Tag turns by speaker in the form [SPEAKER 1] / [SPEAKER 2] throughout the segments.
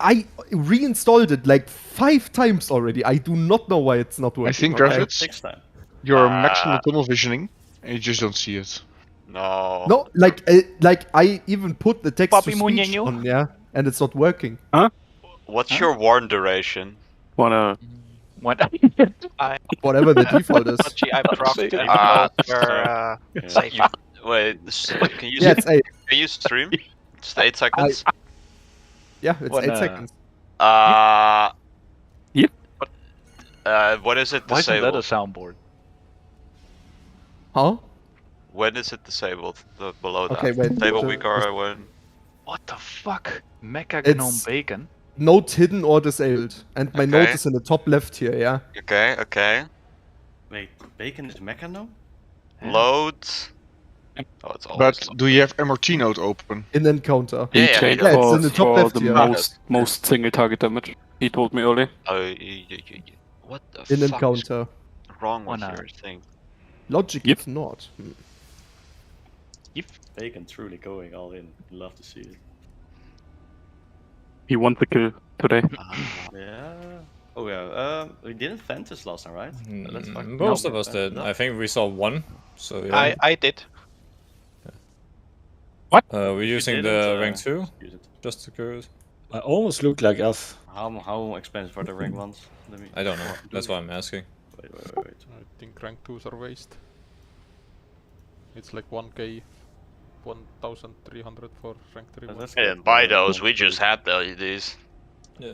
[SPEAKER 1] I reinstalled it like 5 times already. I do not know why it's not working.
[SPEAKER 2] I think
[SPEAKER 1] already.
[SPEAKER 2] Griffiths,
[SPEAKER 3] 6 times.
[SPEAKER 2] you're maximum tunnel visioning, and you just don't see it.
[SPEAKER 4] No.
[SPEAKER 1] No, like I even put the text to
[SPEAKER 5] Papi
[SPEAKER 1] speech
[SPEAKER 5] Muñeño.
[SPEAKER 1] on, yeah, and it's not working.
[SPEAKER 4] What's your warn duration?
[SPEAKER 5] What?
[SPEAKER 1] Whatever the default is.
[SPEAKER 6] Gee, I procced and
[SPEAKER 4] Ah,
[SPEAKER 6] both were safe.
[SPEAKER 4] Wait, can you
[SPEAKER 1] Yeah, it's 8.
[SPEAKER 4] can you stream? Just 8 seconds.
[SPEAKER 1] Yeah, it's 8 seconds.
[SPEAKER 5] Yep.
[SPEAKER 4] When is it
[SPEAKER 5] Why isn't that a
[SPEAKER 4] disabled?
[SPEAKER 5] soundboard?
[SPEAKER 1] Huh?
[SPEAKER 4] When is it disabled? Below that.
[SPEAKER 1] Okay, wait.
[SPEAKER 4] Table week or when?
[SPEAKER 5] What the fuck? Mecha
[SPEAKER 1] It's-
[SPEAKER 5] Gnome Bacon?
[SPEAKER 1] Note hidden or disabled. And my note
[SPEAKER 4] Okay.
[SPEAKER 1] is in the top left here, yeah.
[SPEAKER 4] Okay.
[SPEAKER 3] Wait, bacon is Mechano?
[SPEAKER 5] Yeah.
[SPEAKER 4] Load. Oh, it's always.
[SPEAKER 2] But do you have MRT node open?
[SPEAKER 1] In encounter.
[SPEAKER 4] Yeah,
[SPEAKER 5] He changed
[SPEAKER 1] yeah, it's
[SPEAKER 5] for,
[SPEAKER 1] in the top
[SPEAKER 5] for
[SPEAKER 1] left
[SPEAKER 5] the
[SPEAKER 1] here.
[SPEAKER 5] most single target damage. He told me earlier.
[SPEAKER 4] What the
[SPEAKER 1] In
[SPEAKER 4] fuck
[SPEAKER 1] encounter.
[SPEAKER 4] is wrong with
[SPEAKER 5] One
[SPEAKER 4] your thing?
[SPEAKER 1] Logic
[SPEAKER 5] Yep.
[SPEAKER 1] if not.
[SPEAKER 3] Bacon truly going all in. Love to see it.
[SPEAKER 5] He won the kill today.
[SPEAKER 3] Yeah. Oh yeah. We didn't Ventus last time, right? That's fucking-
[SPEAKER 7] Most
[SPEAKER 3] no,
[SPEAKER 7] of us did.
[SPEAKER 3] no.
[SPEAKER 7] I think we saw one. So yeah.
[SPEAKER 6] I did.
[SPEAKER 7] We're using
[SPEAKER 3] You
[SPEAKER 7] the
[SPEAKER 3] didn't,
[SPEAKER 7] rank 2,
[SPEAKER 3] use it.
[SPEAKER 7] just to curious.
[SPEAKER 8] I almost look like Elf.
[SPEAKER 3] How expensive are the rank ones? Let me.
[SPEAKER 7] I don't know. That's why I'm asking.
[SPEAKER 3] Wait.
[SPEAKER 9] I think rank 2s are waste. It's like 1k, 1,300 for rank 3.
[SPEAKER 3] Let's
[SPEAKER 4] We
[SPEAKER 3] get,
[SPEAKER 4] didn't buy
[SPEAKER 3] uh,
[SPEAKER 4] those. We
[SPEAKER 3] rank
[SPEAKER 4] just
[SPEAKER 3] three.
[SPEAKER 4] had these.
[SPEAKER 7] Yeah.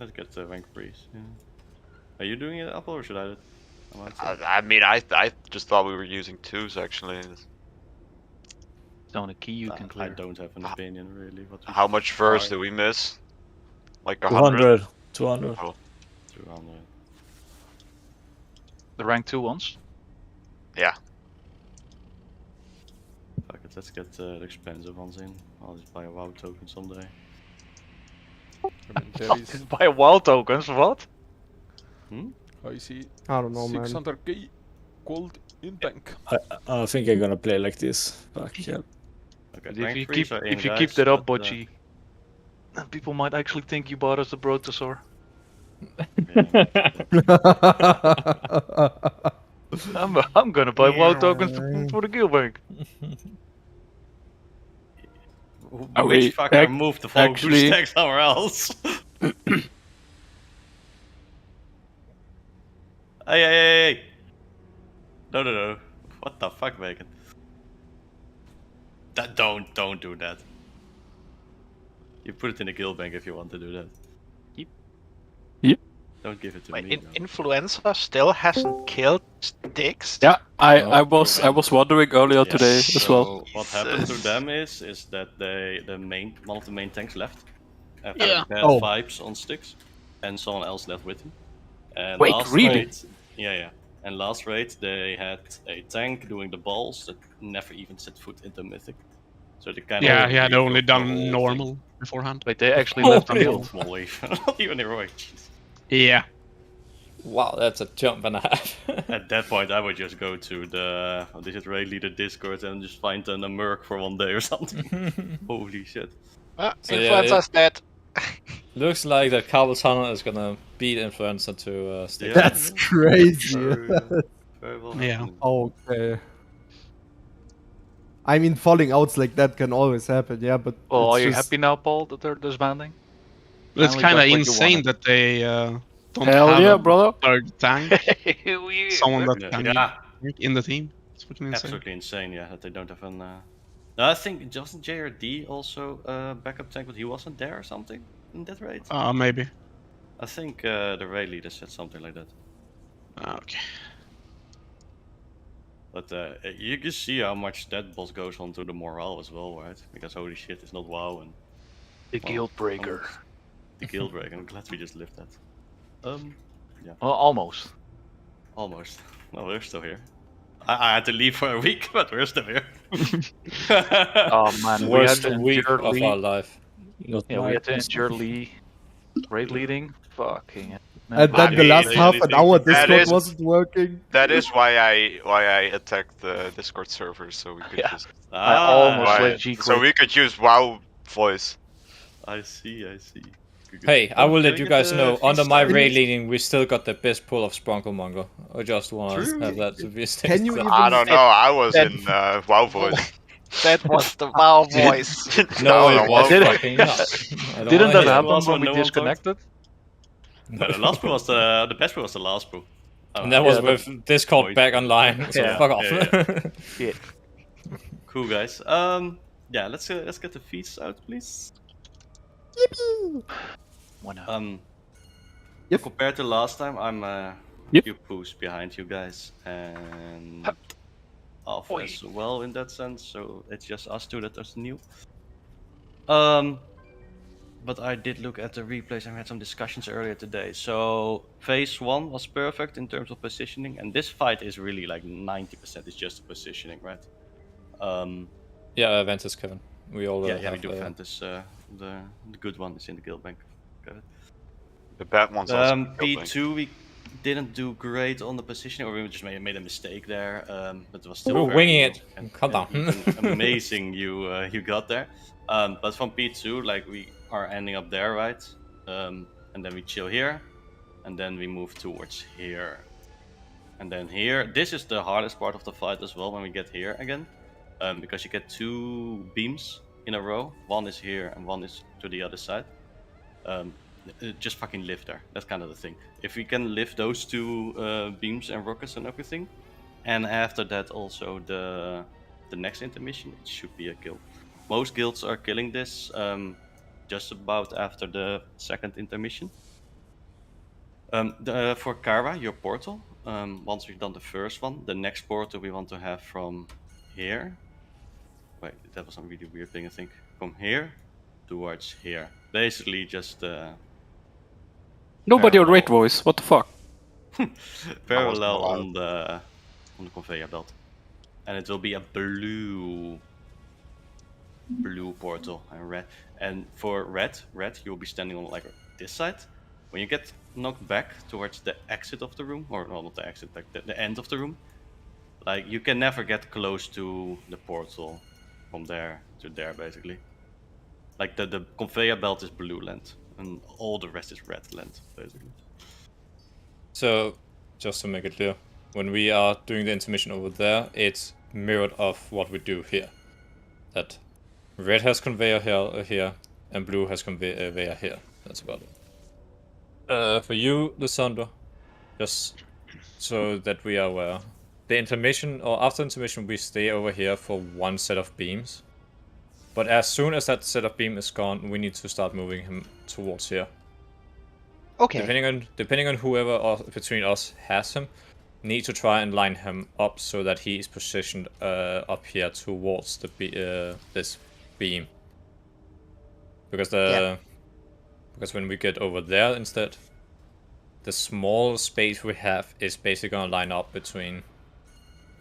[SPEAKER 3] Let's get the rank 3s. Yeah. Are you doing it, Apple, or should I do it? I might say.
[SPEAKER 4] I mean, I just thought we were using 2s actually.
[SPEAKER 5] It's only key you can
[SPEAKER 3] I
[SPEAKER 5] clear.
[SPEAKER 3] don't have an opinion really. What we
[SPEAKER 4] How much verse
[SPEAKER 3] try.
[SPEAKER 4] did we miss? Like 100.
[SPEAKER 8] 200. 200.
[SPEAKER 3] 200.
[SPEAKER 5] The rank 2 ones?
[SPEAKER 4] Yeah.
[SPEAKER 3] Fuck it, let's get the expensive ones in. I'll just buy a WoW token someday.
[SPEAKER 9] I mean, there is,
[SPEAKER 5] Buy wild tokens, what?
[SPEAKER 9] I see
[SPEAKER 1] I don't know, man.
[SPEAKER 9] 600k gold in bank.
[SPEAKER 8] I think I'm gonna play like this. Fuck yeah.
[SPEAKER 3] Okay,
[SPEAKER 5] If
[SPEAKER 3] rank
[SPEAKER 5] you
[SPEAKER 3] 3s
[SPEAKER 5] keep
[SPEAKER 3] are in,
[SPEAKER 5] if you
[SPEAKER 3] guys,
[SPEAKER 5] keep that up,
[SPEAKER 3] but,
[SPEAKER 5] Bocci, then people might actually think you bought us the Brotosaur. I'm gonna buy wild tokens for the guild bank.
[SPEAKER 3] Which
[SPEAKER 5] we
[SPEAKER 3] fucker moved the focus
[SPEAKER 5] actually-
[SPEAKER 3] stack somewhere else? Hey! No. What the fuck, Bacon? That don't do that. You put it in the guild bank if you want to do that.
[SPEAKER 5] Yep.
[SPEAKER 3] Don't give it to
[SPEAKER 6] My
[SPEAKER 3] me. no.
[SPEAKER 6] influenza still hasn't killed Styx.
[SPEAKER 5] Yeah, I was wondering earlier today as well.
[SPEAKER 3] So what happened to them is that one of the main tanks left after
[SPEAKER 6] Yeah.
[SPEAKER 3] bad
[SPEAKER 1] Oh.
[SPEAKER 3] vibes on Styx, and someone else left with him. And
[SPEAKER 5] Wait,
[SPEAKER 3] last
[SPEAKER 5] really?
[SPEAKER 3] raid, yeah. And last raid they had a tank doing the balls that never even set foot into Mythic. So they kind
[SPEAKER 2] Yeah,
[SPEAKER 3] of
[SPEAKER 2] he had only
[SPEAKER 3] the
[SPEAKER 2] done
[SPEAKER 3] whole
[SPEAKER 2] normal beforehand.
[SPEAKER 5] Wait, they actually left the
[SPEAKER 3] thing.
[SPEAKER 5] guild.
[SPEAKER 3] Small wave, not even heroic. Jeez.
[SPEAKER 2] Yeah.
[SPEAKER 7] Wow, that's a jump and a half.
[SPEAKER 3] At that point, I would just go to the raid leader Discord and just find a merc for one day or something. Holy shit!
[SPEAKER 7] So, yeah,
[SPEAKER 6] Influenza's dead.
[SPEAKER 7] Looks like the Carvel Tunnel is gonna beat Influencer to stick.
[SPEAKER 3] Yeah.
[SPEAKER 1] That's crazy.
[SPEAKER 3] Very well
[SPEAKER 2] Yeah.
[SPEAKER 3] happened.
[SPEAKER 1] Okay. I mean, falling outs like that can always happen, yeah, but.
[SPEAKER 5] Well, are
[SPEAKER 1] it's
[SPEAKER 5] you
[SPEAKER 1] just-
[SPEAKER 5] happy now, Paul, that they're disbanding?
[SPEAKER 2] But it's
[SPEAKER 5] Finally
[SPEAKER 2] kind of
[SPEAKER 5] got what you
[SPEAKER 2] insane
[SPEAKER 5] wanted.
[SPEAKER 2] that they don't
[SPEAKER 5] Hell
[SPEAKER 2] have
[SPEAKER 5] yeah,
[SPEAKER 2] a
[SPEAKER 5] brother!
[SPEAKER 2] third tank. Someone that can
[SPEAKER 3] Yeah,
[SPEAKER 2] work in the team. It's fucking insane.
[SPEAKER 3] absolutely insane. Yeah, that they don't have an. No, I think wasn't JRD also backup tank, but he wasn't there or something in that raid.
[SPEAKER 2] Maybe.
[SPEAKER 3] I think the raid leader said something like that.
[SPEAKER 2] Okay.
[SPEAKER 3] But you can see how much that boss goes on to the morale as well, right? Because holy shit, it's not WoW and
[SPEAKER 5] The
[SPEAKER 3] Well,
[SPEAKER 5] guild breaker.
[SPEAKER 3] the guild break. I'm glad we just lived that.
[SPEAKER 5] Well, almost.
[SPEAKER 3] Almost. No, we're still here. I had to leave for a week, but we're still here.
[SPEAKER 5] Oh man, we had
[SPEAKER 7] Worst
[SPEAKER 5] to
[SPEAKER 7] week
[SPEAKER 5] endure
[SPEAKER 7] of our
[SPEAKER 5] Lee.
[SPEAKER 7] life.
[SPEAKER 8] Not
[SPEAKER 5] Yeah, we
[SPEAKER 8] my
[SPEAKER 5] had to
[SPEAKER 8] best.
[SPEAKER 5] endure Lee. Raid leading. Fucking. hell.
[SPEAKER 1] And then the
[SPEAKER 4] mean,
[SPEAKER 1] last half an hour
[SPEAKER 4] that
[SPEAKER 1] Discord
[SPEAKER 4] is-
[SPEAKER 1] wasn't working.
[SPEAKER 4] That is why I attacked the Discord server, so we could
[SPEAKER 5] Yeah.
[SPEAKER 4] just
[SPEAKER 5] I almost
[SPEAKER 4] why-
[SPEAKER 5] let G
[SPEAKER 4] so we could use WoW voice.
[SPEAKER 3] I see.
[SPEAKER 7] Hey, I will let you guys
[SPEAKER 3] get
[SPEAKER 7] know,
[SPEAKER 3] the
[SPEAKER 7] under my
[SPEAKER 3] feast
[SPEAKER 7] raid leading, we still got the best pull of Sprocketmonger. I just want to have that to be stated.
[SPEAKER 1] Can you even...
[SPEAKER 4] I don't know. I was in WoW voice.
[SPEAKER 6] That was the WoW voice.
[SPEAKER 7] No,
[SPEAKER 4] I
[SPEAKER 7] it
[SPEAKER 4] don't
[SPEAKER 7] was
[SPEAKER 4] know.
[SPEAKER 7] fucking not. I don't
[SPEAKER 5] Didn't
[SPEAKER 7] wanna
[SPEAKER 5] that
[SPEAKER 7] hear
[SPEAKER 5] happen
[SPEAKER 3] Was
[SPEAKER 5] when
[SPEAKER 3] when
[SPEAKER 5] we
[SPEAKER 3] no one
[SPEAKER 5] disconnected?
[SPEAKER 3] No, the last brew was the best brew was the last brew.
[SPEAKER 7] And that was
[SPEAKER 5] Yeah,
[SPEAKER 7] with Discord
[SPEAKER 3] Point.
[SPEAKER 7] back online, so
[SPEAKER 5] Yeah,
[SPEAKER 7] fuck off.
[SPEAKER 3] yeah, Cool guys. Yeah, let's get the feasts out, please.
[SPEAKER 1] Yep.
[SPEAKER 3] Compared to last time, I'm a
[SPEAKER 5] Yep.
[SPEAKER 3] few poos behind you guys, and off
[SPEAKER 6] Oi.
[SPEAKER 3] as well in that sense. So it's just us two that are new. But I did look at the replays and we had some discussions earlier today. So phase 1 was perfect in terms of positioning, and this fight is really like 90% is just positioning, right?
[SPEAKER 7] Yeah, Ventus, Kevin. We all
[SPEAKER 3] Yeah, we
[SPEAKER 7] have
[SPEAKER 3] do Ventus. The good one is in the guild bank. Got it.
[SPEAKER 4] The bad ones also.
[SPEAKER 3] P2 we didn't do great on the positioning, or we just made a mistake there. But it was still
[SPEAKER 7] We're
[SPEAKER 3] very
[SPEAKER 7] winging
[SPEAKER 3] new
[SPEAKER 7] it.
[SPEAKER 3] and
[SPEAKER 7] Calm down.
[SPEAKER 3] even amazing you got there. But from P2, like we are ending up there, right? And then we chill here, and then we move towards here, and then here. This is the hardest part of the fight as well when we get here again, because you get 2 beams in a row. One is here and one is to the other side. Just fucking live there. That's kind of the thing. If we can lift those 2 beams and rockets and everything, and after that also the next intermission, it should be a kill. Most guilds are killing this just about after the second intermission. For Kara, your portal, once we've done the first one, the next portal we want to have from here. Wait, that was a really weird thing, I think. From here towards here. Basically just
[SPEAKER 5] Nobody on
[SPEAKER 3] parallel.
[SPEAKER 5] raid voice. What the fuck?
[SPEAKER 3] Parallel
[SPEAKER 4] allowed.
[SPEAKER 3] on the conveyor belt. And it will be a blue portal and red. And for red you'll be standing on like this side. When you get knocked back towards the exit of the room, or no, not the exit, like the end of the room, like you can never get close to the portal from there to there, basically. Like the conveyor belt is blue land, and all the rest is red land, basically.
[SPEAKER 7] So, just to make it clear, when we are doing the intermission over there, it's mirrored of what we do here. That red has conveyor here, and blue has conveyor here. That's about it. For you, Lysandra, just so that we are aware, the intermission, or after intermission, we stay over here for 1 set of beams. But as soon as that set of beam is gone, we need to start moving him towards here.
[SPEAKER 6] Okay.
[SPEAKER 7] Depending on whoever between us has him, need to try and line him up so that he is positioned up here towards the this beam. Because because when we get over there instead, the small space we have is basically gonna line up between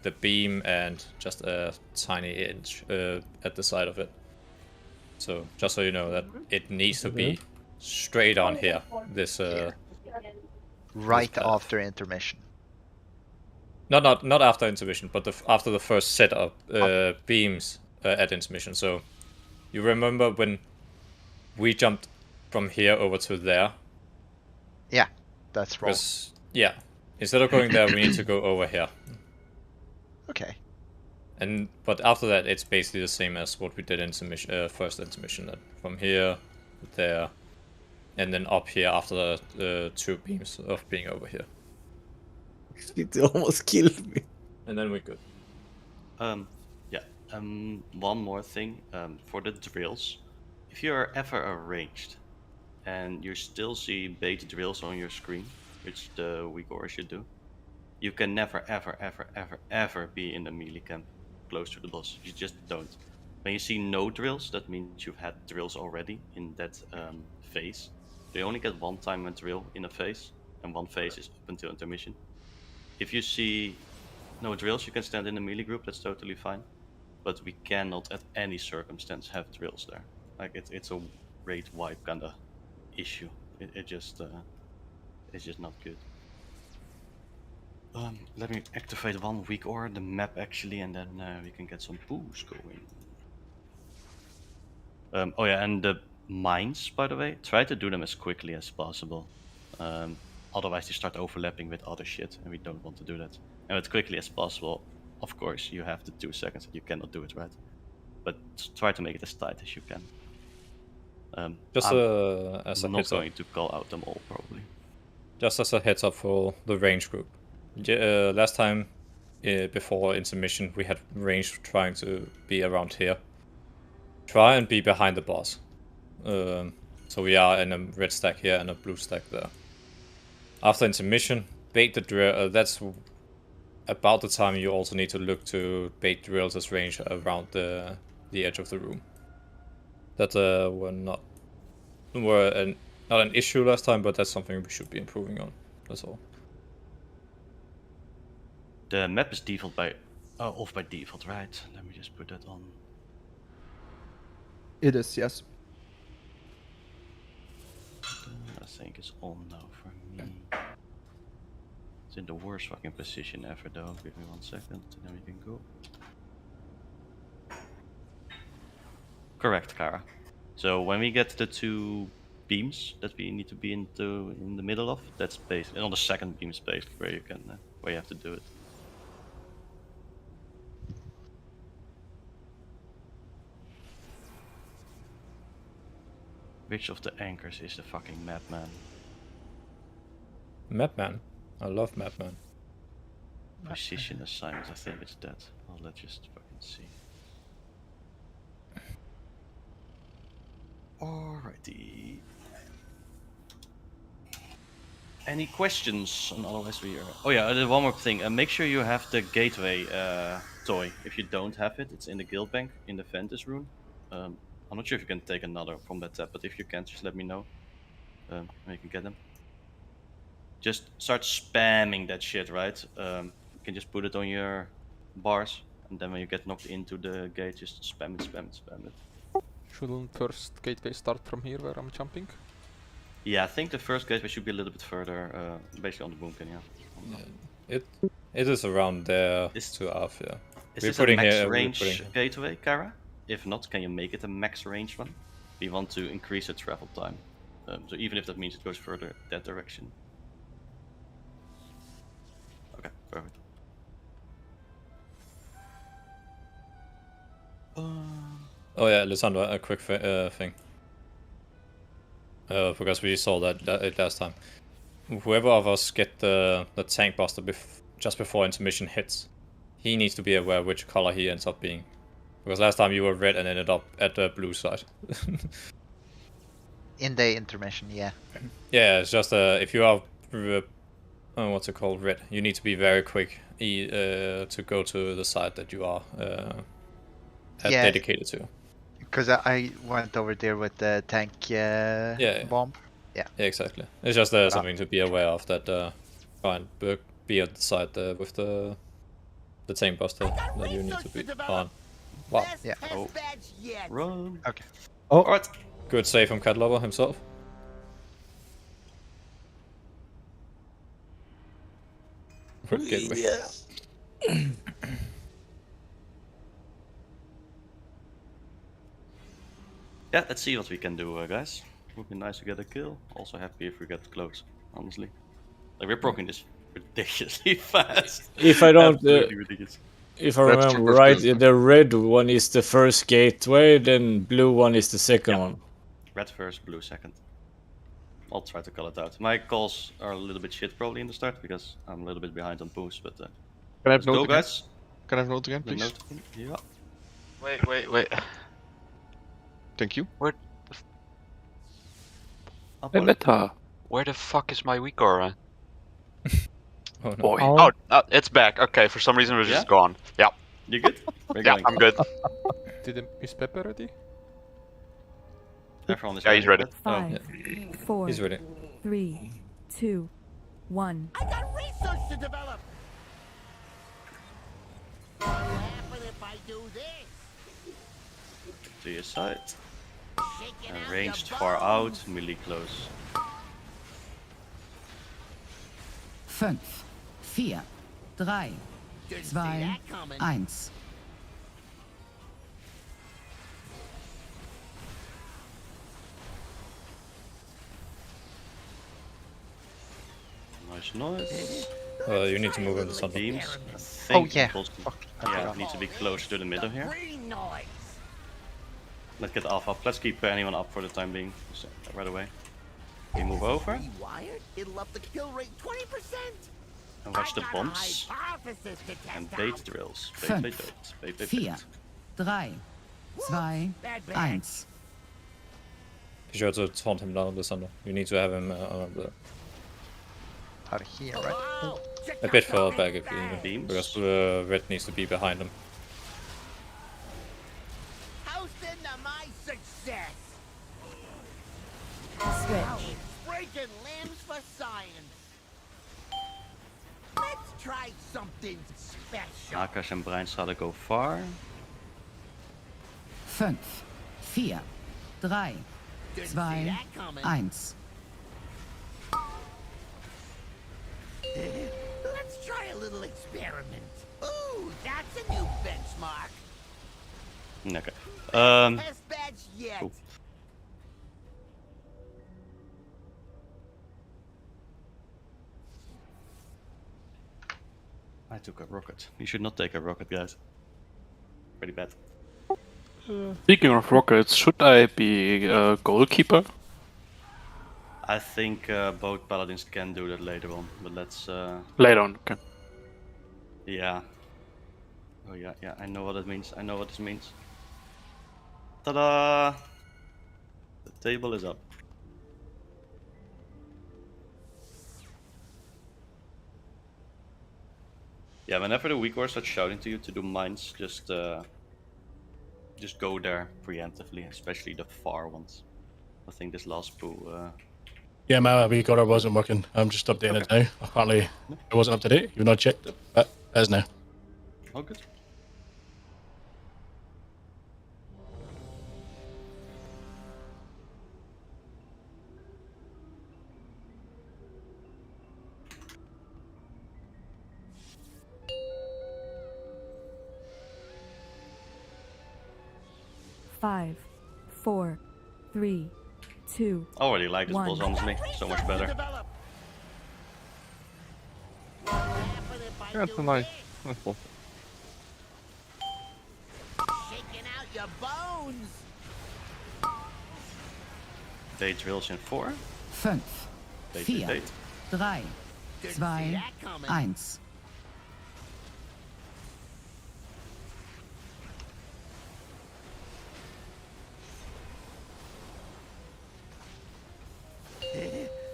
[SPEAKER 7] the beam and just a tiny inch at the side of it. So just so you know that it needs to be straight on here. This
[SPEAKER 6] Right
[SPEAKER 7] path.
[SPEAKER 6] after intermission.
[SPEAKER 7] Not after intermission, but after the first set of beams at intermission. So you remember when we jumped from here over to there?
[SPEAKER 6] Yeah, that's wrong.
[SPEAKER 7] Because yeah, instead of going there, we need to go over here.
[SPEAKER 6] Okay.
[SPEAKER 7] But after that, it's basically the same as what we did in first intermission. That from here, there, and then up here after the 2 beams of being over here.
[SPEAKER 8] It almost killed me.
[SPEAKER 7] And then we're good.
[SPEAKER 3] One more thing for the drills. If you are ever arranged and you still see bait drills on your screen, which the weak aura should do, you can never ever be in the melee camp close to the boss. You just don't. When you see no drills, that means you've had drills already in that phase. You only get 1 time a drill in a phase, and 1 phase is up until intermission. If you see no drills, you can stand in the melee group, that's totally fine. But we cannot at any circumstance have drills there. Like it's a raid wipe kind of issue. It's just not good. Let me activate 1 weak aura, the map actually, and then we can get some pools going. Oh yeah, and the mines, by the way, try to do them as quickly as possible. Otherwise, they start overlapping with other shit, and we don't want to do that. And as quickly as possible, of course, you have the 2 seconds, and you cannot do it, right? But try to make it as tight as you can.
[SPEAKER 7] Just as a
[SPEAKER 3] I'm not
[SPEAKER 7] heads up.
[SPEAKER 3] going to call out them all, probably.
[SPEAKER 7] Just as a heads up for the range group. Last time, before intermission, we had range trying to be around here. Try and be behind the boss. So we are in a red stack here and a blue stack there. After intermission, bait the drill. That's about the time you also need to look to bait drills as range around the edge of the room. That were not an issue last time, but that's something we should be improving on. That's all.
[SPEAKER 3] The map is default by off by default, right? Let me just put that on.
[SPEAKER 1] It is, yes.
[SPEAKER 3] I think it's on now for me. It's in the worst fucking position ever, though. Give me 1 second, and then we can go. Correct, Kara. So when we get the 2 beams that we need to be in the middle of, that's basically on the second beam space where you can where you have to do it. Which of the anchors is the fucking map man?
[SPEAKER 7] Mapman. I love Mapman.
[SPEAKER 3] Position assignment, I think it's that. Well, let's just fucking see. Alrighty. Any questions? And otherwise we are... Oh yeah, there's one more thing. Make sure you have the gateway toy. If you don't have it, it's in the guild bank in the Ventus rune. I'm not sure if you can take another from that tab, but if you can, just let me know. And you can get them. Just start spamming that shit, right? You can just put it on your bars, and then when you get knocked into the gate, just spam it, spam it, spam it.
[SPEAKER 9] Shouldn't first gateway start from here where I'm jumping?
[SPEAKER 3] Yeah, I think the first gateway should be a little bit further, basically on the boomkin, yeah.
[SPEAKER 7] It is around there
[SPEAKER 3] Is-
[SPEAKER 7] to Arf, yeah.
[SPEAKER 3] Is
[SPEAKER 7] We're
[SPEAKER 3] this a
[SPEAKER 7] putting
[SPEAKER 3] max
[SPEAKER 7] here- we're
[SPEAKER 3] range
[SPEAKER 7] putting here.
[SPEAKER 3] gateway, Kara? If not, can you make it a max range one? We want to increase the travel time. So even if that means it goes further that direction. Okay, perfect.
[SPEAKER 7] Oh yeah, Lysandra, a quick thing. Because we saw that last time. Whoever of us get the tank buster just before intermission hits, he needs to be aware which color he ends up being. Because last time you were red and ended up at the blue side.
[SPEAKER 6] In the intermission, yeah.
[SPEAKER 7] Yeah, it's just if you are what's it called, red, you need to be very quick to go to the side that you are
[SPEAKER 6] Yeah.
[SPEAKER 7] dedicated to.
[SPEAKER 6] Because I went over there with the tank
[SPEAKER 7] Yeah.
[SPEAKER 6] bomb. Yeah.
[SPEAKER 7] Yeah, exactly. It's just something to be aware of that. Try and be at the side with the tank buster that you need to be on. Wow.
[SPEAKER 6] Yeah.
[SPEAKER 3] Oh. Run.
[SPEAKER 6] Okay.
[SPEAKER 1] Oh,
[SPEAKER 3] Alright.
[SPEAKER 7] Good save from Cat Lover himself. Good gateway.
[SPEAKER 3] Yeah, let's see what we can do, guys. Would be nice to get a kill. Also happy if we get close, honestly. Like, we're proccing this ridiculously fast.
[SPEAKER 8] If I don't,
[SPEAKER 3] Absolutely ridiculous.
[SPEAKER 8] if I
[SPEAKER 2] That's
[SPEAKER 8] remember
[SPEAKER 2] true,
[SPEAKER 8] right,
[SPEAKER 2] that's true.
[SPEAKER 8] the red one is the first gateway, then blue one is the second
[SPEAKER 3] Yeah.
[SPEAKER 8] one.
[SPEAKER 3] Red first, blue second. I'll try to call it out. My calls are a little bit shit probably in the start because I'm a little bit behind on boost, but
[SPEAKER 2] Can I have
[SPEAKER 3] let's go,
[SPEAKER 2] note again?
[SPEAKER 3] guys.
[SPEAKER 2] Can I have note again,
[SPEAKER 3] The
[SPEAKER 2] please?
[SPEAKER 3] note. Yeah.
[SPEAKER 4] Wait.
[SPEAKER 2] Thank you.
[SPEAKER 4] Where the fuck is my weak aura?
[SPEAKER 7] Oh no.
[SPEAKER 5] Boy.
[SPEAKER 4] Oh, it's back. Okay, for some reason it was just
[SPEAKER 3] Yeah?
[SPEAKER 4] gone. Yeah,
[SPEAKER 3] You good? We're
[SPEAKER 4] yeah,
[SPEAKER 3] going.
[SPEAKER 4] I'm good.
[SPEAKER 9] Is Pepper ready?
[SPEAKER 3] Everyone is
[SPEAKER 4] Yeah, he's ready.
[SPEAKER 3] Oh,
[SPEAKER 10] 5, 4,
[SPEAKER 7] He's ready.
[SPEAKER 10] 3, 2, 1.
[SPEAKER 11] I got research to develop. What will happen if I do this?
[SPEAKER 3] to your side.
[SPEAKER 11] Shaking
[SPEAKER 3] And
[SPEAKER 11] out
[SPEAKER 3] ranged
[SPEAKER 11] your
[SPEAKER 3] far
[SPEAKER 11] bones.
[SPEAKER 3] out, melee close.
[SPEAKER 12] 5, 4, 3,
[SPEAKER 11] Didn't see
[SPEAKER 12] 2,
[SPEAKER 11] that coming.
[SPEAKER 12] 1.
[SPEAKER 3] There's noise.
[SPEAKER 7] You need to move in the center.
[SPEAKER 3] Beams. I
[SPEAKER 6] Oh
[SPEAKER 3] think
[SPEAKER 6] yeah.
[SPEAKER 3] Pulse-
[SPEAKER 6] Fuck.
[SPEAKER 3] Yeah, need to be closer to the middle here.
[SPEAKER 11] Green noise.
[SPEAKER 3] Let's get Alpha up. Let's keep anyone up for the time being. Just, right away. We move over
[SPEAKER 11] Rewired? It'll up the kill rate 20%.
[SPEAKER 3] and watch the
[SPEAKER 11] I got a
[SPEAKER 3] bombs
[SPEAKER 11] hypothesis to test
[SPEAKER 3] and bait
[SPEAKER 11] out.
[SPEAKER 3] drills. Bait,
[SPEAKER 12] Fünf,
[SPEAKER 3] bait, bait, bait, bait,
[SPEAKER 12] 4,
[SPEAKER 3] bait.
[SPEAKER 12] 3, 2,
[SPEAKER 11] Bad bad.
[SPEAKER 12] 1.
[SPEAKER 7] Be sure to taunt him down the center. You need to have him
[SPEAKER 6] Out of here, right?
[SPEAKER 11] Oh, check
[SPEAKER 7] a
[SPEAKER 11] out
[SPEAKER 7] bit
[SPEAKER 11] the
[SPEAKER 7] further
[SPEAKER 11] big
[SPEAKER 7] back if
[SPEAKER 11] bang.
[SPEAKER 7] you,
[SPEAKER 3] Beams.
[SPEAKER 7] because red needs to be behind him.
[SPEAKER 11] Toasting to my success.
[SPEAKER 10] Switch.
[SPEAKER 11] Breaking limbs for science. Let's try something special.
[SPEAKER 3] Akash en Breinschade go far.
[SPEAKER 12] 5, 4, 3,
[SPEAKER 11] Didn't see
[SPEAKER 12] 2,
[SPEAKER 11] that coming.
[SPEAKER 12] 1.
[SPEAKER 11] Let's try a little experiment. Ooh, that's a new benchmark.
[SPEAKER 3] Okay.
[SPEAKER 11] Best badge yet.
[SPEAKER 3] Cool. I took a rocket. You should not take a rocket, guys. Pretty bad.
[SPEAKER 13] Speaking of rockets, should I be a goalkeeper?
[SPEAKER 3] I think both paladins can do that later on, but let's.
[SPEAKER 13] Later on, okay.
[SPEAKER 3] Yeah. Oh yeah, yeah. I know what it means. I know what this means. Ta-da! The table is up. Yeah, whenever the weak core starts shouting to you to do mines, just go there preemptively, especially the far ones. I think this last pool.
[SPEAKER 14] Yeah, my recorder wasn't working. I'm just updating it now. Apparently, it wasn't up to date. You've not checked it, but it is now.
[SPEAKER 3] Oh, good.
[SPEAKER 10] Five, 4, 3, 2.
[SPEAKER 3] I already like this
[SPEAKER 10] One.
[SPEAKER 3] boss, honestly. So much better.
[SPEAKER 13] Yeah, it's a nice boss.
[SPEAKER 11] Shaking out your bones.
[SPEAKER 3] Bait drills in 4.
[SPEAKER 12] 5,
[SPEAKER 3] Bait,
[SPEAKER 12] 4,
[SPEAKER 3] bait, bait.
[SPEAKER 12] 3, 2, 1.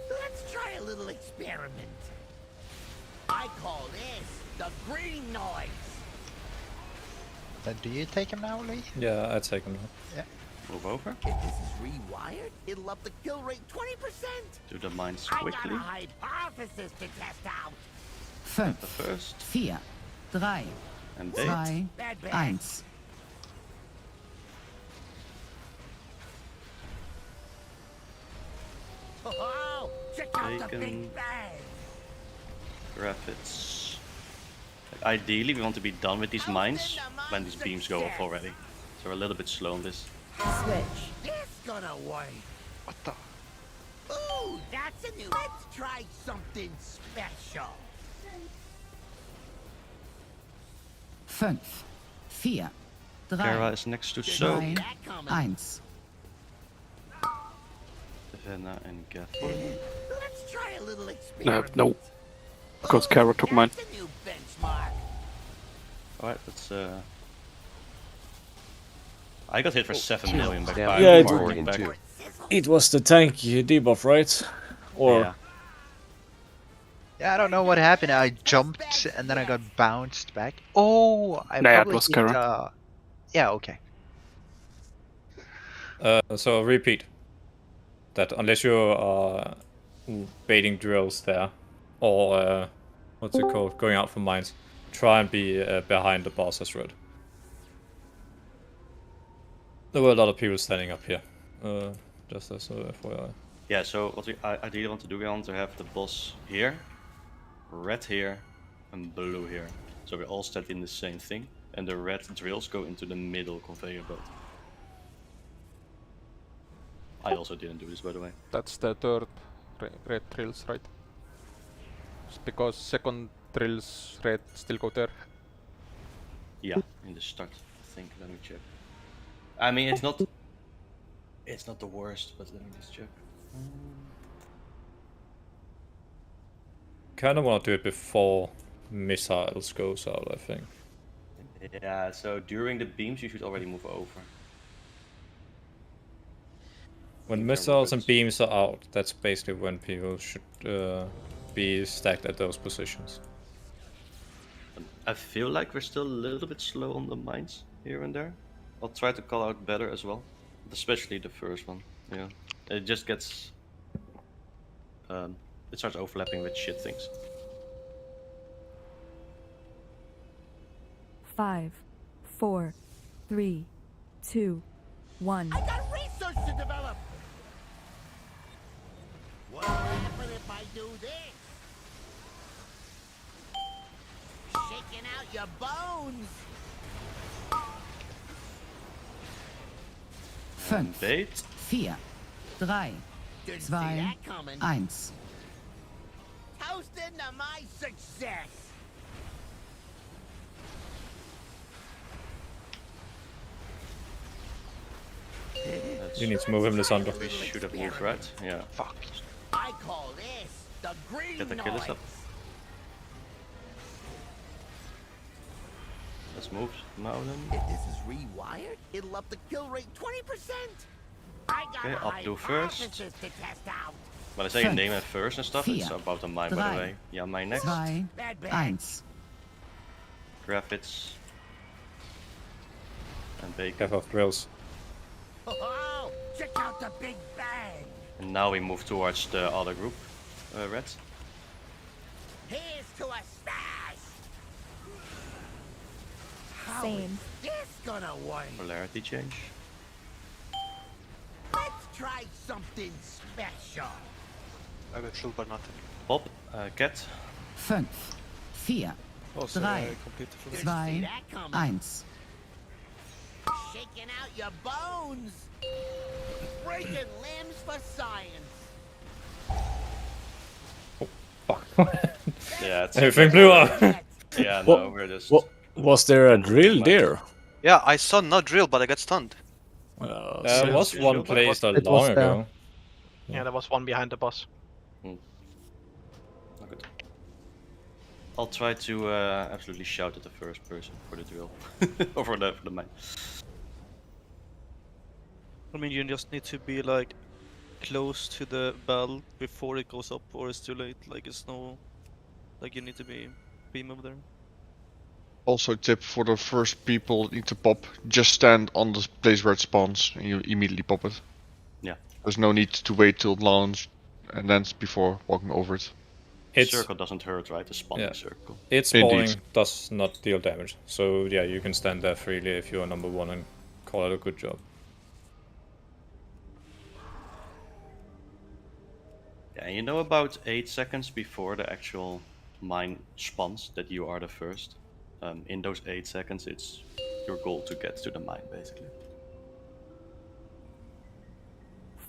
[SPEAKER 11] Let's try a little experiment. I call this the green noise.
[SPEAKER 6] Then do you take him now, Lee?
[SPEAKER 7] Yeah, I take him now.
[SPEAKER 6] Yeah.
[SPEAKER 3] Move over.
[SPEAKER 11] If this is rewired, it'll up the kill rate 20%.
[SPEAKER 3] Do the mines
[SPEAKER 11] I got
[SPEAKER 3] quickly.
[SPEAKER 11] a hypothesis to test out.
[SPEAKER 12] 5,
[SPEAKER 3] The first.
[SPEAKER 12] 4, 3,
[SPEAKER 3] And
[SPEAKER 12] 2,
[SPEAKER 3] bait.
[SPEAKER 12] 1.
[SPEAKER 11] Oh, check out the
[SPEAKER 3] Taken.
[SPEAKER 11] big bang.
[SPEAKER 3] Graphics. Ideally, we want to be done with these mines when these beams go off already. So we're a little bit slow on this.
[SPEAKER 10] Switch.
[SPEAKER 11] This gonna work.
[SPEAKER 6] What the?
[SPEAKER 11] Ooh, that's a new. Let's try something special.
[SPEAKER 12] 5, 4, 3,
[SPEAKER 3] Kara is next to
[SPEAKER 12] 2,
[SPEAKER 3] Soap.
[SPEAKER 12] 1.
[SPEAKER 3] Savannah and Gaff.
[SPEAKER 11] Let's try a little experiment.
[SPEAKER 13] No, because Kara took mine.
[SPEAKER 11] That's a new benchmark.
[SPEAKER 3] Alright, let's I got hit for 7 million back
[SPEAKER 8] Yeah,
[SPEAKER 3] by
[SPEAKER 8] it-
[SPEAKER 3] forward back.
[SPEAKER 8] It was the tank debuff, right? Or
[SPEAKER 3] Yeah.
[SPEAKER 6] Yeah, I don't know what happened. I jumped and then I got bounced back. Oh, I
[SPEAKER 13] Nah, it
[SPEAKER 6] probably
[SPEAKER 13] was
[SPEAKER 6] hit,
[SPEAKER 13] Kara.
[SPEAKER 6] yeah, okay.
[SPEAKER 7] So repeat that unless you are baiting drills there, or what's it called, going out for mines, try and be behind the boss as druid. There were a lot of people standing up here. Just as FYI.
[SPEAKER 3] Yeah, so what we ideally want to do, we want to have the boss here, red here, and blue here. So we all stand in the same thing, and the red drills go into the middle conveyor belt. I also didn't do this, by the way.
[SPEAKER 9] That's the third red drills, right? It's because second drills red still go there.
[SPEAKER 3] Yeah, in the start, I think. Let me check. I mean, it's not the worst, but let me just check.
[SPEAKER 7] Kind of want to do it before missiles goes out, I think.
[SPEAKER 3] Yeah, so during the beams you should already move over.
[SPEAKER 7] When missiles and beams are out, that's basically when people should be stacked at those positions.
[SPEAKER 3] I feel like we're still a little bit slow on the mines here and there. I'll try to call out better as well, especially the first one. Yeah, it just gets it starts overlapping with shit things.
[SPEAKER 10] 5, 4, 3, 2, 1.
[SPEAKER 11] I got research to develop. What will happen if I do this? Shaking out your bones.
[SPEAKER 12] 5,
[SPEAKER 3] Bait.
[SPEAKER 12] 4, 3,
[SPEAKER 11] Didn't
[SPEAKER 12] 2,
[SPEAKER 11] see that coming.
[SPEAKER 12] 1.
[SPEAKER 11] Toast into my success.
[SPEAKER 7] You need to move him, Lysander.
[SPEAKER 3] We should have moved, right? Yeah.
[SPEAKER 2] Fuck.
[SPEAKER 11] I call this the green
[SPEAKER 3] Get the killers
[SPEAKER 11] noise.
[SPEAKER 3] up. Let's move now then.
[SPEAKER 11] If this is rewired, it'll up the kill rate 20%. I got
[SPEAKER 3] Okay,
[SPEAKER 11] a
[SPEAKER 3] up to first.
[SPEAKER 11] hypothesis to test out.
[SPEAKER 3] But I say your name at first and stuff, it's
[SPEAKER 12] 4,
[SPEAKER 3] about the mine by the way. Yeah, mine next.
[SPEAKER 12] 2,
[SPEAKER 11] Bad bad.
[SPEAKER 12] 1.
[SPEAKER 3] Graphics. And bacon.
[SPEAKER 7] Have off drills.
[SPEAKER 11] Oh, check out the big bang.
[SPEAKER 3] And now we move towards the other group. Red.
[SPEAKER 11] Here's to a smash. How
[SPEAKER 10] Same.
[SPEAKER 11] is this gonna work?
[SPEAKER 3] Polarity change.
[SPEAKER 11] Let's try something special.
[SPEAKER 2] I got killed by nothing.
[SPEAKER 3] Bob. Cat.
[SPEAKER 12] 5, 4,
[SPEAKER 2] Also,
[SPEAKER 12] 3,
[SPEAKER 2] I completely forgot.
[SPEAKER 12] 2,
[SPEAKER 11] that coming.
[SPEAKER 12] 1.
[SPEAKER 11] Shaking out your bones. Breaking limbs for science.
[SPEAKER 3] Yeah, it's
[SPEAKER 7] Everything blew up.
[SPEAKER 3] Yeah,
[SPEAKER 8] What-
[SPEAKER 3] no, we're just.
[SPEAKER 8] Was there a drill there?
[SPEAKER 2] Yeah, I saw not drill, but I got stunned.
[SPEAKER 7] There was one placed
[SPEAKER 1] It
[SPEAKER 7] long
[SPEAKER 1] was
[SPEAKER 7] ago.
[SPEAKER 5] Yeah, there was one behind the boss.
[SPEAKER 3] Not good. I'll try to absolutely shout at the first person for the drill. Or for the mine.
[SPEAKER 15] I mean, you just need to be like close to the bell before it goes up, or it's too late. Like it's no, like you need to be moved there.
[SPEAKER 2] Also, tip for the first people need to pop. Just stand on the place where it spawns, and you immediately pop it.
[SPEAKER 3] Yeah.
[SPEAKER 2] There's no need to wait till it launch, and then before walking over it.
[SPEAKER 3] Circle doesn't hurt, right? The spawning circle.
[SPEAKER 7] Its
[SPEAKER 2] Indeed.
[SPEAKER 7] spawning does not deal damage. So yeah, you can stand there freely if you are number 1 and call it a good job.
[SPEAKER 3] Yeah, and you know about 8 seconds before the actual mine spawns that you are the first. In those 8 seconds, it's your goal to get to the mine, basically.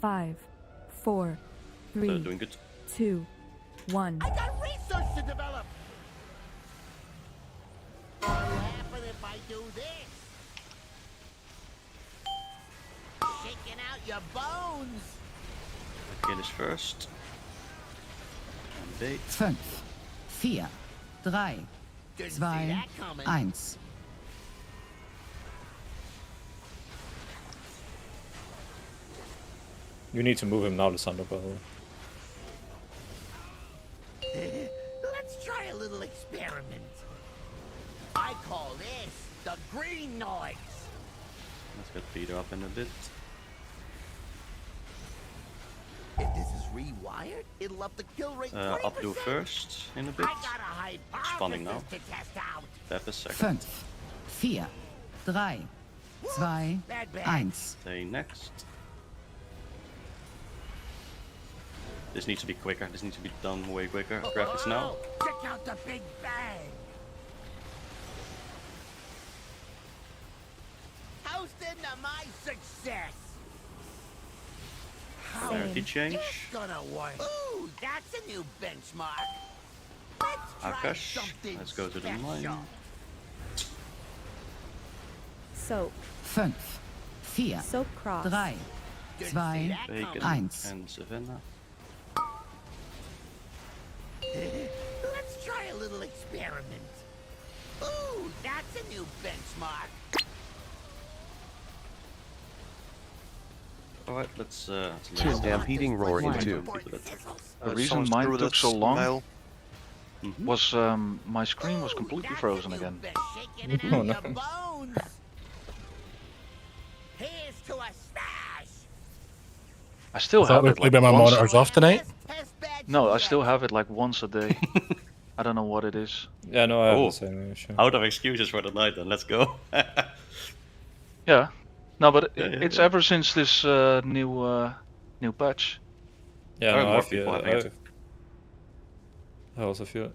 [SPEAKER 10] 5, 4, 3,
[SPEAKER 3] doing good.
[SPEAKER 10] 2, 1.
[SPEAKER 11] I got research to develop. What will happen if I do this? Shaking out your bones.
[SPEAKER 3] Kill is first. And bait.
[SPEAKER 12] 5, 4, 3,
[SPEAKER 11] Didn't
[SPEAKER 12] 2,
[SPEAKER 11] see that coming.
[SPEAKER 12] 1.
[SPEAKER 7] You need to move him now, Lysander, by the way.
[SPEAKER 11] Let's try a little experiment. I call this the green noise.
[SPEAKER 3] Let's get Peter up in a bit.
[SPEAKER 11] If this is rewired, it'll up the kill rate 20%.
[SPEAKER 3] Up blue first in a bit.
[SPEAKER 11] I got a
[SPEAKER 3] Spawning now.
[SPEAKER 11] hypothesis to test out.
[SPEAKER 3] Tap a second.
[SPEAKER 12] 5, 4, 3, 2,
[SPEAKER 11] Bad bad.
[SPEAKER 12] 1.
[SPEAKER 3] Stay next. This needs to be quicker. This needs to be done way quicker. Graphics now.
[SPEAKER 11] Check out the big bang. Toast into my success. How
[SPEAKER 3] Polarity
[SPEAKER 11] is
[SPEAKER 3] change.
[SPEAKER 11] this gonna work? Ooh, that's a new benchmark.
[SPEAKER 3] Akash, let's go to the mine.
[SPEAKER 10] Soap.
[SPEAKER 12] 5, 4,
[SPEAKER 10] Soap cross.
[SPEAKER 12] 3, 2,
[SPEAKER 3] Bacon
[SPEAKER 12] 1.
[SPEAKER 3] and Savannah.
[SPEAKER 11] Let's try a little experiment. Ooh, that's a new benchmark.
[SPEAKER 3] Alright, let's
[SPEAKER 16] Stampeding roar in 2.
[SPEAKER 17] The reason mine took so long was my screen was completely frozen again.
[SPEAKER 7] Oh no.
[SPEAKER 11] Here's to a stash.
[SPEAKER 17] I still
[SPEAKER 14] I thought
[SPEAKER 17] have
[SPEAKER 14] we'd
[SPEAKER 17] it like
[SPEAKER 14] leave my
[SPEAKER 17] once.
[SPEAKER 14] monitors off tonight.
[SPEAKER 17] No, I still have it like once a day. I don't know what it is.
[SPEAKER 7] Yeah, no, I have
[SPEAKER 3] Oh.
[SPEAKER 7] the same issue.
[SPEAKER 3] Out of excuses for the night then, let's go.
[SPEAKER 17] Yeah. No, but
[SPEAKER 3] Yeah,
[SPEAKER 17] it's
[SPEAKER 3] yeah.
[SPEAKER 17] ever since this new patch.
[SPEAKER 7] Yeah,
[SPEAKER 3] Alright,
[SPEAKER 7] no,
[SPEAKER 3] more
[SPEAKER 7] I feel
[SPEAKER 3] people having it.
[SPEAKER 7] I also feel it.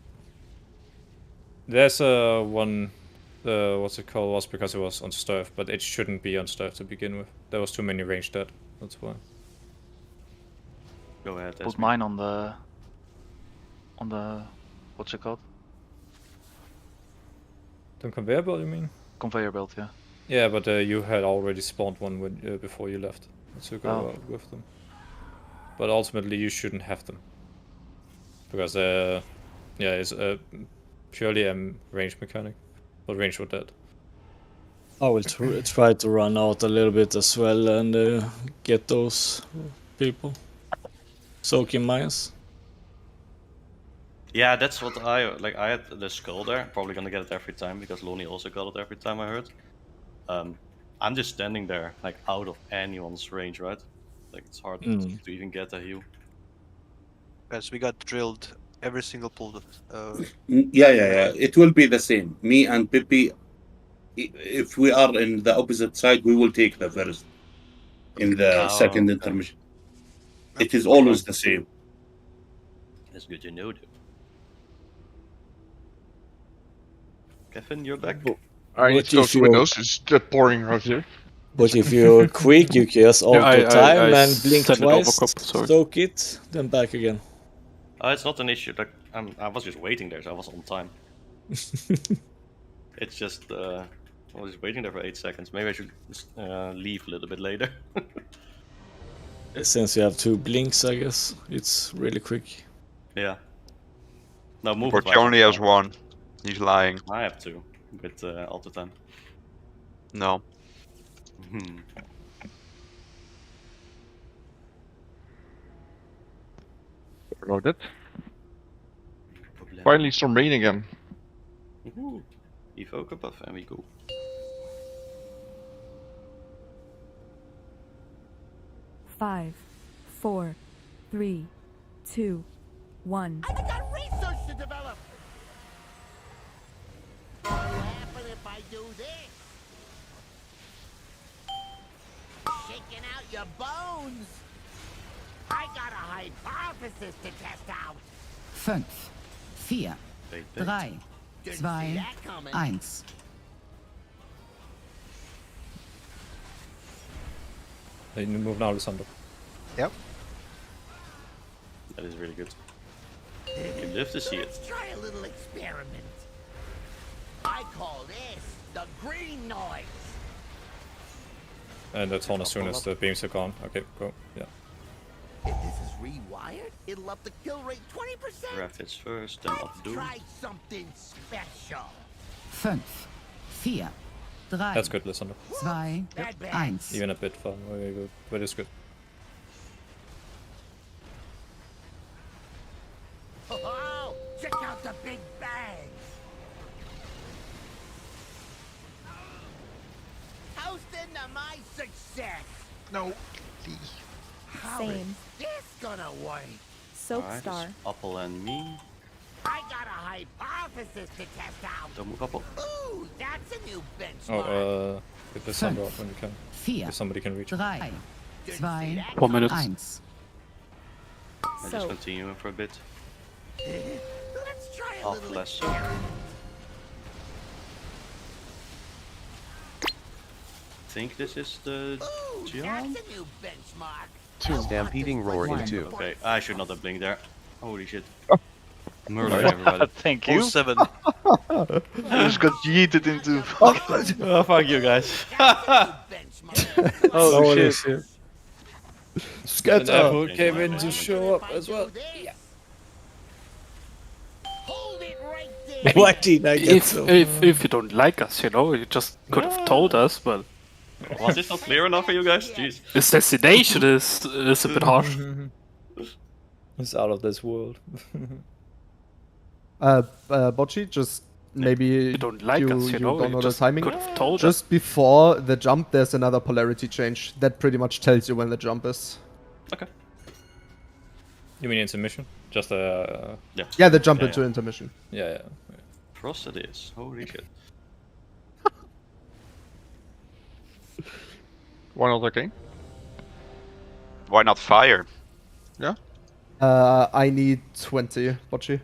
[SPEAKER 7] There's one, what's it called, was because it was on Sturf, but it shouldn't be on Sturf to begin with. There was too many ranged dead, that's why.
[SPEAKER 3] Go ahead,
[SPEAKER 17] Put
[SPEAKER 3] Esme.
[SPEAKER 17] mine on the what's it called?
[SPEAKER 7] The conveyor belt, you mean?
[SPEAKER 17] Conveyor belt, yeah.
[SPEAKER 7] Yeah, but you had already spawned one when, before you left, so go out with them. But ultimately you shouldn't have them. Because, yeah, it's purely a range mechanic. But range were dead.
[SPEAKER 8] I will try to run out a little bit as well and get those people. Soaking mines.
[SPEAKER 3] Yeah, that's what I like. I had the skull there. Probably gonna get it every time because Lonnie also got it every time I heard. I'm just standing there, like out of anyone's range, right? Like it's hard to even get a heal.
[SPEAKER 18] As we got drilled every single pull.
[SPEAKER 19] Yeah. It will be the same. Me and Pippi, if we are in the opposite side, we will take the first in the second intermission. It is always the same.
[SPEAKER 3] That's good to know, though. Kevin, you're back.
[SPEAKER 2] I need to go to windows. It's pouring out here.
[SPEAKER 8] But if you're quick, you can just auto time
[SPEAKER 13] I
[SPEAKER 8] and blink
[SPEAKER 13] sent it over
[SPEAKER 8] twice,
[SPEAKER 13] cop, sorry.
[SPEAKER 8] stoke it, then back again.
[SPEAKER 3] It's not an issue. Like I was just waiting there, so I was on time. It's just I was just waiting there for 8 seconds. Maybe I should leave a little bit later.
[SPEAKER 8] Since you have 2 blinks, I guess it's really quick.
[SPEAKER 3] Yeah. No, move.
[SPEAKER 4] But only has 1. He's lying.
[SPEAKER 3] I have 2 with all the time.
[SPEAKER 4] No.
[SPEAKER 2] Loaded. Finally some rain again.
[SPEAKER 3] Woohoo! Evoke a buff and we go.
[SPEAKER 10] Five, 4, 3, 2, 1.
[SPEAKER 11] I got research to develop. What'll happen if I do this? Shaking out your bones. I got a hypothesis to test out.
[SPEAKER 12] 5, 4, 3, 2, 1.
[SPEAKER 7] You move now, Lysander.
[SPEAKER 6] Yep.
[SPEAKER 3] That is really good. You live to see it.
[SPEAKER 11] Let's try a little experiment. I call this the green noise.
[SPEAKER 7] And that's on as soon as the beams are gone. Okay, go. Yeah.
[SPEAKER 11] If this is rewired, it'll up the kill rate 20%.
[SPEAKER 3] Rapids first, then up do.
[SPEAKER 11] Try something special.
[SPEAKER 12] 5, 4, 3,
[SPEAKER 7] That's good, Lysander.
[SPEAKER 12] 2, 1.
[SPEAKER 7] Even a bit far, very good. But it's good.
[SPEAKER 11] Oh, check out the big bangs. Toasting to my success.
[SPEAKER 10] Same.
[SPEAKER 11] Is this gonna work?
[SPEAKER 10] Soap
[SPEAKER 3] Alright,
[SPEAKER 10] star.
[SPEAKER 3] it's Apple and me.
[SPEAKER 11] I got a hypothesis to test out.
[SPEAKER 3] Don't move, Apple.
[SPEAKER 11] Ooh, that's a new benchmark.
[SPEAKER 7] Oh, get Lysander up when you can.
[SPEAKER 12] 4,
[SPEAKER 7] If somebody can reach it.
[SPEAKER 12] 3, 2,
[SPEAKER 13] 4 minutes.
[SPEAKER 12] 1.
[SPEAKER 3] I just continue for a bit.
[SPEAKER 11] Let's try a
[SPEAKER 3] Half
[SPEAKER 11] little
[SPEAKER 3] less so. Think this is the jump?
[SPEAKER 11] That's a new benchmark.
[SPEAKER 16] Stampeding roar in 2.
[SPEAKER 3] Okay, I should not have blinked there. Holy shit. Murder everybody.
[SPEAKER 5] Thank you.
[SPEAKER 15] 07.
[SPEAKER 17] I just got yeeted into.
[SPEAKER 5] Oh, fuck you guys.
[SPEAKER 8] Oh,
[SPEAKER 5] oh
[SPEAKER 8] shit.
[SPEAKER 5] shit.
[SPEAKER 7] And
[SPEAKER 1] Scatter.
[SPEAKER 7] Apple came in to show up as well. Yeah.
[SPEAKER 8] Why did I get so?
[SPEAKER 13] If you don't like us, you know, you just could have told us, but
[SPEAKER 3] Was this not clear enough for you guys? Jeez.
[SPEAKER 13] assassination is a bit harsh.
[SPEAKER 7] It's out of this world.
[SPEAKER 1] Bocchi, just maybe
[SPEAKER 13] you don't like us, you know,
[SPEAKER 1] don't know the
[SPEAKER 13] just
[SPEAKER 1] timing.
[SPEAKER 13] could have told
[SPEAKER 1] Just before the jump, there's another polarity change that pretty much tells you when the jump is.
[SPEAKER 3] Okay.
[SPEAKER 7] You mean intermission? Just
[SPEAKER 3] Yeah.
[SPEAKER 1] Yeah, the jump
[SPEAKER 3] Yeah,
[SPEAKER 1] into
[SPEAKER 3] yeah.
[SPEAKER 1] intermission.
[SPEAKER 7] Yeah.
[SPEAKER 3] Frost it is. Holy shit.
[SPEAKER 2] Why not okay?
[SPEAKER 4] Why not fire?
[SPEAKER 2] Yeah.
[SPEAKER 1] I need 20, Bocchi.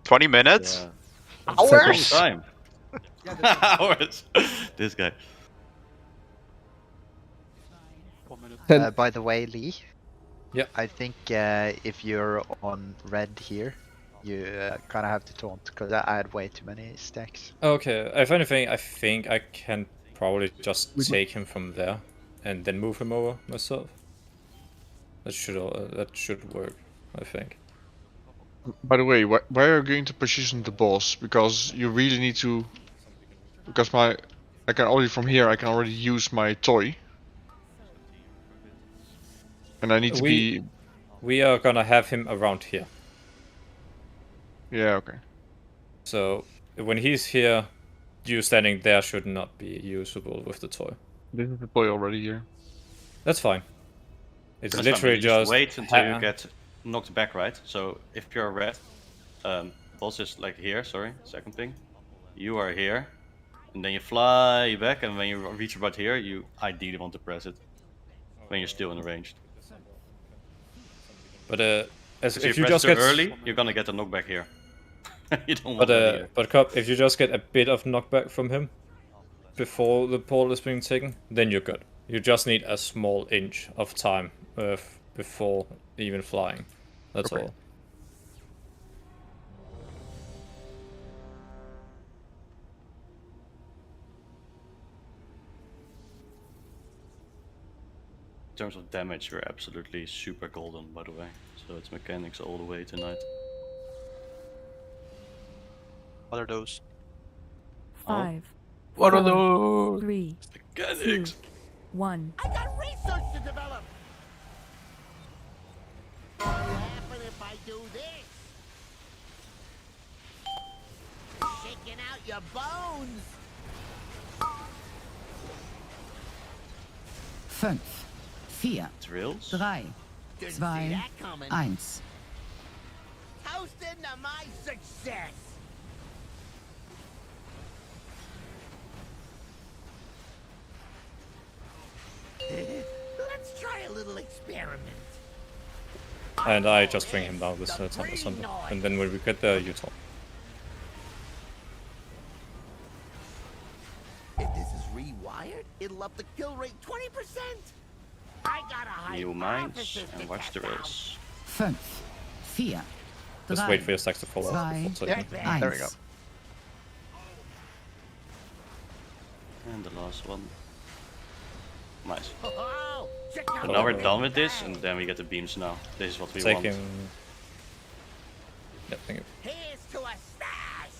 [SPEAKER 4] 20 minutes?
[SPEAKER 3] Hours? Time. Hours. This guy.
[SPEAKER 6] By the way, Lee.
[SPEAKER 7] Yeah.
[SPEAKER 6] I think if you're on red here, you kind of have to taunt because I had way too many stacks.
[SPEAKER 7] Okay, if anything, I think I can probably just take him from there and then move him over myself. That should work, I think.
[SPEAKER 2] By the way, where are you going to position the boss? Because you really need to. Because I can already from here. I can already use my toy. And I need to be.
[SPEAKER 7] We are gonna have him around here.
[SPEAKER 2] Yeah. Okay.
[SPEAKER 7] So when he's here, you standing there should not be usable with the toy.
[SPEAKER 2] This is the toy already here.
[SPEAKER 7] That's fine. It's
[SPEAKER 3] That's
[SPEAKER 7] literally
[SPEAKER 3] fine, you
[SPEAKER 7] just
[SPEAKER 3] wait until you get knocked back, right? So if you're red, boss is like here. Sorry, second thing. You are here, and then you fly back, and when you reach about here, you ideally want to press it when you're still in range.
[SPEAKER 7] But
[SPEAKER 3] If
[SPEAKER 7] if you
[SPEAKER 3] press
[SPEAKER 7] just
[SPEAKER 3] too
[SPEAKER 7] get
[SPEAKER 3] early, you're gonna get a knockback here. You don't want
[SPEAKER 7] but Cup, if you just get a bit of knockback from him before the portal is being taken, then you're good. You just need a small inch of time before even flying. That's all.
[SPEAKER 3] In terms of damage, we're absolutely super golden, by the way. So it's mechanics all the way tonight.
[SPEAKER 18] What are those?
[SPEAKER 10] 5.
[SPEAKER 13] What are
[SPEAKER 10] 4,
[SPEAKER 13] those?
[SPEAKER 10] 3,
[SPEAKER 3] Mechanics.
[SPEAKER 10] 2, 1.
[SPEAKER 11] I got research to develop. What'll happen if I do this? Shaking out your bones.
[SPEAKER 12] 5, 4,
[SPEAKER 3] Drills?
[SPEAKER 12] 3, 2, 1.
[SPEAKER 11] Toast into my success. Let's try a little experiment.
[SPEAKER 7] And I just bring him down with Thunder, and then when we get there, you talk.
[SPEAKER 11] If this is rewired, it'll up the kill rate 20%. I got a high
[SPEAKER 3] New mines and watch the rails.
[SPEAKER 12] 5, 4,
[SPEAKER 7] Just wait for your stacks to fall off.
[SPEAKER 12] 2,
[SPEAKER 7] before taking them.
[SPEAKER 12] 1.
[SPEAKER 6] There we go.
[SPEAKER 3] And the last one. Nice.
[SPEAKER 11] Oh, check out
[SPEAKER 3] But now we're done with this, and then we get the beams now. This is what we
[SPEAKER 7] Take
[SPEAKER 3] want.
[SPEAKER 7] him. Yep, thank you.
[SPEAKER 11] Here's to a stash.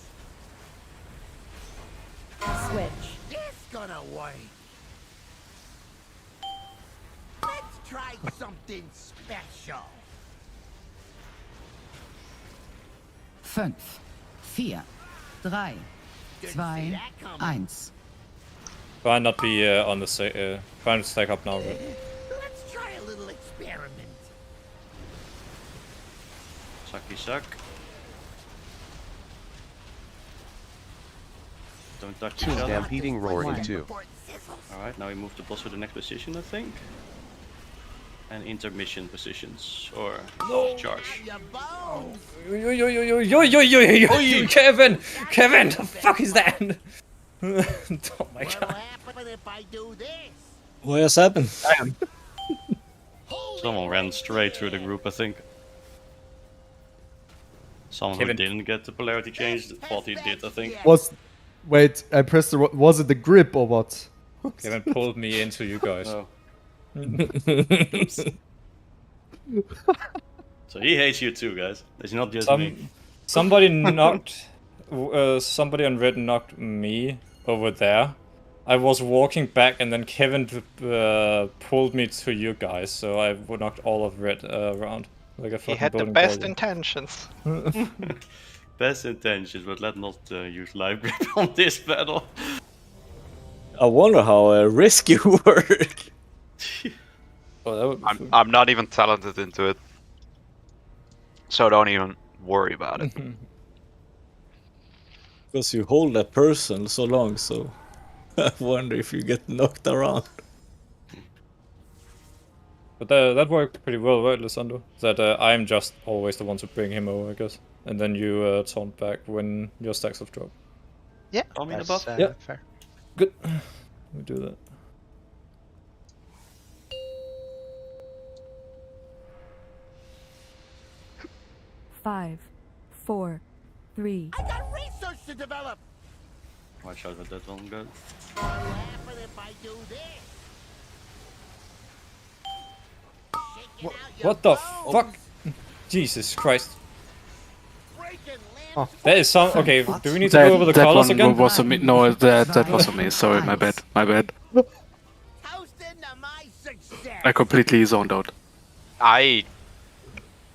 [SPEAKER 10] Switch.
[SPEAKER 11] This gonna work. Let's try something special.
[SPEAKER 12] 5, 4, 3, 2, 1.
[SPEAKER 7] Try and not be on the try and stack up now.
[SPEAKER 11] Let's try a little experiment.
[SPEAKER 3] Sucky suck. Don't touch each other.
[SPEAKER 16] Stampeding roaring too.
[SPEAKER 3] Alright, now we move the boss to the next position, I think. And intermission positions, or charge.
[SPEAKER 7] Kevin! Kevin! The fuck is that? Oh my god.
[SPEAKER 8] What has happened?
[SPEAKER 3] Someone ran straight through the group, I think. Someone
[SPEAKER 7] Kevin.
[SPEAKER 3] who didn't get the polarity change thought he did, I think.
[SPEAKER 1] Wait, I pressed the... Was it the grip or what?
[SPEAKER 7] Kevin pulled me into you guys.
[SPEAKER 3] Oh. So he hates you too, guys. It's not just me.
[SPEAKER 7] Somebody knocked... somebody on red knocked me over there. I was walking back and then Kevin pulled me to you guys, so I knocked all of red around. Like a
[SPEAKER 5] He
[SPEAKER 7] fucking
[SPEAKER 5] had the
[SPEAKER 7] bowling
[SPEAKER 5] best
[SPEAKER 7] ball.
[SPEAKER 5] intentions.
[SPEAKER 3] Best intentions, but let's not use live grip on this battle.
[SPEAKER 8] I wonder how risky work.
[SPEAKER 4] I'm not even talented into it. So don't even worry about it.
[SPEAKER 8] Because you hold that person so long, so I wonder if you get knocked around.
[SPEAKER 7] But that worked pretty well, right, Lissandro? That I'm just always the one to bring him over, I guess. And then you taunt back when your stacks have dropped.
[SPEAKER 6] Yeah,
[SPEAKER 3] that's
[SPEAKER 6] fair.
[SPEAKER 7] Good. We do that.
[SPEAKER 10] Five, 4, 3.
[SPEAKER 11] I got research to develop.
[SPEAKER 3] Watch out with that one, guys.
[SPEAKER 11] Laughing if I do this.
[SPEAKER 7] What the fuck? Jesus Christ. That is some... Okay, do we need to go over the
[SPEAKER 13] that
[SPEAKER 7] colors
[SPEAKER 13] one
[SPEAKER 7] again?
[SPEAKER 13] was a me. No, that was a me. Sorry, my bad. My bad. I completely zoned out.
[SPEAKER 4] I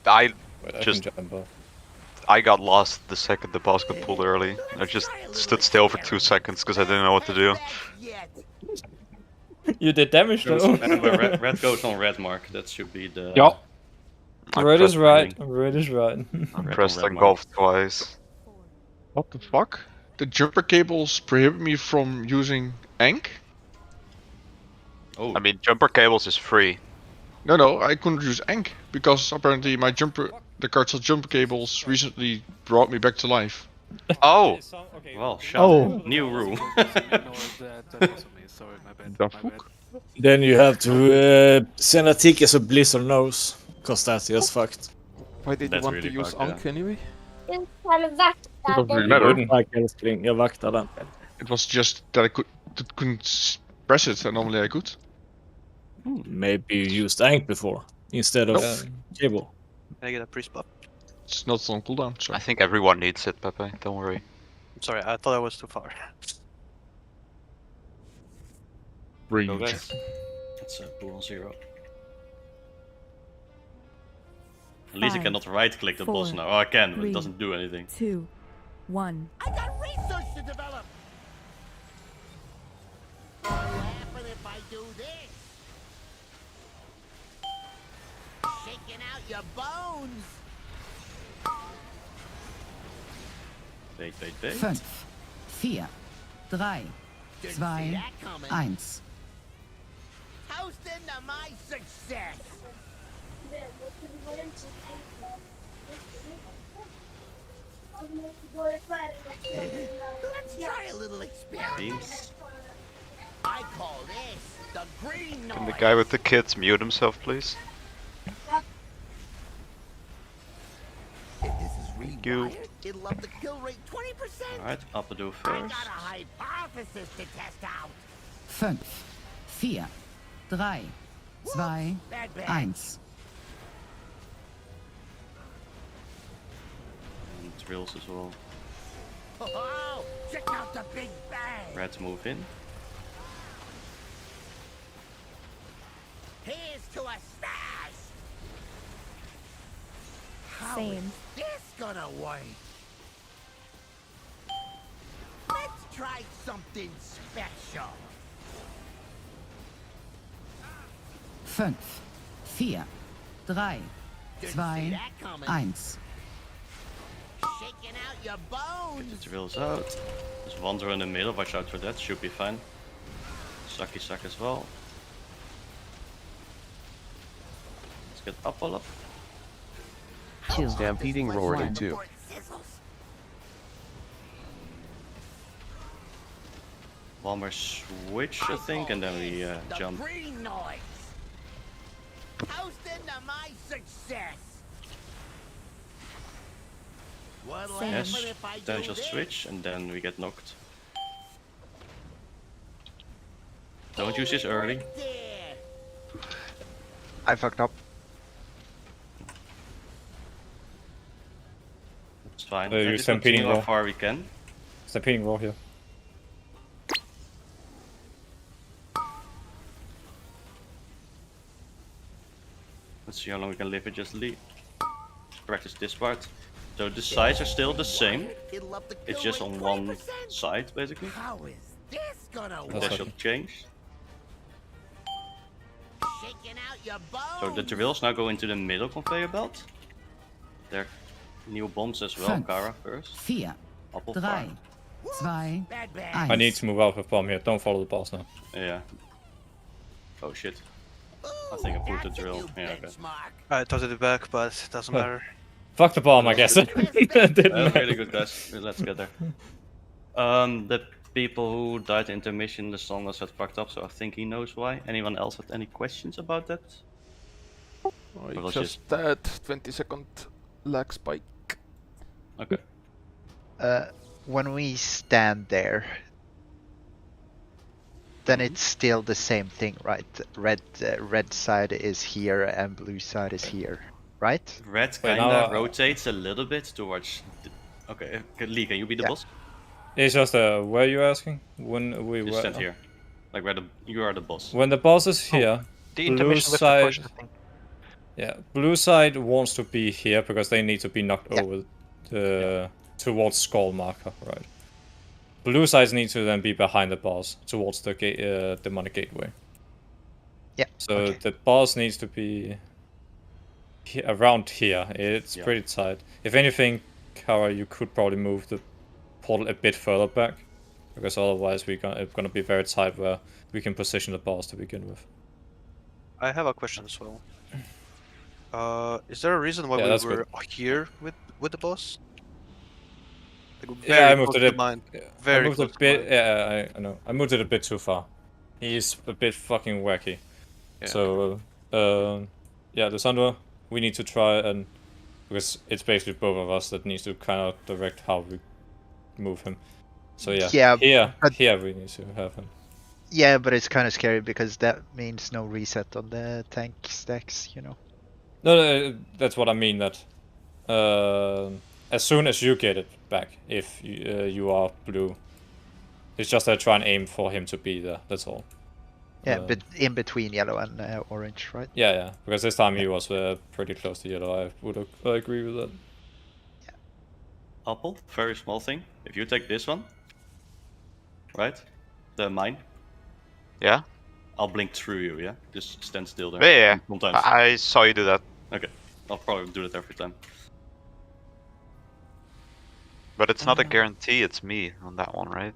[SPEAKER 7] Wait, I
[SPEAKER 4] just...
[SPEAKER 7] can jump off.
[SPEAKER 4] I got lost the second the boss got pulled early. I just stood still for 2 seconds because I didn't know what to do.
[SPEAKER 7] You did damage though.
[SPEAKER 3] Remember, red goes on red mark. That should be the...
[SPEAKER 13] Yeah.
[SPEAKER 7] Red is right. Red is right.
[SPEAKER 4] I pressed engulf twice.
[SPEAKER 2] What the fuck? The jumper cables prohibit me from using Ank?
[SPEAKER 3] Oh.
[SPEAKER 4] I mean, jumper cables is free.
[SPEAKER 2] No, I couldn't use Ank because apparently my the cards of jumper cables recently brought me back to life.
[SPEAKER 4] Oh!
[SPEAKER 3] Well, shut
[SPEAKER 1] Oh.
[SPEAKER 3] up. New rule.
[SPEAKER 2] The fuck?
[SPEAKER 8] Then you have to send a ticket so Blizzard knows, because that's just fucked.
[SPEAKER 9] Why did you
[SPEAKER 3] That's
[SPEAKER 9] want
[SPEAKER 3] really
[SPEAKER 9] to use
[SPEAKER 3] fucked,
[SPEAKER 9] Ankh anyway?
[SPEAKER 8] Jag vaktar den.
[SPEAKER 2] It was just that I couldn't press it, and normally I could.
[SPEAKER 8] Maybe you used Ank before, instead of cable.
[SPEAKER 18] Can I get a priest buff?
[SPEAKER 2] It's not on cooldown, so.
[SPEAKER 4] I think everyone needs it, Pepe. Don't worry.
[SPEAKER 18] I'm sorry, I thought I was too far.
[SPEAKER 3] Go guys. It's a pool 0. At least I
[SPEAKER 10] 5,
[SPEAKER 3] cannot right click the boss
[SPEAKER 10] 4,
[SPEAKER 3] now. Oh, I can, but
[SPEAKER 10] 3,
[SPEAKER 3] it doesn't do anything.
[SPEAKER 10] 2, 1.
[SPEAKER 11] I got research to develop. Laughing if I do this. Shaking out your bones.
[SPEAKER 3] Wait, wait, wait.
[SPEAKER 12] 5, 4, 3, 2, 1.
[SPEAKER 11] Toast into my success. Let's try a little experiment.
[SPEAKER 3] Beams.
[SPEAKER 11] I call this the green
[SPEAKER 4] Can the
[SPEAKER 11] noise.
[SPEAKER 4] guy with the kids mute himself, please?
[SPEAKER 11] If this is rewired, it'll up the kill rate 20%.
[SPEAKER 3] Alright, Upado
[SPEAKER 11] I
[SPEAKER 3] first.
[SPEAKER 11] got a hypothesis to test out.
[SPEAKER 12] 5, 4, 3, 2, 1.
[SPEAKER 3] And drills as well.
[SPEAKER 11] Oh, check out the big bang.
[SPEAKER 3] Reds move in.
[SPEAKER 11] Here's to a stash. How
[SPEAKER 10] Same.
[SPEAKER 11] is this gonna work? Let's try something special.
[SPEAKER 12] 5, 4, 3, 2, 1.
[SPEAKER 11] Shaking out your bones.
[SPEAKER 3] Get the drills out. There's one drill in the middle, watch out for that, should be fine. Sucky suck as well. Let's get up all up.
[SPEAKER 16] Stampeding roar in 2.
[SPEAKER 3] One more switch, I think, and then we jump.
[SPEAKER 11] Green noise. Toast into my success.
[SPEAKER 3] Yes, then just switch and then we get knocked. Don't use this early.
[SPEAKER 6] I fucked up.
[SPEAKER 3] It's fine.
[SPEAKER 7] You
[SPEAKER 3] Just
[SPEAKER 7] stampeding
[SPEAKER 3] continue how
[SPEAKER 7] roll.
[SPEAKER 3] far we can.
[SPEAKER 7] Stampeding roll here.
[SPEAKER 3] Let's see how long we can live it. Just leave. Practice this part. So the sides are still the same. It's just on one side, basically.
[SPEAKER 11] How is this gonna
[SPEAKER 3] That should change.
[SPEAKER 11] Shaking out your bones.
[SPEAKER 3] So the drills now go into the middle conveyor belt. There are new bombs as well.
[SPEAKER 12] 5,
[SPEAKER 3] Kara first.
[SPEAKER 12] 4,
[SPEAKER 3] Apple
[SPEAKER 12] 3,
[SPEAKER 3] fire.
[SPEAKER 12] 2,
[SPEAKER 7] I need to move out of bomb here. Don't follow the boss now.
[SPEAKER 3] Yeah. Oh shit. I think I put the drill. Yeah, okay.
[SPEAKER 18] I tossed it back, but it doesn't matter.
[SPEAKER 7] Fuck the bomb, I guess. Didn't
[SPEAKER 3] Really good, guys. Let's get there. The people who died in intermission, the song was fucked up, so I think he knows why. Anyone else have any questions about that?
[SPEAKER 9] I just that 20-second lag spike.
[SPEAKER 3] Okay.
[SPEAKER 6] When we stand there, then it's still the same thing, right? Red side is here and blue side is here, right?
[SPEAKER 3] Red kinda rotates a little bit towards. Okay, Lee, can you be the boss?
[SPEAKER 7] It's just where you asking? When we
[SPEAKER 3] Just stand here, like where you are the boss.
[SPEAKER 7] When the boss is here,
[SPEAKER 18] the
[SPEAKER 7] blue
[SPEAKER 18] intermission with the
[SPEAKER 7] side.
[SPEAKER 18] push, I think.
[SPEAKER 7] Yeah, blue side wants to be here because they need to be knocked over towards skull marker, right? Blue sides need to then be behind the boss towards the demonic gateway.
[SPEAKER 6] Yeah.
[SPEAKER 7] So the boss needs to be around here. It's pretty tight. If anything, Kara, you could probably move the portal a bit further back, because otherwise it's gonna be very tight where we can position the boss to begin with.
[SPEAKER 18] I have a question as well. Is there a reason why we were here with the boss? Like,
[SPEAKER 7] Yeah, I moved
[SPEAKER 18] close
[SPEAKER 7] it
[SPEAKER 18] to mine.
[SPEAKER 7] I
[SPEAKER 18] Very
[SPEAKER 7] moved
[SPEAKER 18] close
[SPEAKER 7] a
[SPEAKER 18] to
[SPEAKER 7] bit.
[SPEAKER 18] mine.
[SPEAKER 7] Yeah, I know. I moved it a bit too far. He's a bit fucking wacky.
[SPEAKER 18] Yeah.
[SPEAKER 7] So, yeah, Lysandra, we need to try and because it's basically both of us that needs to kind of direct how we move him. So yeah, here we need to have him.
[SPEAKER 6] Yeah, but it's kind of scary because that means no reset on the tank stacks, you know.
[SPEAKER 7] No, that's what I mean. That as soon as you get it back, if you are blue, it's just I try and aim for him to be there. That's all.
[SPEAKER 6] Yeah, but in between yellow and orange, right?
[SPEAKER 7] Yeah, because this time he was pretty close to yellow. I would agree with that.
[SPEAKER 3] Apple, very small thing. If you take this one, right, the mine.
[SPEAKER 4] Yeah.
[SPEAKER 3] I'll blink through you. Yeah, just stand still there.
[SPEAKER 4] Yeah.
[SPEAKER 3] Sometimes.
[SPEAKER 4] I saw you do that.
[SPEAKER 3] Okay, I'll probably do that every time.
[SPEAKER 4] But it's not a guarantee. It's me on that one, right?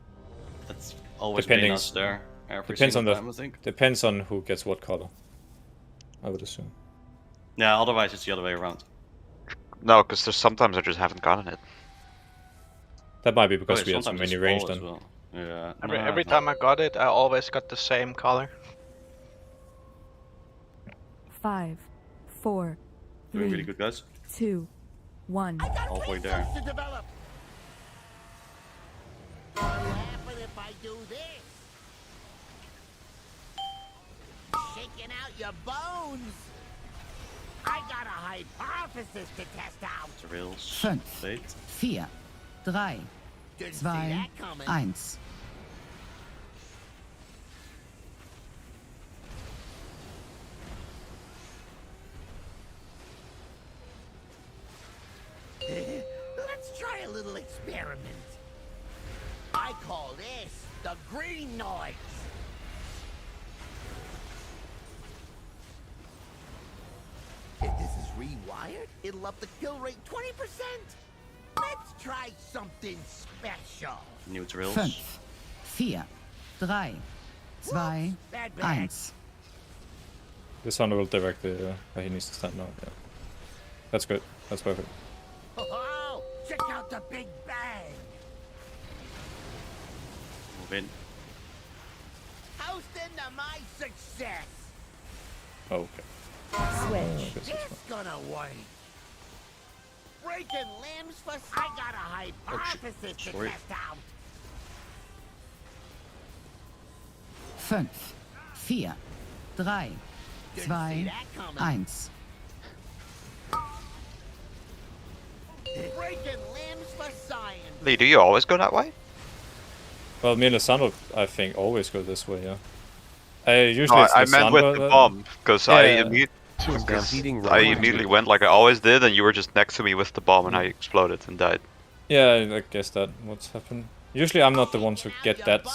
[SPEAKER 3] That's always been us there.
[SPEAKER 7] Depends on
[SPEAKER 3] time, I think.
[SPEAKER 7] Depends on who gets what color. I would assume.
[SPEAKER 3] Yeah, otherwise it's the other way around.
[SPEAKER 4] No, because there's sometimes I just haven't gotten it.
[SPEAKER 7] That might be because
[SPEAKER 3] Okay,
[SPEAKER 7] we had so
[SPEAKER 3] sometimes
[SPEAKER 7] many
[SPEAKER 3] it's
[SPEAKER 7] range
[SPEAKER 3] all as
[SPEAKER 7] then.
[SPEAKER 3] well. Yeah.
[SPEAKER 20] Every time I got it, I always got the same color.
[SPEAKER 10] 5, 4,
[SPEAKER 3] Doing
[SPEAKER 10] 3,
[SPEAKER 3] really good, guys.
[SPEAKER 10] 2, 1.
[SPEAKER 3] Halfway there.
[SPEAKER 11] To develop. What happen if I do this? Shaking out your bones. I got a hypothesis to test out.
[SPEAKER 3] Drills.
[SPEAKER 12] 5,
[SPEAKER 3] Wait.
[SPEAKER 12] 4, 3, 2, 1.
[SPEAKER 11] Let's try a little experiment. I call this the green noise. If this is rewired, it'll up the kill rate 20%. Let's try something special.
[SPEAKER 3] New drills.
[SPEAKER 12] 5, 4, 3, 2, 1.
[SPEAKER 7] This one will direct where he needs to stand now. Yeah. That's good. That's perfect.
[SPEAKER 11] Oh, check out the big bang.
[SPEAKER 3] Move in.
[SPEAKER 11] Hosting to my success.
[SPEAKER 7] Okay.
[SPEAKER 11] Switch. It's gonna work. Breaking limbs for... I got a hypothesis to
[SPEAKER 3] Sorry.
[SPEAKER 11] test out.
[SPEAKER 12] 5, 4, 3, 2, 1.
[SPEAKER 11] Breaking limbs for science.
[SPEAKER 4] Lee, do you always go that way?
[SPEAKER 7] Well, me and Lysandro, I think, always go this way, yeah. Usually
[SPEAKER 4] No,
[SPEAKER 7] it's
[SPEAKER 4] I meant with
[SPEAKER 7] Lysandro
[SPEAKER 4] the
[SPEAKER 7] that-
[SPEAKER 4] bomb, because
[SPEAKER 7] Yeah,
[SPEAKER 4] I,
[SPEAKER 7] yeah.
[SPEAKER 4] I immediately went like I always did, and you were just next to me with the bomb, and I exploded and died.
[SPEAKER 7] Yeah, I guess that what's happened. Usually I'm not the one to get that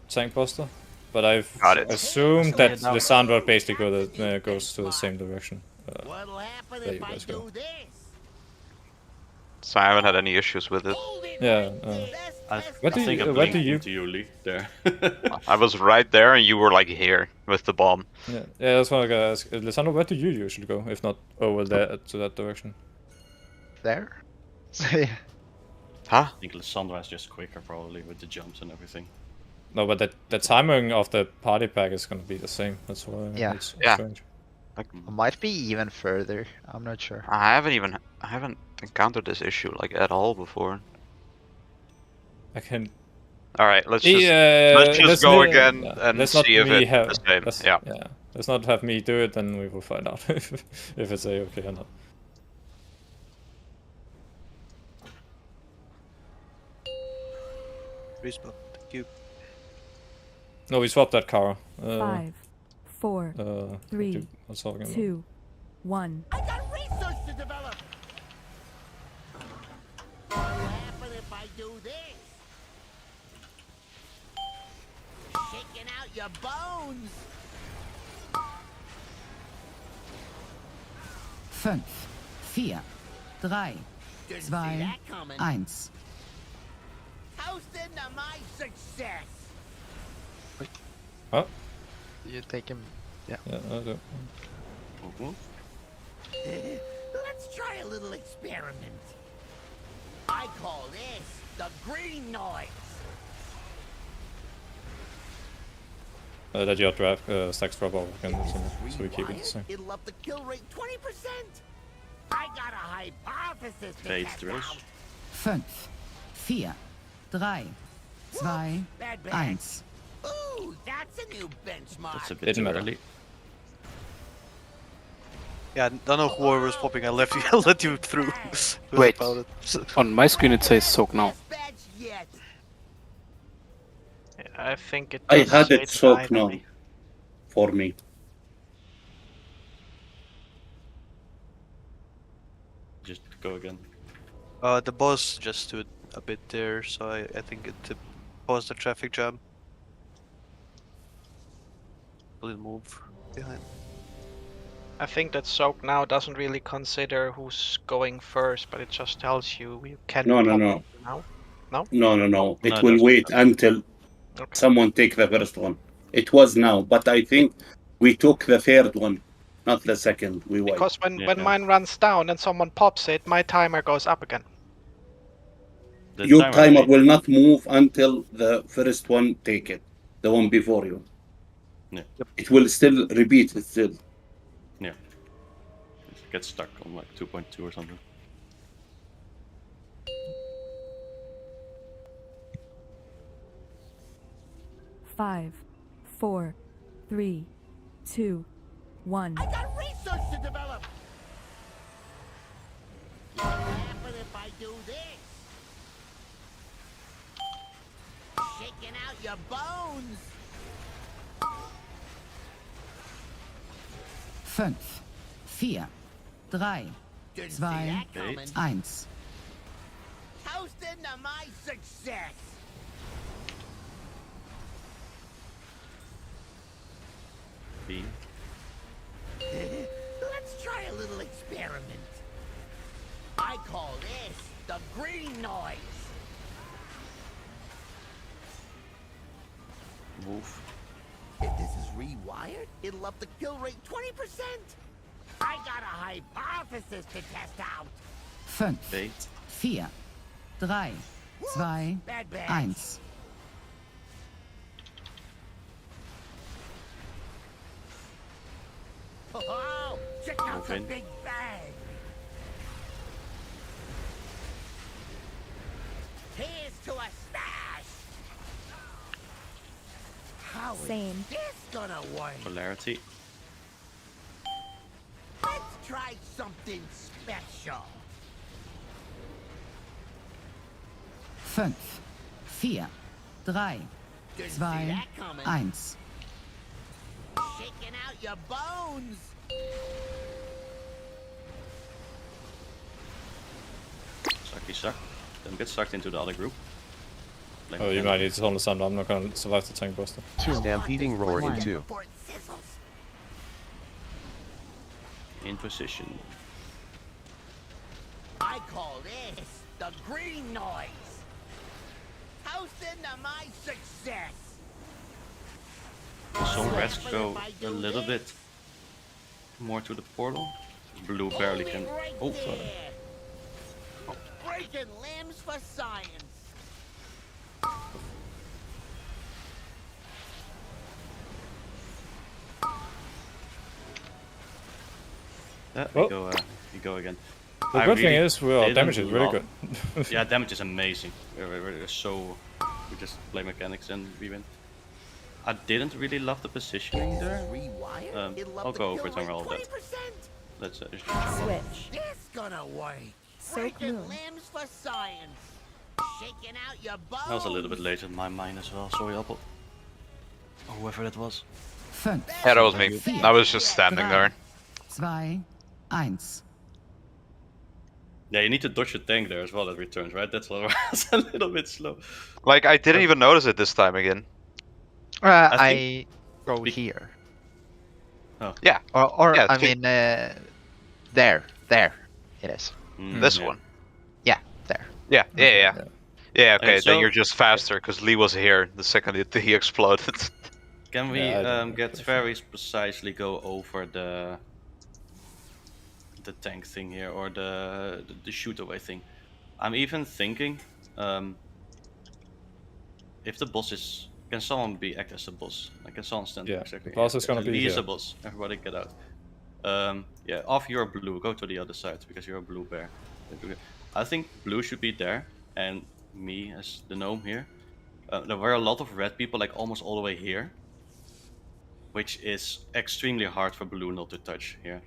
[SPEAKER 7] tank buster, but I've
[SPEAKER 4] Got it.
[SPEAKER 7] assumed that Lysandro basically goes to the same direction. There you guys go.
[SPEAKER 4] So I haven't had any issues with it.
[SPEAKER 7] Yeah. Where do you
[SPEAKER 3] Lee there?
[SPEAKER 4] I was right there, and you were like here with the bomb.
[SPEAKER 7] Yeah, that's what I gotta ask. Lysandro, where do you usually go, if not over there to that direction?
[SPEAKER 6] There?
[SPEAKER 4] Huh?
[SPEAKER 3] I think Lysandro is just quicker probably with the jumps and everything.
[SPEAKER 7] No, but the timing of the party pack is gonna be the same. That's why
[SPEAKER 6] Yeah.
[SPEAKER 7] it's
[SPEAKER 4] Yeah.
[SPEAKER 7] strange.
[SPEAKER 6] Might be even further. I'm not sure.
[SPEAKER 4] I haven't encountered this issue like at all before.
[SPEAKER 7] I can.
[SPEAKER 4] All right, let's just go again and
[SPEAKER 7] let's not
[SPEAKER 4] see if
[SPEAKER 7] me
[SPEAKER 4] it's
[SPEAKER 7] have,
[SPEAKER 4] the same.
[SPEAKER 7] let's-
[SPEAKER 4] Yeah.
[SPEAKER 7] Let's not have me do it, then we will find out if it's okay or not.
[SPEAKER 18] Respawn. Thank you.
[SPEAKER 7] No, we swapped that car.
[SPEAKER 10] 5, 4,
[SPEAKER 7] what
[SPEAKER 10] 3,
[SPEAKER 7] you were talking about.
[SPEAKER 10] 2, 1.
[SPEAKER 11] I got research to develop. What'll happen if I do this? Shaking out your bones.
[SPEAKER 12] 5, 4, 3, 2, 1.
[SPEAKER 11] Toast into my success.
[SPEAKER 7] Oh.
[SPEAKER 6] You take him. Yeah.
[SPEAKER 7] Yeah, I do.
[SPEAKER 11] Let's try a little experiment. I call this the green noise.
[SPEAKER 7] That your draft stacks drop off again, so we keep it the same.
[SPEAKER 11] It'll up the kill rate 20%. I got a hypothesis to
[SPEAKER 3] Fade
[SPEAKER 11] test
[SPEAKER 3] drills.
[SPEAKER 11] out.
[SPEAKER 12] 5, 4, 3, 2, 1.
[SPEAKER 11] Ooh, that's a new benchmark.
[SPEAKER 3] That's a bit
[SPEAKER 7] Didn't
[SPEAKER 3] too
[SPEAKER 7] matter.
[SPEAKER 3] early.
[SPEAKER 18] Yeah, I know whoever was popping. I left you. I let you through.
[SPEAKER 13] Wait.
[SPEAKER 18] About it.
[SPEAKER 13] On my screen it says soak now.
[SPEAKER 20] I think it.
[SPEAKER 19] I
[SPEAKER 20] does
[SPEAKER 19] had
[SPEAKER 20] say
[SPEAKER 19] it soak
[SPEAKER 20] denied.
[SPEAKER 19] now for me.
[SPEAKER 3] Just go again.
[SPEAKER 18] The boss just stood a bit there, so I think it caused the traffic jam. Will it move behind?
[SPEAKER 20] I think that soak now doesn't really consider who's going first, but it just tells you can.
[SPEAKER 19] No, no,
[SPEAKER 20] pop
[SPEAKER 19] no.
[SPEAKER 20] Now? No.
[SPEAKER 19] No, no, no. It
[SPEAKER 20] No, it
[SPEAKER 19] will
[SPEAKER 20] doesn't.
[SPEAKER 19] wait until someone take the first one. It was now, but I think we took the third one, not the second. We wait.
[SPEAKER 20] Because when mine runs down and someone pops it, my timer goes up again.
[SPEAKER 19] Your timer will not move until the first one take it, the one before you.
[SPEAKER 3] Yeah.
[SPEAKER 19] It will still repeat it still.
[SPEAKER 3] Yeah. It gets stuck on like 2.2 or something.
[SPEAKER 10] Five, 4, 3, 2, 1.
[SPEAKER 11] I got research to develop. What'll happen if I do this? Shaking out your bones.
[SPEAKER 12] 5, 4, 3, 2, 1.
[SPEAKER 11] Toast into my success.
[SPEAKER 3] B.
[SPEAKER 11] Let's try a little experiment. I call this the green noise.
[SPEAKER 3] Move.
[SPEAKER 11] If this is rewired, it'll up the kill rate 20%. I got a hypothesis to test out.
[SPEAKER 12] 5, 4, 3, 2, 1.
[SPEAKER 11] Oh, check out the
[SPEAKER 3] Okay.
[SPEAKER 11] big bang. to a smash. How
[SPEAKER 10] Same.
[SPEAKER 11] is this gonna work?
[SPEAKER 3] Polarity.
[SPEAKER 11] Let's try something special.
[SPEAKER 12] 5, 4, 3, 2, 1.
[SPEAKER 11] Shaking out your bones.
[SPEAKER 3] Sucky suck. Don't get sucked into the other group.
[SPEAKER 7] Oh, you might need to understand I'm not gonna survive the tank buster.
[SPEAKER 16] Stampeding roar in 2.
[SPEAKER 3] In position.
[SPEAKER 11] I call this the green noise. Toasting to my success.
[SPEAKER 3] Some reds go a little bit more to the portal. Blue barely can. Oh, sorry.
[SPEAKER 11] Breaking limbs for science.
[SPEAKER 3] Yeah,
[SPEAKER 7] Oh.
[SPEAKER 3] we go again.
[SPEAKER 7] The good thing is, well, damage is really good.
[SPEAKER 3] Yeah, damage is amazing. We're so... We just play mechanics and we win. I didn't really love the positioning there. I'll go over it and roll that. Let's just
[SPEAKER 10] Switch.
[SPEAKER 11] This gonna work.
[SPEAKER 10] Soak
[SPEAKER 11] Breaking
[SPEAKER 10] moon.
[SPEAKER 11] limbs for science. Shaking out your bones.
[SPEAKER 3] That was a little bit late in my mind as well. Sorry, Apple. Or whoever that was.
[SPEAKER 12] 5,
[SPEAKER 5] Yeah, that was me. I was just standing there.
[SPEAKER 12] 2, 1.
[SPEAKER 3] Yeah, you need to dodge your tank there as well at returns, right? That's why I was a little bit slow.
[SPEAKER 5] Like, I didn't even notice it this time again.
[SPEAKER 6] I go here.
[SPEAKER 3] Oh.
[SPEAKER 5] Yeah.
[SPEAKER 6] Or
[SPEAKER 5] Yeah,
[SPEAKER 6] I mean, there it is.
[SPEAKER 5] This
[SPEAKER 3] yeah.
[SPEAKER 5] one.
[SPEAKER 6] Yeah, there.
[SPEAKER 5] Yeah, yeah. Yeah, okay,
[SPEAKER 3] Okay, so-
[SPEAKER 5] then you're just faster, because Lee was here the second he exploded.
[SPEAKER 3] Can we get very precisely go over the tank thing here, or the shoot away thing? I'm even thinking, if the boss is, can someone act as a boss? Like, can someone stand exactly?
[SPEAKER 7] the boss is gonna be
[SPEAKER 3] Lee is
[SPEAKER 7] here.
[SPEAKER 3] a boss. Everybody get out. Yeah, off your blue, go to the other side because you're a blue bear. I think blue should be there, and me as the gnome here. There were a lot of red people, like almost all the way here, which is extremely hard for blue not to touch here.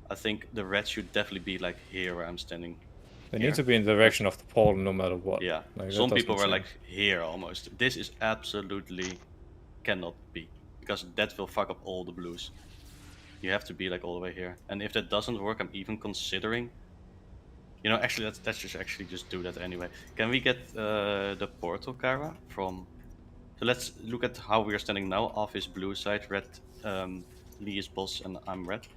[SPEAKER 3] I think the red should definitely be like here where I'm standing.
[SPEAKER 7] They need to be in the direction of the portal no matter what.
[SPEAKER 3] Yeah,
[SPEAKER 7] Like, that
[SPEAKER 3] some
[SPEAKER 7] doesn't
[SPEAKER 3] people were
[SPEAKER 7] seem-
[SPEAKER 3] like here almost. This is absolutely cannot be, because that will fuck up all the blues. You have to be like all the way here, and if that doesn't work, I'm even considering. You know, actually, let's just do that anyway. Can we get the portal Kara from? So let's look at how we are standing now. Off is blue side, red. Lee is boss, and I'm red.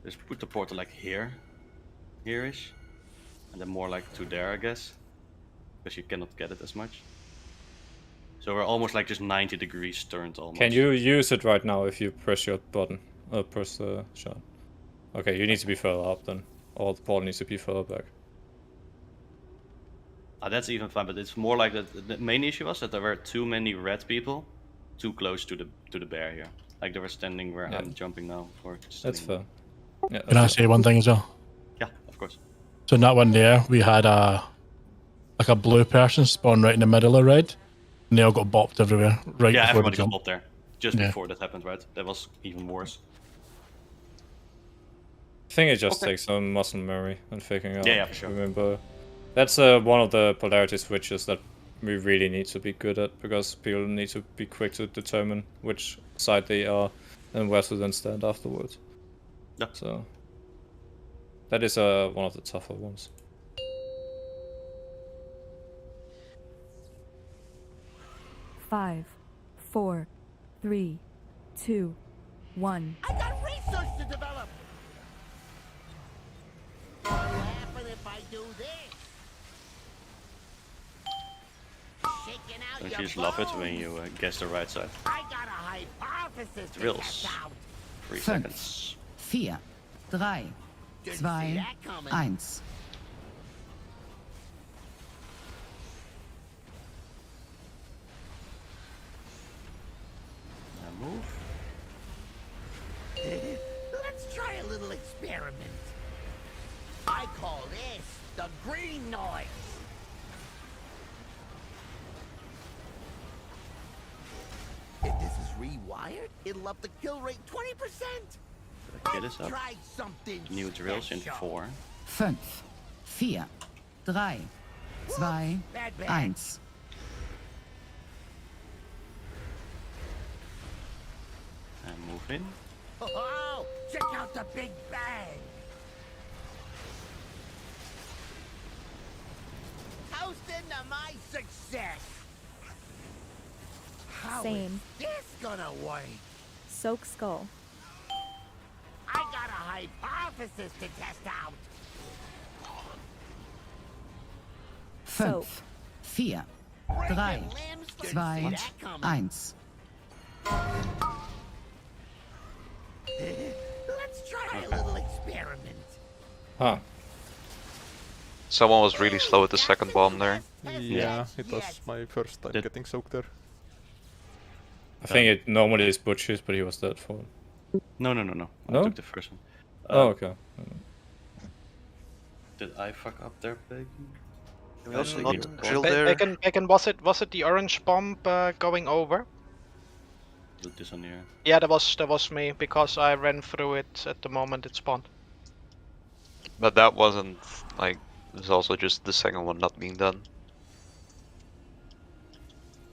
[SPEAKER 3] Just put the portal like here-ish, and then more like to there, I guess, because you cannot get it as much. So we're almost like just 90 degrees turned almost.
[SPEAKER 7] Can you use it right now if you press your button? Press the shot. Okay, you need to be further up then. Or the portal needs to be further back.
[SPEAKER 3] That's even fine, but it's more like that. The main issue was that there were too many red people, too close to the bear here. Like they were standing where I'm jumping now. Or
[SPEAKER 7] That's fair. Yeah,
[SPEAKER 14] Can I say one thing as well?
[SPEAKER 3] Yeah, of course.
[SPEAKER 14] So in that one there, we had a blue person spawn right in the middle of red, and they all got bopped everywhere right
[SPEAKER 3] Yeah,
[SPEAKER 14] before
[SPEAKER 3] everybody
[SPEAKER 14] the
[SPEAKER 3] got
[SPEAKER 14] jump.
[SPEAKER 3] bopped there just
[SPEAKER 14] Yeah.
[SPEAKER 3] before that happened, right? That was even worse.
[SPEAKER 7] I think it just takes some muscle memory and figuring out.
[SPEAKER 3] Yeah, for sure.
[SPEAKER 7] Remember, that's one of the polarity switches that we really need to be good at, because people need to be quick to determine which side they are and where to then stand afterwards.
[SPEAKER 3] Yeah.
[SPEAKER 7] So that is one of the tougher ones.
[SPEAKER 10] Five, 4, 3, 2, 1.
[SPEAKER 11] I got research to develop. What'll happen if I do this? Shaking out
[SPEAKER 3] Don't
[SPEAKER 11] your
[SPEAKER 3] you just love it
[SPEAKER 11] bones.
[SPEAKER 3] when you guess the right side?
[SPEAKER 11] I got a hypothesis to
[SPEAKER 3] Drills.
[SPEAKER 11] test out.
[SPEAKER 3] 3
[SPEAKER 12] 5,
[SPEAKER 3] seconds.
[SPEAKER 12] 4, 3, 2, 1.
[SPEAKER 3] Move.
[SPEAKER 11] Let's try a little experiment. I call this the green noise. rewired, it'll up the kill rate 20%.
[SPEAKER 3] The kid is up.
[SPEAKER 11] Try something
[SPEAKER 3] New drills in 4.
[SPEAKER 12] 5, 4, 3, 2, 1.
[SPEAKER 3] And move in.
[SPEAKER 11] Oh, check out the big bang. Toast into my success. How
[SPEAKER 10] Same.
[SPEAKER 11] is this gonna work?
[SPEAKER 10] Soak skull.
[SPEAKER 11] I got a hypothesis to test out.
[SPEAKER 12] 5, 4, 3, 2, 1.
[SPEAKER 11] Let's try a little experiment.
[SPEAKER 4] Huh. Someone was really slow at the second bomb there.
[SPEAKER 9] Yeah, it was my first time getting soaked there.
[SPEAKER 7] I think it normally is Butch's, but he was dead for it.
[SPEAKER 3] No.
[SPEAKER 7] No?
[SPEAKER 3] I took the first one.
[SPEAKER 7] Oh, okay.
[SPEAKER 3] Did I fuck up there, Bacon?
[SPEAKER 18] We also
[SPEAKER 3] Not
[SPEAKER 18] need to drill there.
[SPEAKER 20] Bacon, was it the orange bomb going over?
[SPEAKER 3] Put this on here.
[SPEAKER 20] Yeah, that was me because I ran through it at the moment it spawned.
[SPEAKER 4] But that wasn't like, it was also just the second one not being done.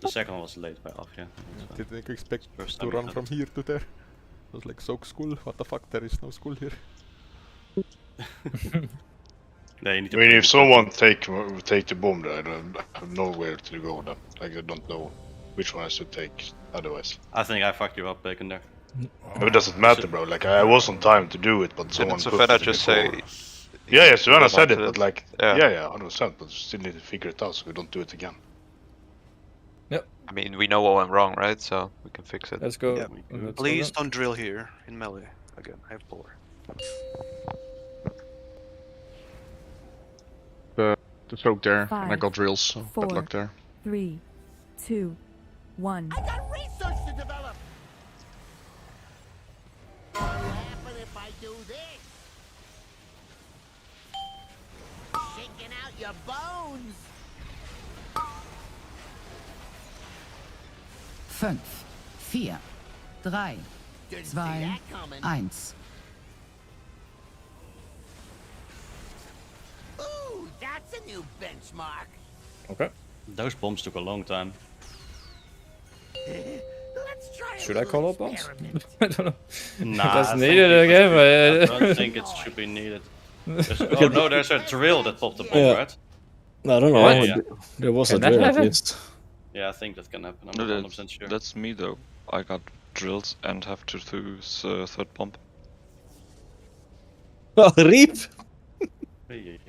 [SPEAKER 3] The second one was late by off, yeah.
[SPEAKER 9] Didn't expect
[SPEAKER 3] First
[SPEAKER 9] to
[SPEAKER 3] time
[SPEAKER 9] run
[SPEAKER 3] we
[SPEAKER 9] from
[SPEAKER 3] had it.
[SPEAKER 9] here to there. It was like soak school. What the fuck? There is no school here.
[SPEAKER 3] Yeah, you need to
[SPEAKER 2] I mean,
[SPEAKER 3] put
[SPEAKER 2] if
[SPEAKER 3] it-
[SPEAKER 2] someone take the bomb there, I don't have nowhere to go then. Like I don't know which one I should take otherwise.
[SPEAKER 3] I think I fucked you up, Bacon, there.
[SPEAKER 2] It doesn't matter, bro. Like I was on time to do it, but someone
[SPEAKER 4] Didn't
[SPEAKER 2] put
[SPEAKER 4] Savannah
[SPEAKER 2] it
[SPEAKER 4] just
[SPEAKER 2] before.
[SPEAKER 4] say...
[SPEAKER 2] Yeah, Savannah said it,
[SPEAKER 4] to
[SPEAKER 2] but
[SPEAKER 4] it?
[SPEAKER 2] like,
[SPEAKER 4] Yeah.
[SPEAKER 2] yeah, 100%. But still need to figure it out so we don't do it again.
[SPEAKER 4] I mean, we know what went wrong, right? So we can fix it.
[SPEAKER 7] Let's go.
[SPEAKER 18] Yeah.
[SPEAKER 7] Let's
[SPEAKER 18] Please
[SPEAKER 7] go.
[SPEAKER 18] don't drill here in melee. Again, I have power.
[SPEAKER 2] The soak there, and I
[SPEAKER 10] 5,
[SPEAKER 2] got drills, so
[SPEAKER 10] 4,
[SPEAKER 2] bad luck there.
[SPEAKER 10] 3, 2, 1.
[SPEAKER 11] I got research to develop. What'll happen if I do this? Shaking out your bones.
[SPEAKER 12] 5, 4, 3, 2, 1.
[SPEAKER 11] Ooh, that's a new benchmark.
[SPEAKER 7] Okay.
[SPEAKER 3] Those bombs took a long time.
[SPEAKER 11] Let's try
[SPEAKER 7] Should I call up bombs? I don't know.
[SPEAKER 3] Nah,
[SPEAKER 7] That's
[SPEAKER 3] I think
[SPEAKER 7] needed
[SPEAKER 3] it
[SPEAKER 7] again,
[SPEAKER 3] was-
[SPEAKER 7] but
[SPEAKER 3] I don't think it should be needed. Oh no, there's a drill that popped the bomb,
[SPEAKER 8] Yeah.
[SPEAKER 3] right?
[SPEAKER 8] I don't know.
[SPEAKER 3] Yeah,
[SPEAKER 8] but There was
[SPEAKER 7] Can
[SPEAKER 8] a
[SPEAKER 7] that
[SPEAKER 8] drill at
[SPEAKER 7] happen?
[SPEAKER 8] least.
[SPEAKER 3] Yeah, I think that can happen. I'm
[SPEAKER 5] No,
[SPEAKER 3] not 100% sure.
[SPEAKER 5] that's me though. I got drills and have to use third bomb.
[SPEAKER 8] Oh, RIP!
[SPEAKER 3] Hey.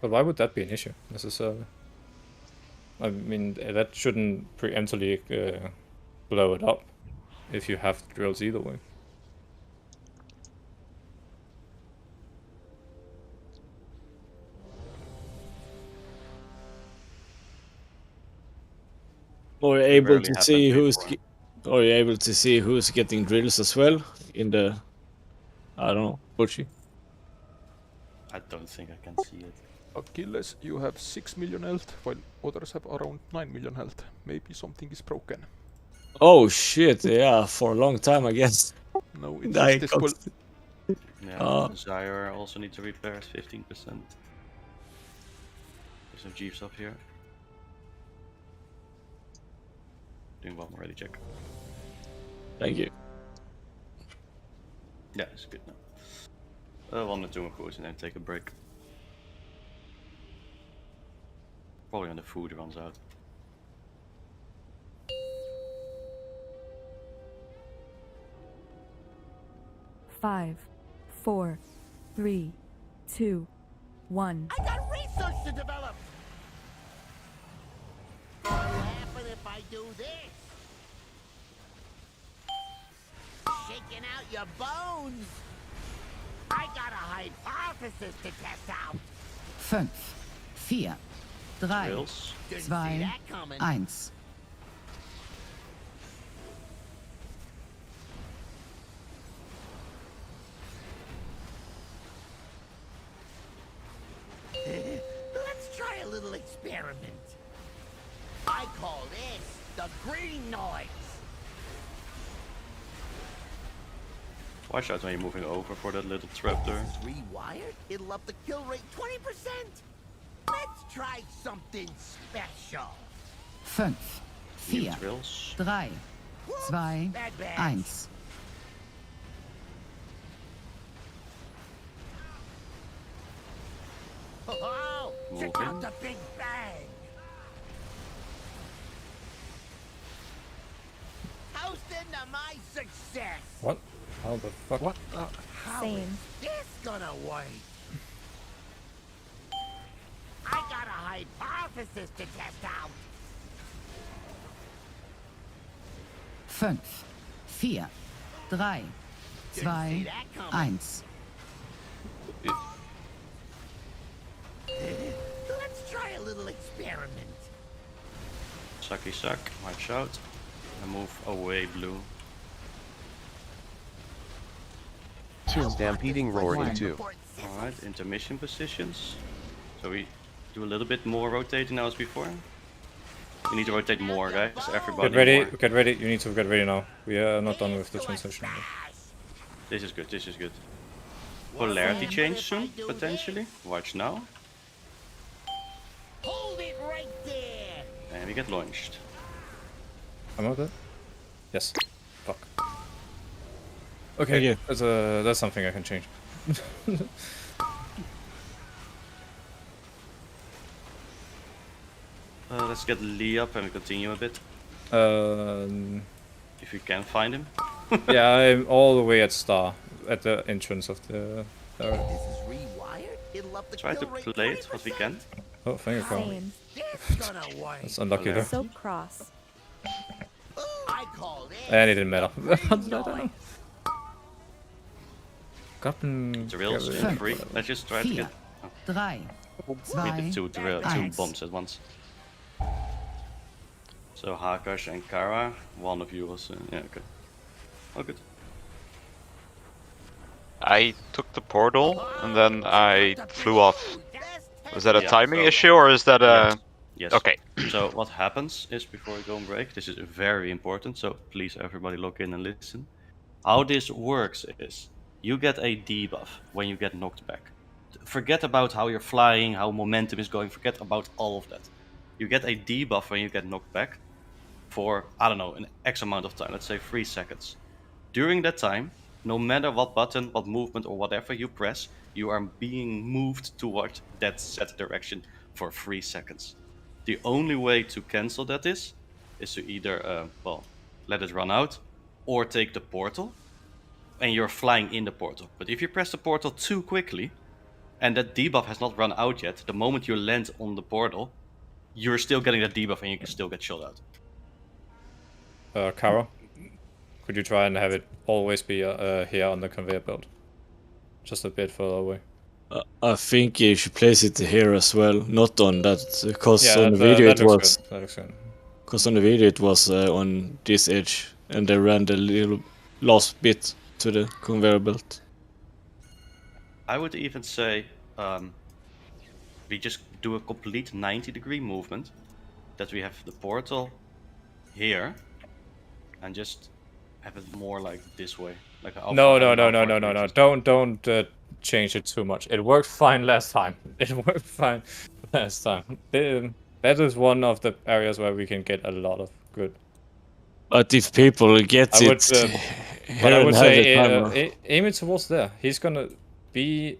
[SPEAKER 7] But why would that be an issue necessarily? I mean, that shouldn't preemptively blow it up if you have drills either way.
[SPEAKER 8] Or you're able
[SPEAKER 3] rarely
[SPEAKER 8] to
[SPEAKER 3] happened
[SPEAKER 8] see who's,
[SPEAKER 3] before.
[SPEAKER 8] or you're able to see who's getting drills as well in the, I don't know, Butchie.
[SPEAKER 3] I don't think I can see it.
[SPEAKER 9] Achilles, you have 6 million health, while others have around 9 million health. Maybe something is broken.
[SPEAKER 8] Oh shit! Yeah, for a long time I guess.
[SPEAKER 9] No, it's
[SPEAKER 8] I
[SPEAKER 9] just this will...
[SPEAKER 3] Yeah, Zyre also needs to repair 15%. There's some jeeps up here. Doing one more ready check.
[SPEAKER 8] Thank you.
[SPEAKER 3] Yeah, it's good now. One or two more course and then take a break. Probably when the food runs out.
[SPEAKER 10] Five, 4, 3, 2, 1.
[SPEAKER 11] I got research to develop. What'll happen if I do this? Shaking out your bones. I got a hypothesis to test out.
[SPEAKER 12] 5, 4, 3,
[SPEAKER 3] Drills.
[SPEAKER 12] 2, 1.
[SPEAKER 11] little experiment. I call this the green noise.
[SPEAKER 3] Watch out when you're moving over for that little trapdoor.
[SPEAKER 11] Rewired? It'll up the kill rate 20%. Let's try something special.
[SPEAKER 12] 5, 4, 3, 2, 1.
[SPEAKER 11] Oh, check out the big bang. Toast into my success.
[SPEAKER 7] What? How the fuck?
[SPEAKER 9] What?
[SPEAKER 11] How is this gonna work? I got a hypothesis to test out.
[SPEAKER 12] 5, 4, 3, 2, 1.
[SPEAKER 11] Let's try a little experiment.
[SPEAKER 3] Sucky suck, watch out. And move away, blue.
[SPEAKER 16] Stampeding roar in 2.
[SPEAKER 3] Alright, intermission positions. So we do a little bit more rotating now as before. We need to rotate more, guys. Everybody.
[SPEAKER 7] Get ready,
[SPEAKER 3] more.
[SPEAKER 7] get ready. You need to get ready now. We are not done with the transition.
[SPEAKER 3] This is good, this is good. Polarity change soon, potentially. Watch now.
[SPEAKER 11] Hold it right there.
[SPEAKER 3] And we get launched.
[SPEAKER 7] I'm out there? Yes. Fuck. Okay, that's something I can change.
[SPEAKER 3] Let's get Lee up and we continue a bit. If you can find him.
[SPEAKER 7] Yeah, I'm all the way at Star, at the entrance of the.
[SPEAKER 3] Try to play it what we can.
[SPEAKER 7] Oh, thank you, Carl.
[SPEAKER 10] Same.
[SPEAKER 7] That's unlucky though.
[SPEAKER 10] Soap cross.
[SPEAKER 7] And it didn't matter. I don't know.
[SPEAKER 3] Drills in 3. Let's just try to get. We did two bombs at once. So Hakash and Kara, one of you was yeah, okay. Oh good.
[SPEAKER 4] I took the portal and then I flew off. Was that a
[SPEAKER 3] Yeah,
[SPEAKER 4] timing
[SPEAKER 3] so-
[SPEAKER 4] issue or is that a...
[SPEAKER 3] Yes.
[SPEAKER 4] Okay.
[SPEAKER 3] So what happens is, before we go on break, this is very important, so please everybody lock in and listen. How this works is, you get a debuff when you get knocked back. Forget about how you're flying, how momentum is going, forget about all of that. You get a debuff when you get knocked back for, I don't know, an X amount of time, let's say 3 seconds. During that time, no matter what button, what movement or whatever you press, you are being moved toward that set direction for 3 seconds. The only way to cancel that is to either, well, let it run out, or take the portal, and you're flying in the portal. But if you press the portal too quickly, and that debuff has not run out yet, the moment you land on the portal, you're still getting that debuff and you can still get shot out.
[SPEAKER 7] Kara, could you try and have it always be here on the conveyor belt? Just a bit further away.
[SPEAKER 8] I think you should place it here as well, not on that, because
[SPEAKER 7] Yeah,
[SPEAKER 8] on the video
[SPEAKER 7] that
[SPEAKER 8] it
[SPEAKER 7] looks
[SPEAKER 8] was.
[SPEAKER 7] good. That looks good.
[SPEAKER 8] Because on the video it was on this edge, and they ran the little last bit to the conveyor belt.
[SPEAKER 3] I would even say we just do a complete 90-degree movement, that we have the portal here, and just have it more like this way. Like
[SPEAKER 7] No. Don't change it too much. It worked fine last time. It worked fine last time. That is one of the areas where we can get a lot of good.
[SPEAKER 8] But if people get
[SPEAKER 7] I would,
[SPEAKER 8] it,
[SPEAKER 7] but I would
[SPEAKER 8] have the
[SPEAKER 7] say
[SPEAKER 8] timer.
[SPEAKER 7] aim it towards there. He's gonna be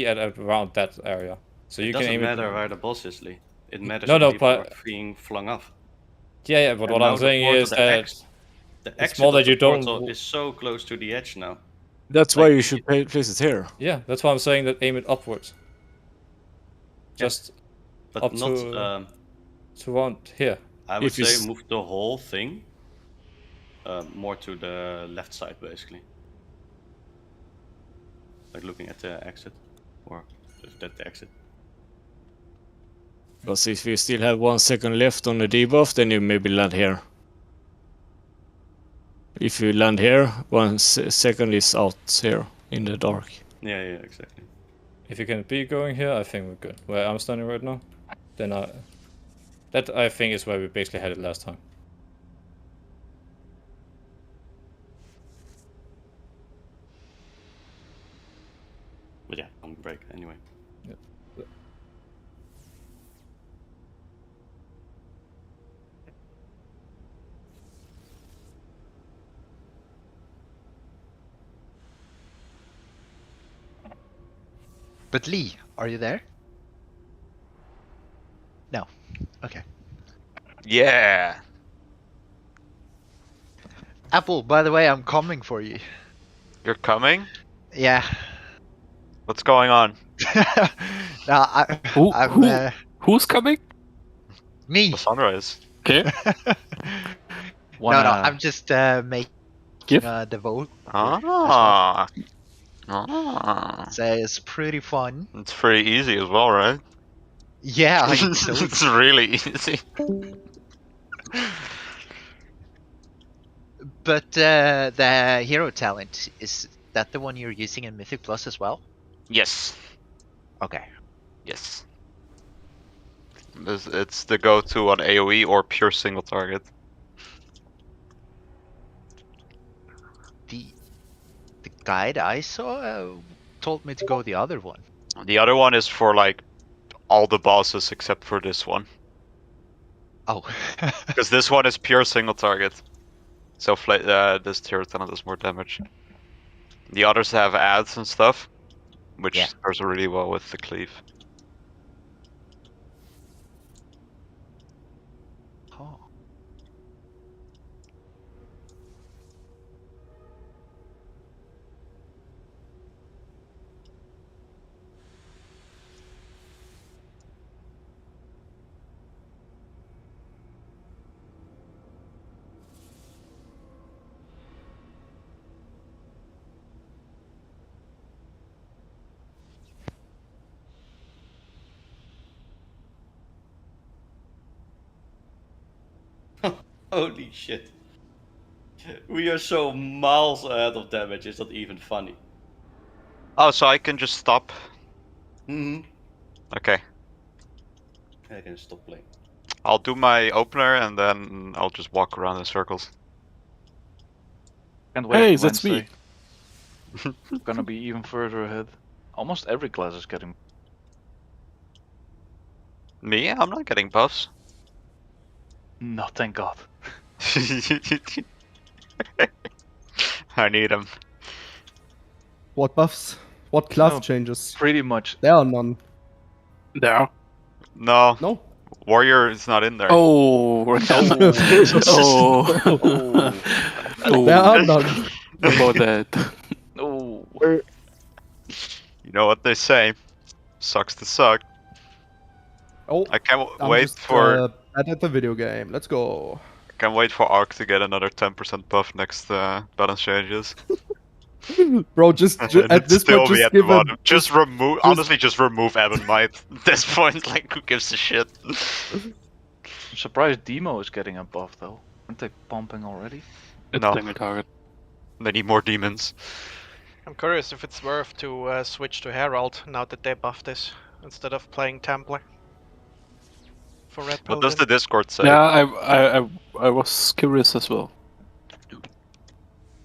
[SPEAKER 7] at around that area. So you
[SPEAKER 3] It
[SPEAKER 7] can
[SPEAKER 3] doesn't
[SPEAKER 7] aim
[SPEAKER 3] matter
[SPEAKER 7] it.
[SPEAKER 3] where the boss is, Lee. It matters
[SPEAKER 7] No,
[SPEAKER 3] only for
[SPEAKER 7] but
[SPEAKER 3] being flung off.
[SPEAKER 7] yeah. But
[SPEAKER 3] And
[SPEAKER 7] what
[SPEAKER 3] now
[SPEAKER 7] I'm
[SPEAKER 3] the
[SPEAKER 7] saying
[SPEAKER 3] portal,
[SPEAKER 7] is
[SPEAKER 3] the
[SPEAKER 7] that
[SPEAKER 3] the
[SPEAKER 7] it's
[SPEAKER 3] exit
[SPEAKER 7] more
[SPEAKER 3] of
[SPEAKER 7] that
[SPEAKER 3] the
[SPEAKER 7] you don't.
[SPEAKER 3] portal is so close to the edge now.
[SPEAKER 8] That's why you should place it here.
[SPEAKER 7] Yeah, that's why I'm saying that aim it upwards. Just
[SPEAKER 3] But
[SPEAKER 7] up
[SPEAKER 3] not
[SPEAKER 7] to around here.
[SPEAKER 3] I would
[SPEAKER 8] If you
[SPEAKER 3] say move the whole thing more to the left side, basically. Like looking at the exit, or is that the exit?
[SPEAKER 8] Because if you still have 1 second left on the debuff, then you maybe land here. If you land here, 1 second is out here in the dark.
[SPEAKER 3] Yeah, exactly.
[SPEAKER 7] If you can be going here, I think we're good. Where I'm standing right now, then that I think is where we basically had it last time.
[SPEAKER 3] But yeah, on break anyway.
[SPEAKER 7] Yeah.
[SPEAKER 6] But Lee, are you there? No. Okay.
[SPEAKER 4] Yeah.
[SPEAKER 6] Apple, by the way, I'm coming for you.
[SPEAKER 4] You're coming?
[SPEAKER 6] Yeah.
[SPEAKER 4] What's going on?
[SPEAKER 6] No,
[SPEAKER 13] Who's coming?
[SPEAKER 6] Me.
[SPEAKER 4] The sunrise.
[SPEAKER 13] Okay.
[SPEAKER 6] No, I'm just making the vote.
[SPEAKER 4] Ah.
[SPEAKER 6] So it's pretty fun.
[SPEAKER 4] It's pretty easy as well, right?
[SPEAKER 6] Yeah, it's so
[SPEAKER 4] it's really easy.
[SPEAKER 6] But the hero talent, is that the one you're using in Mythic Plus as well?
[SPEAKER 4] Yes.
[SPEAKER 6] Okay.
[SPEAKER 4] Yes. It's the go-to on AoE or pure single target.
[SPEAKER 6] The guide I saw told me to go the other one.
[SPEAKER 4] The other one is for like all the bosses except for this one.
[SPEAKER 6] Oh.
[SPEAKER 4] Because this one is pure single target. So this tier 10 does more damage. The others have adds and stuff, which pairs really well with the cleave.
[SPEAKER 6] Oh.
[SPEAKER 3] Holy shit. We are so miles ahead of damage, it's not even funny.
[SPEAKER 4] Oh, so I can just stop?
[SPEAKER 3] Mm-hmm.
[SPEAKER 4] Okay.
[SPEAKER 3] I can stop playing.
[SPEAKER 4] I'll do my opener and then I'll just walk around in circles.
[SPEAKER 17] Can't wait
[SPEAKER 13] Hey,
[SPEAKER 17] for
[SPEAKER 13] that's me.
[SPEAKER 17] Wednesday. Gonna be even further ahead. Almost every class is getting.
[SPEAKER 4] Me? I'm not getting buffs.
[SPEAKER 17] No, thank God.
[SPEAKER 4] I need them.
[SPEAKER 1] What buffs? What class
[SPEAKER 17] No,
[SPEAKER 1] changes?
[SPEAKER 17] Pretty much.
[SPEAKER 1] There are none.
[SPEAKER 13] There.
[SPEAKER 4] No.
[SPEAKER 1] No.
[SPEAKER 4] Warrior is not in there.
[SPEAKER 13] Oh. Oh. Oh.
[SPEAKER 1] There are none.
[SPEAKER 13] About that.
[SPEAKER 17] Oh.
[SPEAKER 4] You know what they say. Sucks to suck.
[SPEAKER 1] Oh,
[SPEAKER 4] I can't
[SPEAKER 1] I'm
[SPEAKER 4] wait
[SPEAKER 1] just,
[SPEAKER 4] for.
[SPEAKER 1] bad at the video game. Let's go.
[SPEAKER 4] I can't wait for Arc to get another 10% buff next balance changes.
[SPEAKER 1] Bro, just at this
[SPEAKER 4] Still
[SPEAKER 1] point,
[SPEAKER 4] be
[SPEAKER 1] just
[SPEAKER 4] at the
[SPEAKER 1] give
[SPEAKER 4] bottom.
[SPEAKER 1] him.
[SPEAKER 4] Just remove. Honestly, just remove Ebon Might. At this point, like, who gives a shit?
[SPEAKER 17] I'm surprised Demo is getting a buff though. Aren't they pumping already?
[SPEAKER 13] It's
[SPEAKER 4] No.
[SPEAKER 13] single target.
[SPEAKER 4] They need more demons.
[SPEAKER 20] I'm curious if it's worth to switch to Herald now that they buffed this instead of playing Templar. For Red
[SPEAKER 4] What does
[SPEAKER 20] Paladin.
[SPEAKER 4] the Discord say?
[SPEAKER 13] Yeah, I was curious as well.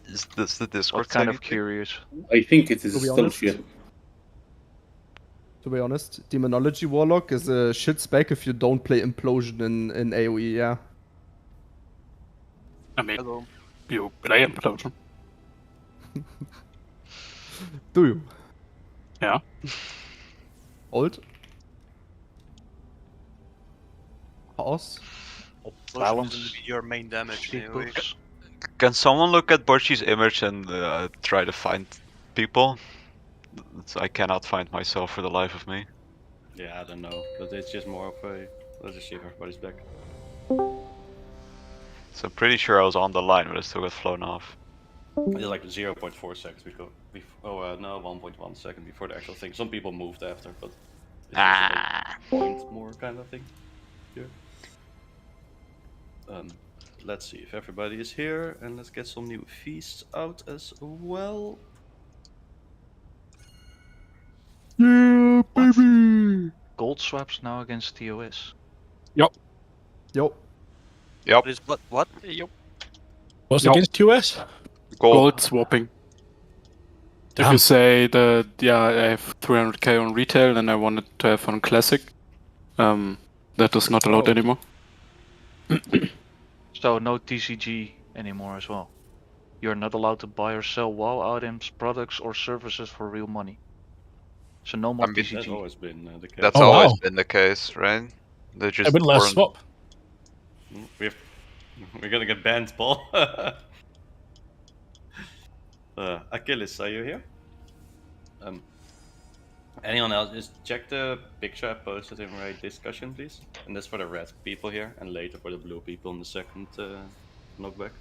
[SPEAKER 4] Is this the Discord?
[SPEAKER 17] What kind of curious?
[SPEAKER 19] I think it is
[SPEAKER 1] To be
[SPEAKER 19] still
[SPEAKER 1] honest.
[SPEAKER 19] shit.
[SPEAKER 1] To be honest, Demonology Warlock is a shit spec if you don't play Implosion in AoE, yeah.
[SPEAKER 13] I mean, you play Implosion.
[SPEAKER 1] Do you?
[SPEAKER 13] Yeah.
[SPEAKER 1] Old? Chaos?
[SPEAKER 18] Balance. Your main damage anyway.
[SPEAKER 4] Can someone look at Boshi's image and try to find people? I cannot find myself for the life of me.
[SPEAKER 3] Yeah, I don't know, but it's just more of a... Let's just see if everybody's back.
[SPEAKER 4] So I'm pretty sure I was on the line, but I still got flown off.
[SPEAKER 3] It's like 0.4 seconds before... no, 1.1 second before the actual thing. Some people moved after, but... It's just a point more kind of thing. Here. Let's see if everybody is here, and let's get some new feasts out as well.
[SPEAKER 1] Yeah.
[SPEAKER 17] baby! Gold swaps now against TOS.
[SPEAKER 13] Yup.
[SPEAKER 1] Yo.
[SPEAKER 4] Yup.
[SPEAKER 18] What?
[SPEAKER 20] Yup.
[SPEAKER 14] What's
[SPEAKER 13] Yup.
[SPEAKER 14] against TOS?
[SPEAKER 13] Gold swapping. If
[SPEAKER 14] Damn.
[SPEAKER 13] you say that, yeah, I have 300k on retail and I wanted to have on classic, that is not allowed anymore.
[SPEAKER 17] So no TCG anymore as well. You're not allowed to buy or sell WoW items, products, or services for real money. So no more TCG.
[SPEAKER 3] That's always been the case.
[SPEAKER 4] That's always been the case, right? They just
[SPEAKER 14] wouldn't let us
[SPEAKER 4] weren't-
[SPEAKER 14] swap.
[SPEAKER 3] We're gonna get banned, Paul. Achilles, are you here? Anyone else? Just check the picture I posted in right discussion, please. And that's for the red people here, and later for the blue people in the second knockback.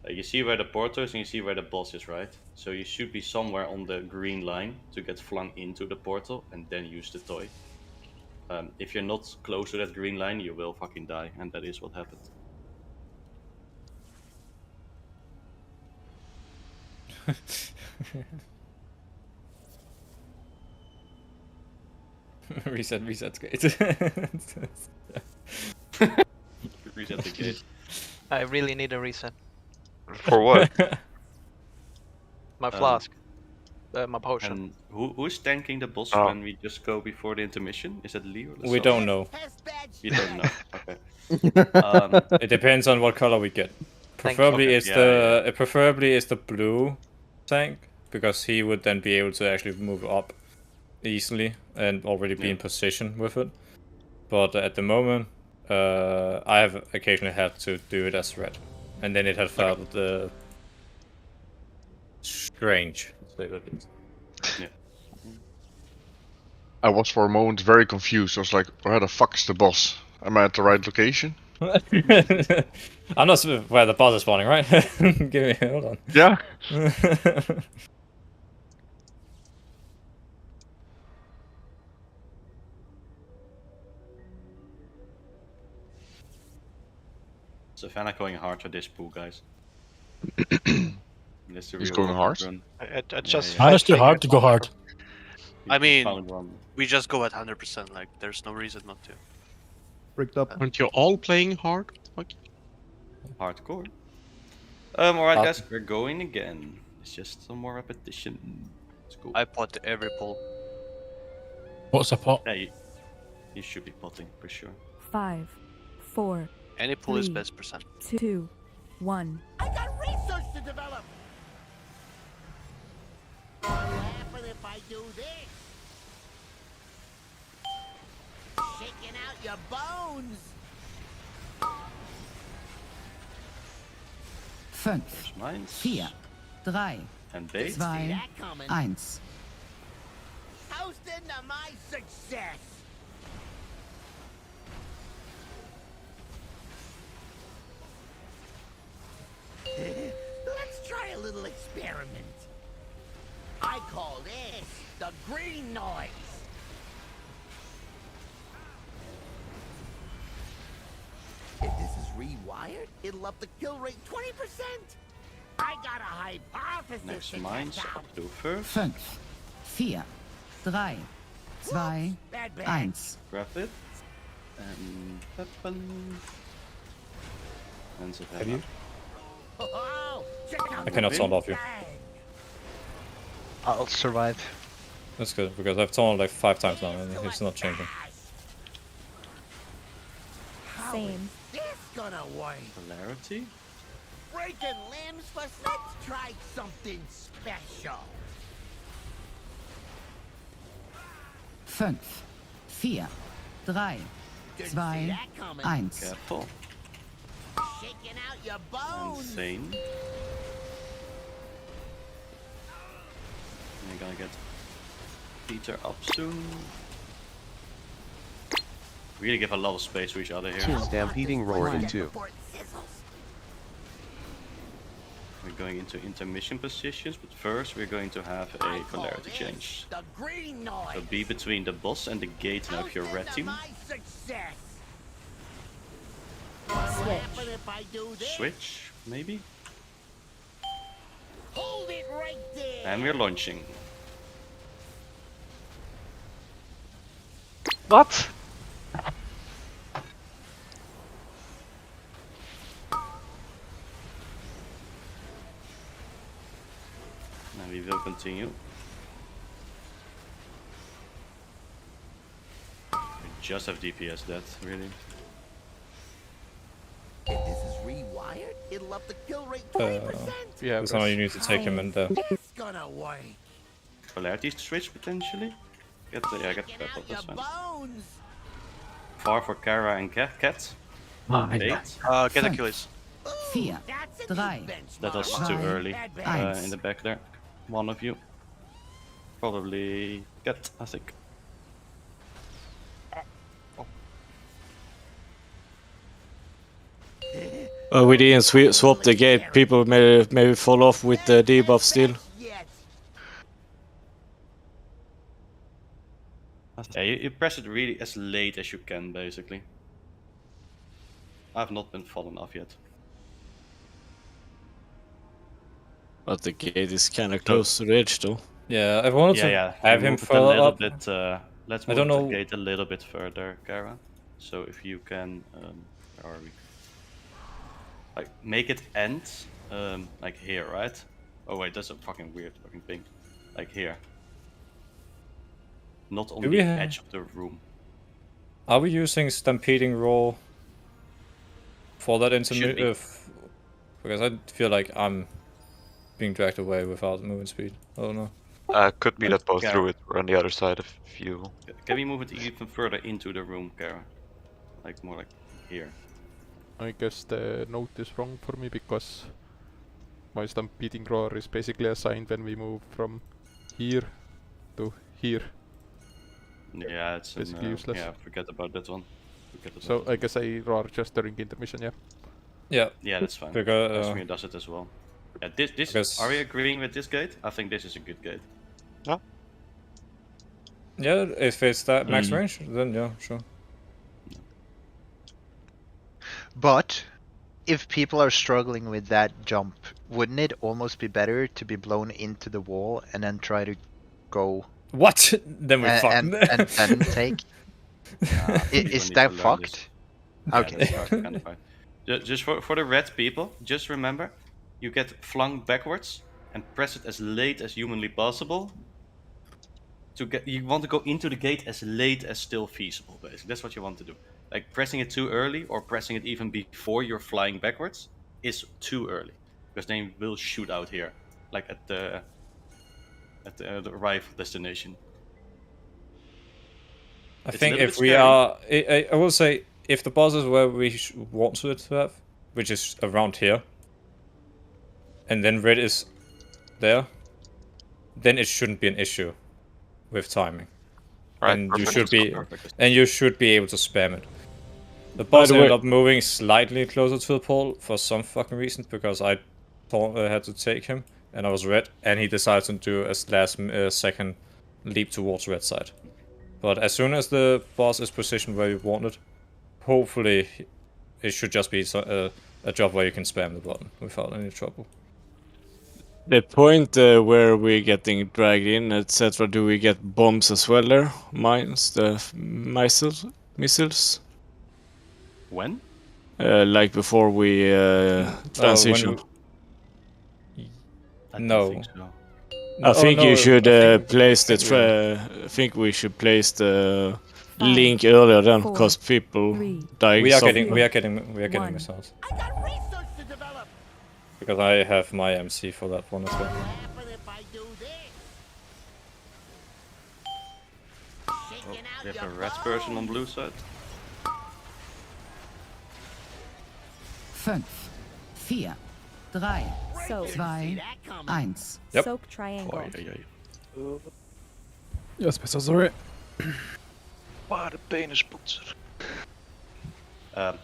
[SPEAKER 3] You see where the portal is and you see where the boss is, right? So you should be somewhere on the green line to get flung into the portal and then use the toy. If you're not close to that green line, you will fucking die, and that is what happened.
[SPEAKER 7] Reset gate.
[SPEAKER 3] Reset the gate.
[SPEAKER 20] I really need a reset.
[SPEAKER 4] For what?
[SPEAKER 20] My flask. My potion.
[SPEAKER 3] And who's tanking the boss
[SPEAKER 4] Oh.
[SPEAKER 3] when we just go before the intermission? Is it Lee or
[SPEAKER 7] We don't know.
[SPEAKER 3] You don't know. Okay.
[SPEAKER 7] It depends on what color we get. Preferably it's preferably it's the blue tank, because he would then be able to actually move up easily and already be in position with it. But at the moment, I have occasionally had to do it as red, and then it had felt strange. To say the least.
[SPEAKER 3] Yeah.
[SPEAKER 2] I was for a moment very confused. I was like, where the fuck is the boss? Am I at the right location?
[SPEAKER 7] I'm not where the boss is spawning, right? Give me, hold on.
[SPEAKER 2] Yeah.
[SPEAKER 3] Savannah going hard for this pool, guys.
[SPEAKER 2] He's going hard?
[SPEAKER 20] I just.
[SPEAKER 14] It's too hard to go hard.
[SPEAKER 18] I mean, we just go at 100%. Like, there's no reason not to.
[SPEAKER 1] Rigged up.
[SPEAKER 21] Aren't you all playing hard? Fuck.
[SPEAKER 3] Hardcore. Alright, guys, we're going again. It's just some more repetition. It's cool.
[SPEAKER 18] I pot every pull.
[SPEAKER 14] What's a pot?
[SPEAKER 3] Yeah, you should be potting for sure.
[SPEAKER 10] 5, 4.
[SPEAKER 18] Any pull is
[SPEAKER 10] 3,
[SPEAKER 18] best percent.
[SPEAKER 10] 2, 1.
[SPEAKER 11] I got research to develop. Laughing if I do this. Shaking out your bones.
[SPEAKER 12] 5, 4, 3,
[SPEAKER 3] And bait.
[SPEAKER 12] 2, 1.
[SPEAKER 11] Toast into my success. Let's try a little experiment. I call this the green noise. If this is rewired, it'll up the kill rate 20%. I got a hypothesis.
[SPEAKER 3] Next
[SPEAKER 11] to
[SPEAKER 3] mines
[SPEAKER 11] test out.
[SPEAKER 3] up to first.
[SPEAKER 12] 5, 4, 3, 2, 1.
[SPEAKER 3] Grab it. And weapon. And Savannah.
[SPEAKER 7] Have you?
[SPEAKER 11] Oh, check out
[SPEAKER 7] I
[SPEAKER 11] the
[SPEAKER 7] cannot sound off you.
[SPEAKER 6] I'll survive.
[SPEAKER 7] That's good, because I've torn like 5 times now and it's not changing.
[SPEAKER 10] Same.
[SPEAKER 11] This gonna work.
[SPEAKER 3] Polarity.
[SPEAKER 11] Breaking limbs, but let's try something special.
[SPEAKER 12] 5, 4, 3, 2, 1.
[SPEAKER 3] Careful.
[SPEAKER 11] Shaking out your bones.
[SPEAKER 3] Insane. We're gonna get Peter up soon. Really give a lot of space to each other here.
[SPEAKER 16] Stampeding roar in 2.
[SPEAKER 3] We're going into intermission positions, but first we're going to have a polarity change.
[SPEAKER 11] The green noise.
[SPEAKER 3] So be between the boss and the gate now if you're red team.
[SPEAKER 11] My success.
[SPEAKER 10] Switch.
[SPEAKER 11] If I do this,
[SPEAKER 3] Switch, maybe?
[SPEAKER 11] hold it right there.
[SPEAKER 3] And we're launching.
[SPEAKER 17] What?
[SPEAKER 3] And we will continue. We just have DPS that, really.
[SPEAKER 11] If this is rewired, it'll up the kill rate 20%.
[SPEAKER 9] Yeah,
[SPEAKER 7] That's how you need to take him in there.
[SPEAKER 11] It's gonna work.
[SPEAKER 3] Polarity switch potentially. Get the
[SPEAKER 11] Checking
[SPEAKER 3] purple,
[SPEAKER 11] out
[SPEAKER 3] that's
[SPEAKER 11] your
[SPEAKER 3] fine.
[SPEAKER 11] bones.
[SPEAKER 3] Far for Kara and Cat.
[SPEAKER 18] Get
[SPEAKER 12] 5,
[SPEAKER 18] Achilles.
[SPEAKER 12] 4,
[SPEAKER 11] That's a
[SPEAKER 12] 3,
[SPEAKER 11] new benchmark.
[SPEAKER 3] That was too early in the back there. One of you. Probably Cat, I think.
[SPEAKER 8] We didn't swap the gate. People maybe fall off with the debuff still.
[SPEAKER 3] Yeah, you press it really as late as you can, basically. I've not been fallen off yet.
[SPEAKER 8] But the gate is kind of close to the edge, though.
[SPEAKER 7] Yeah, I wanted to have him
[SPEAKER 3] move it a
[SPEAKER 7] further
[SPEAKER 3] little
[SPEAKER 7] up.
[SPEAKER 3] bit. Let's
[SPEAKER 7] I
[SPEAKER 3] move
[SPEAKER 7] don't
[SPEAKER 3] the
[SPEAKER 7] know.
[SPEAKER 3] gate a little bit further, Kara. So if you can, where are we? Like make it end, like here, right? Oh wait, that's a fucking weird fucking thing. Like here. Not on
[SPEAKER 7] Do
[SPEAKER 3] the
[SPEAKER 7] we
[SPEAKER 3] edge of the room.
[SPEAKER 7] Are we using Stampeding Roar for that
[SPEAKER 3] Should be.
[SPEAKER 7] intermediate? Because I feel like I'm being dragged away without movement speed. I don't know.
[SPEAKER 4] Could be that both
[SPEAKER 3] Yeah.
[SPEAKER 4] Druid were on the other side if you...
[SPEAKER 3] Can we move it even further into the room, Kara? Like more like here.
[SPEAKER 9] I guess the note is wrong for me because my stampeding roar is basically assigned when we move from here to here.
[SPEAKER 3] Yeah, it's
[SPEAKER 9] basically useless.
[SPEAKER 3] Yeah, forget about that one.
[SPEAKER 9] So I guess I roar just during intermission, yeah.
[SPEAKER 7] Yeah.
[SPEAKER 3] Yeah, that's fine.
[SPEAKER 7] Because,
[SPEAKER 3] Asmir does it as well. Yeah, this.
[SPEAKER 7] because-
[SPEAKER 3] Are we agreeing with this gate? I think this is a good gate.
[SPEAKER 7] Yeah, if it's that max range, then yeah, sure.
[SPEAKER 6] But if people are struggling with that jump, wouldn't it almost be better to be blown into the wall and then try to go?
[SPEAKER 7] What? Then we fucked.
[SPEAKER 6] and then take. Is that fucked?
[SPEAKER 3] Yeah,
[SPEAKER 6] Okay.
[SPEAKER 3] that's fucked, kind of fucked. Just for the red people, just remember, you get flung backwards and press it as late as humanly possible. You want to go into the gate as late as still feasible, basically. That's what you want to do. Like pressing it too early or pressing it even before you're flying backwards is too early, because then you will shoot out here, like at the arrival destination.
[SPEAKER 7] I
[SPEAKER 3] It's a
[SPEAKER 7] think
[SPEAKER 3] little
[SPEAKER 7] if
[SPEAKER 3] bit
[SPEAKER 7] we
[SPEAKER 3] scary.
[SPEAKER 7] are, I will say, if the boss is where we want it to have, which is around here, and then red is there, then it shouldn't be an issue with timing.
[SPEAKER 4] Right,
[SPEAKER 7] And you
[SPEAKER 4] perfect.
[SPEAKER 7] should be able to spam it. The boss
[SPEAKER 8] the
[SPEAKER 7] ended
[SPEAKER 8] way-
[SPEAKER 7] up moving slightly closer to the pole for some fucking reason, because I thought I had to take him, and I was red, and he decided to do a last second leap towards red side. But as soon as the boss is positioned where you want it, hopefully it should just be a job where you can spam the button without any trouble.
[SPEAKER 8] The point where we're getting dragged in, etc., do we get bombs as well there? Mines, the missiles?
[SPEAKER 3] When?
[SPEAKER 8] Like before we transition.
[SPEAKER 7] No.
[SPEAKER 3] Think so.
[SPEAKER 8] I think you should place the.
[SPEAKER 7] we-
[SPEAKER 8] I think we should place the link earlier then, because people dying.
[SPEAKER 7] We are
[SPEAKER 8] so-
[SPEAKER 7] getting missiles. Because I have my MC for that one as well.
[SPEAKER 3] We have a red person on blue side.
[SPEAKER 12] 5, 4, 3,
[SPEAKER 10] Soak.
[SPEAKER 12] 2, 1.
[SPEAKER 7] Yep.
[SPEAKER 10] Soak triangle.
[SPEAKER 9] Yes, but sorry.
[SPEAKER 17] Waar de penispoetser.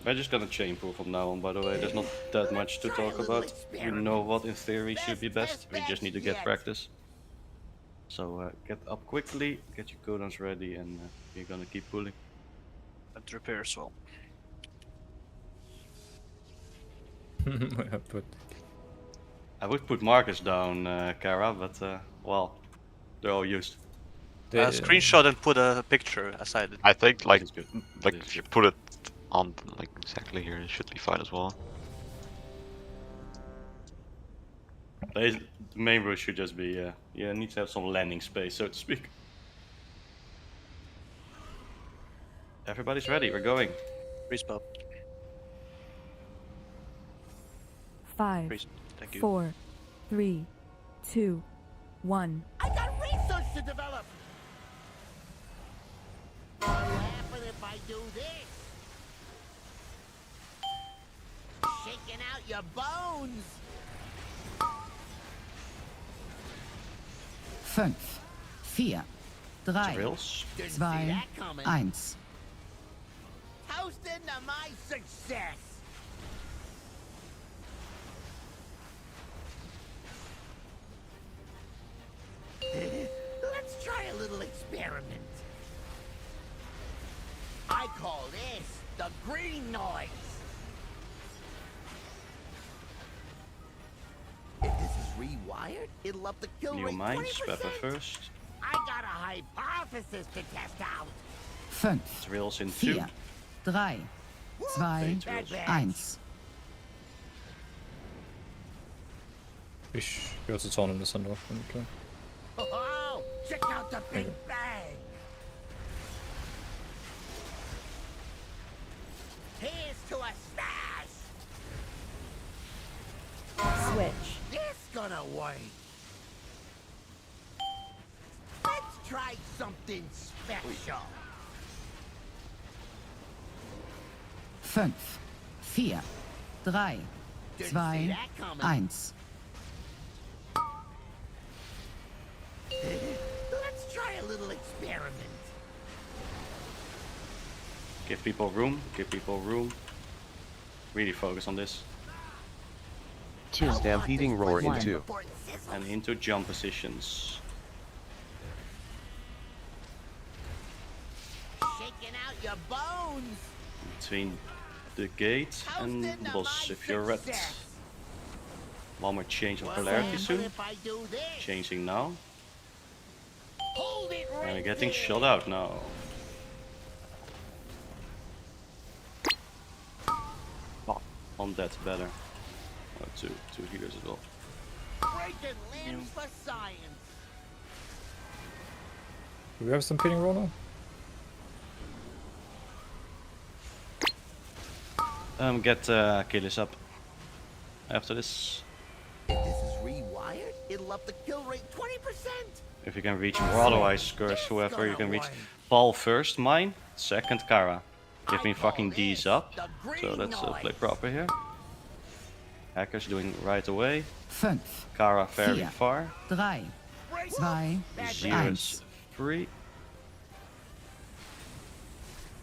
[SPEAKER 3] We're just gonna chain pool from now on, by the way. There's not that much to talk about. We know what in theory should be best. We just need to get practice. So get up quickly, get your codons ready, and we're gonna keep pulling.
[SPEAKER 18] And repair as well.
[SPEAKER 3] I would put markers down, Kara, but well, they're all used.
[SPEAKER 18] Screenshot and put a picture aside.
[SPEAKER 4] I think like
[SPEAKER 3] good.
[SPEAKER 4] if you put it on like exactly here, it should be fine as well.
[SPEAKER 3] The main rule should just be you need to have some landing space, so to speak. Everybody's ready. We're going.
[SPEAKER 18] Respawn.
[SPEAKER 10] 5,
[SPEAKER 18] Thank you.
[SPEAKER 10] 4, 3, 2, 1.
[SPEAKER 11] I got research to develop. What will happen if I do this? Shaking out your bones.
[SPEAKER 12] 5, 4, 3,
[SPEAKER 3] Drills.
[SPEAKER 12] 2, 1.
[SPEAKER 11] Toast into my success. Let's try a little experiment. I call this the green noise. If this is rewired, it'll up the kill
[SPEAKER 3] New
[SPEAKER 11] rate
[SPEAKER 3] mines.
[SPEAKER 11] 20%.
[SPEAKER 3] Pepper first.
[SPEAKER 11] I got a hypothesis to test out.
[SPEAKER 12] 5,
[SPEAKER 3] Drills in 2.
[SPEAKER 12] 4, 3, 2, 1.
[SPEAKER 7] We should go to town in the center. Okay.
[SPEAKER 11] Oh, check out the big bang. Here's to a smash.
[SPEAKER 10] Switch.
[SPEAKER 11] This gonna work. Let's try something special.
[SPEAKER 12] 5, 4, 3, 2, 1.
[SPEAKER 11] Let's try a little experiment.
[SPEAKER 3] Give people room. Give people room. Really focus on this.
[SPEAKER 16] Stampeding roar in 2.
[SPEAKER 3] And into jump positions.
[SPEAKER 11] Shaking out your bones.
[SPEAKER 3] Between the gate and the boss if you're red. One more change of polarity soon.
[SPEAKER 11] If I do this,
[SPEAKER 3] Changing now.
[SPEAKER 11] hold it right
[SPEAKER 3] And we're getting
[SPEAKER 11] there.
[SPEAKER 3] shot out now. On that better. Oh, two healers as well.
[SPEAKER 11] Breaking limbs for science.
[SPEAKER 7] Do we have some pitting roll now?
[SPEAKER 3] Get Achilles up. After this.
[SPEAKER 11] If this is rewired, it'll up the kill rate 20%.
[SPEAKER 3] If you can reach more, otherwise curse whoever you can reach. Paul first, mine. Second, Kara. Give me fucking these up. So let's play proper here. Hackers doing right away.
[SPEAKER 12] 5,
[SPEAKER 3] Kara very
[SPEAKER 12] 4,
[SPEAKER 3] far.
[SPEAKER 12] 3, 2, 1.
[SPEAKER 3] Zero's 3.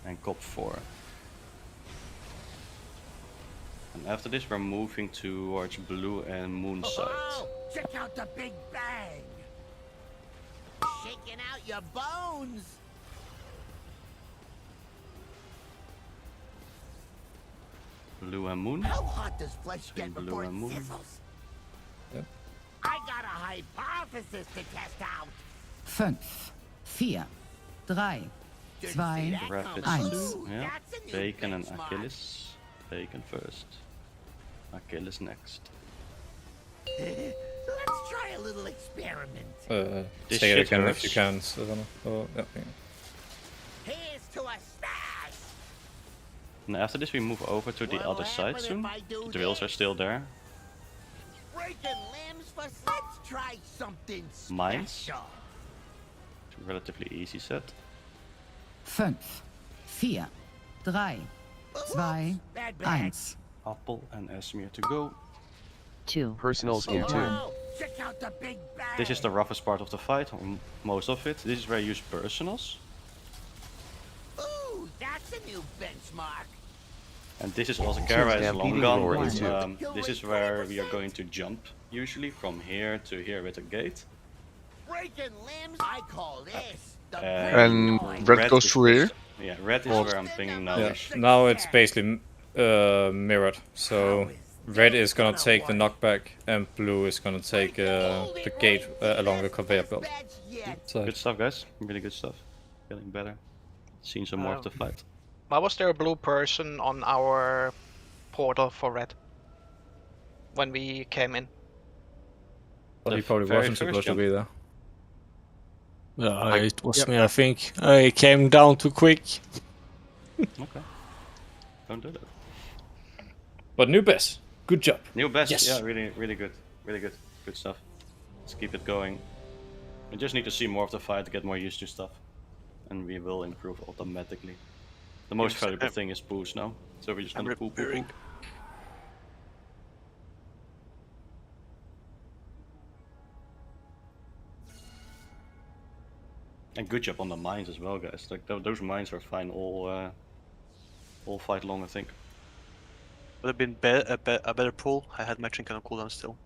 [SPEAKER 3] And Cop 4. And after this we're moving towards blue and moon side.
[SPEAKER 11] Oh, check out the big bang. Shaking out your bones.
[SPEAKER 3] Blue and moon.
[SPEAKER 11] How hot does flesh get
[SPEAKER 3] Blue
[SPEAKER 11] before it
[SPEAKER 3] and moon.
[SPEAKER 11] sizzles?
[SPEAKER 7] Yep.
[SPEAKER 11] I got a hypothesis to test out.
[SPEAKER 12] 5, 4, 3, 2,
[SPEAKER 3] Rapid
[SPEAKER 12] 1.
[SPEAKER 3] two, yeah. Bacon and Achilles. Bacon first. Achilles next.
[SPEAKER 11] Let's try a little experiment.
[SPEAKER 3] This
[SPEAKER 7] Say it
[SPEAKER 3] shit
[SPEAKER 7] again
[SPEAKER 3] hurts.
[SPEAKER 7] if you can. So I don't know. Oh, yeah.
[SPEAKER 11] Here's to a smash.
[SPEAKER 3] And after this we move over to the
[SPEAKER 11] What'll
[SPEAKER 3] other side
[SPEAKER 11] happen
[SPEAKER 3] soon.
[SPEAKER 11] if I do
[SPEAKER 3] The drills are still there.
[SPEAKER 11] Breaking limbs for. Let's try something special.
[SPEAKER 3] Mines. Relatively easy set.
[SPEAKER 12] 5, 4, 3, 2, 1.
[SPEAKER 3] Apple and Esmir to go.
[SPEAKER 12] 2.
[SPEAKER 16] Personals in 2.
[SPEAKER 11] Oh, check out the big bang.
[SPEAKER 3] This is the roughest part of the fight, or most of it. This is where you use personals.
[SPEAKER 11] Ooh, that's a new benchmark.
[SPEAKER 3] And this is also Kara is long
[SPEAKER 16] Stampeding
[SPEAKER 3] gone.
[SPEAKER 16] roar in
[SPEAKER 3] but,
[SPEAKER 16] 2.
[SPEAKER 3] This is where we are going to jump, usually, from here to here with a gate.
[SPEAKER 11] Breaking limbs. I call this the
[SPEAKER 2] And
[SPEAKER 11] green noise.
[SPEAKER 2] red goes through here?
[SPEAKER 3] Yeah, red is where I'm thinking now.
[SPEAKER 7] Yeah. Now it's basically mirrored. So red is gonna take the knockback, and blue is gonna take the gate along the conveyor belt. So
[SPEAKER 3] Good stuff, guys. Really good stuff. Getting better. Seeing some more of the fight.
[SPEAKER 20] Why was there a blue person on our portal for red when we came in?
[SPEAKER 7] Well, he probably wasn't supposed to be there.
[SPEAKER 8] Yeah, it was me, I think. I came down too quick.
[SPEAKER 3] Okay. Don't do that.
[SPEAKER 7] But new best. Good job.
[SPEAKER 3] New best.
[SPEAKER 7] Yes.
[SPEAKER 3] Yeah, really, really good. Really good. Good stuff. Let's keep it going. We just need to see more of the fight to get more used to stuff. And we will improve automatically. The most valuable thing is boost now. So we're just gonna poo. And good job on the mines as well, guys. Like those mines are fine all fight long, I think.
[SPEAKER 18] Would have been a better pull. I had my trinket on cooldown still.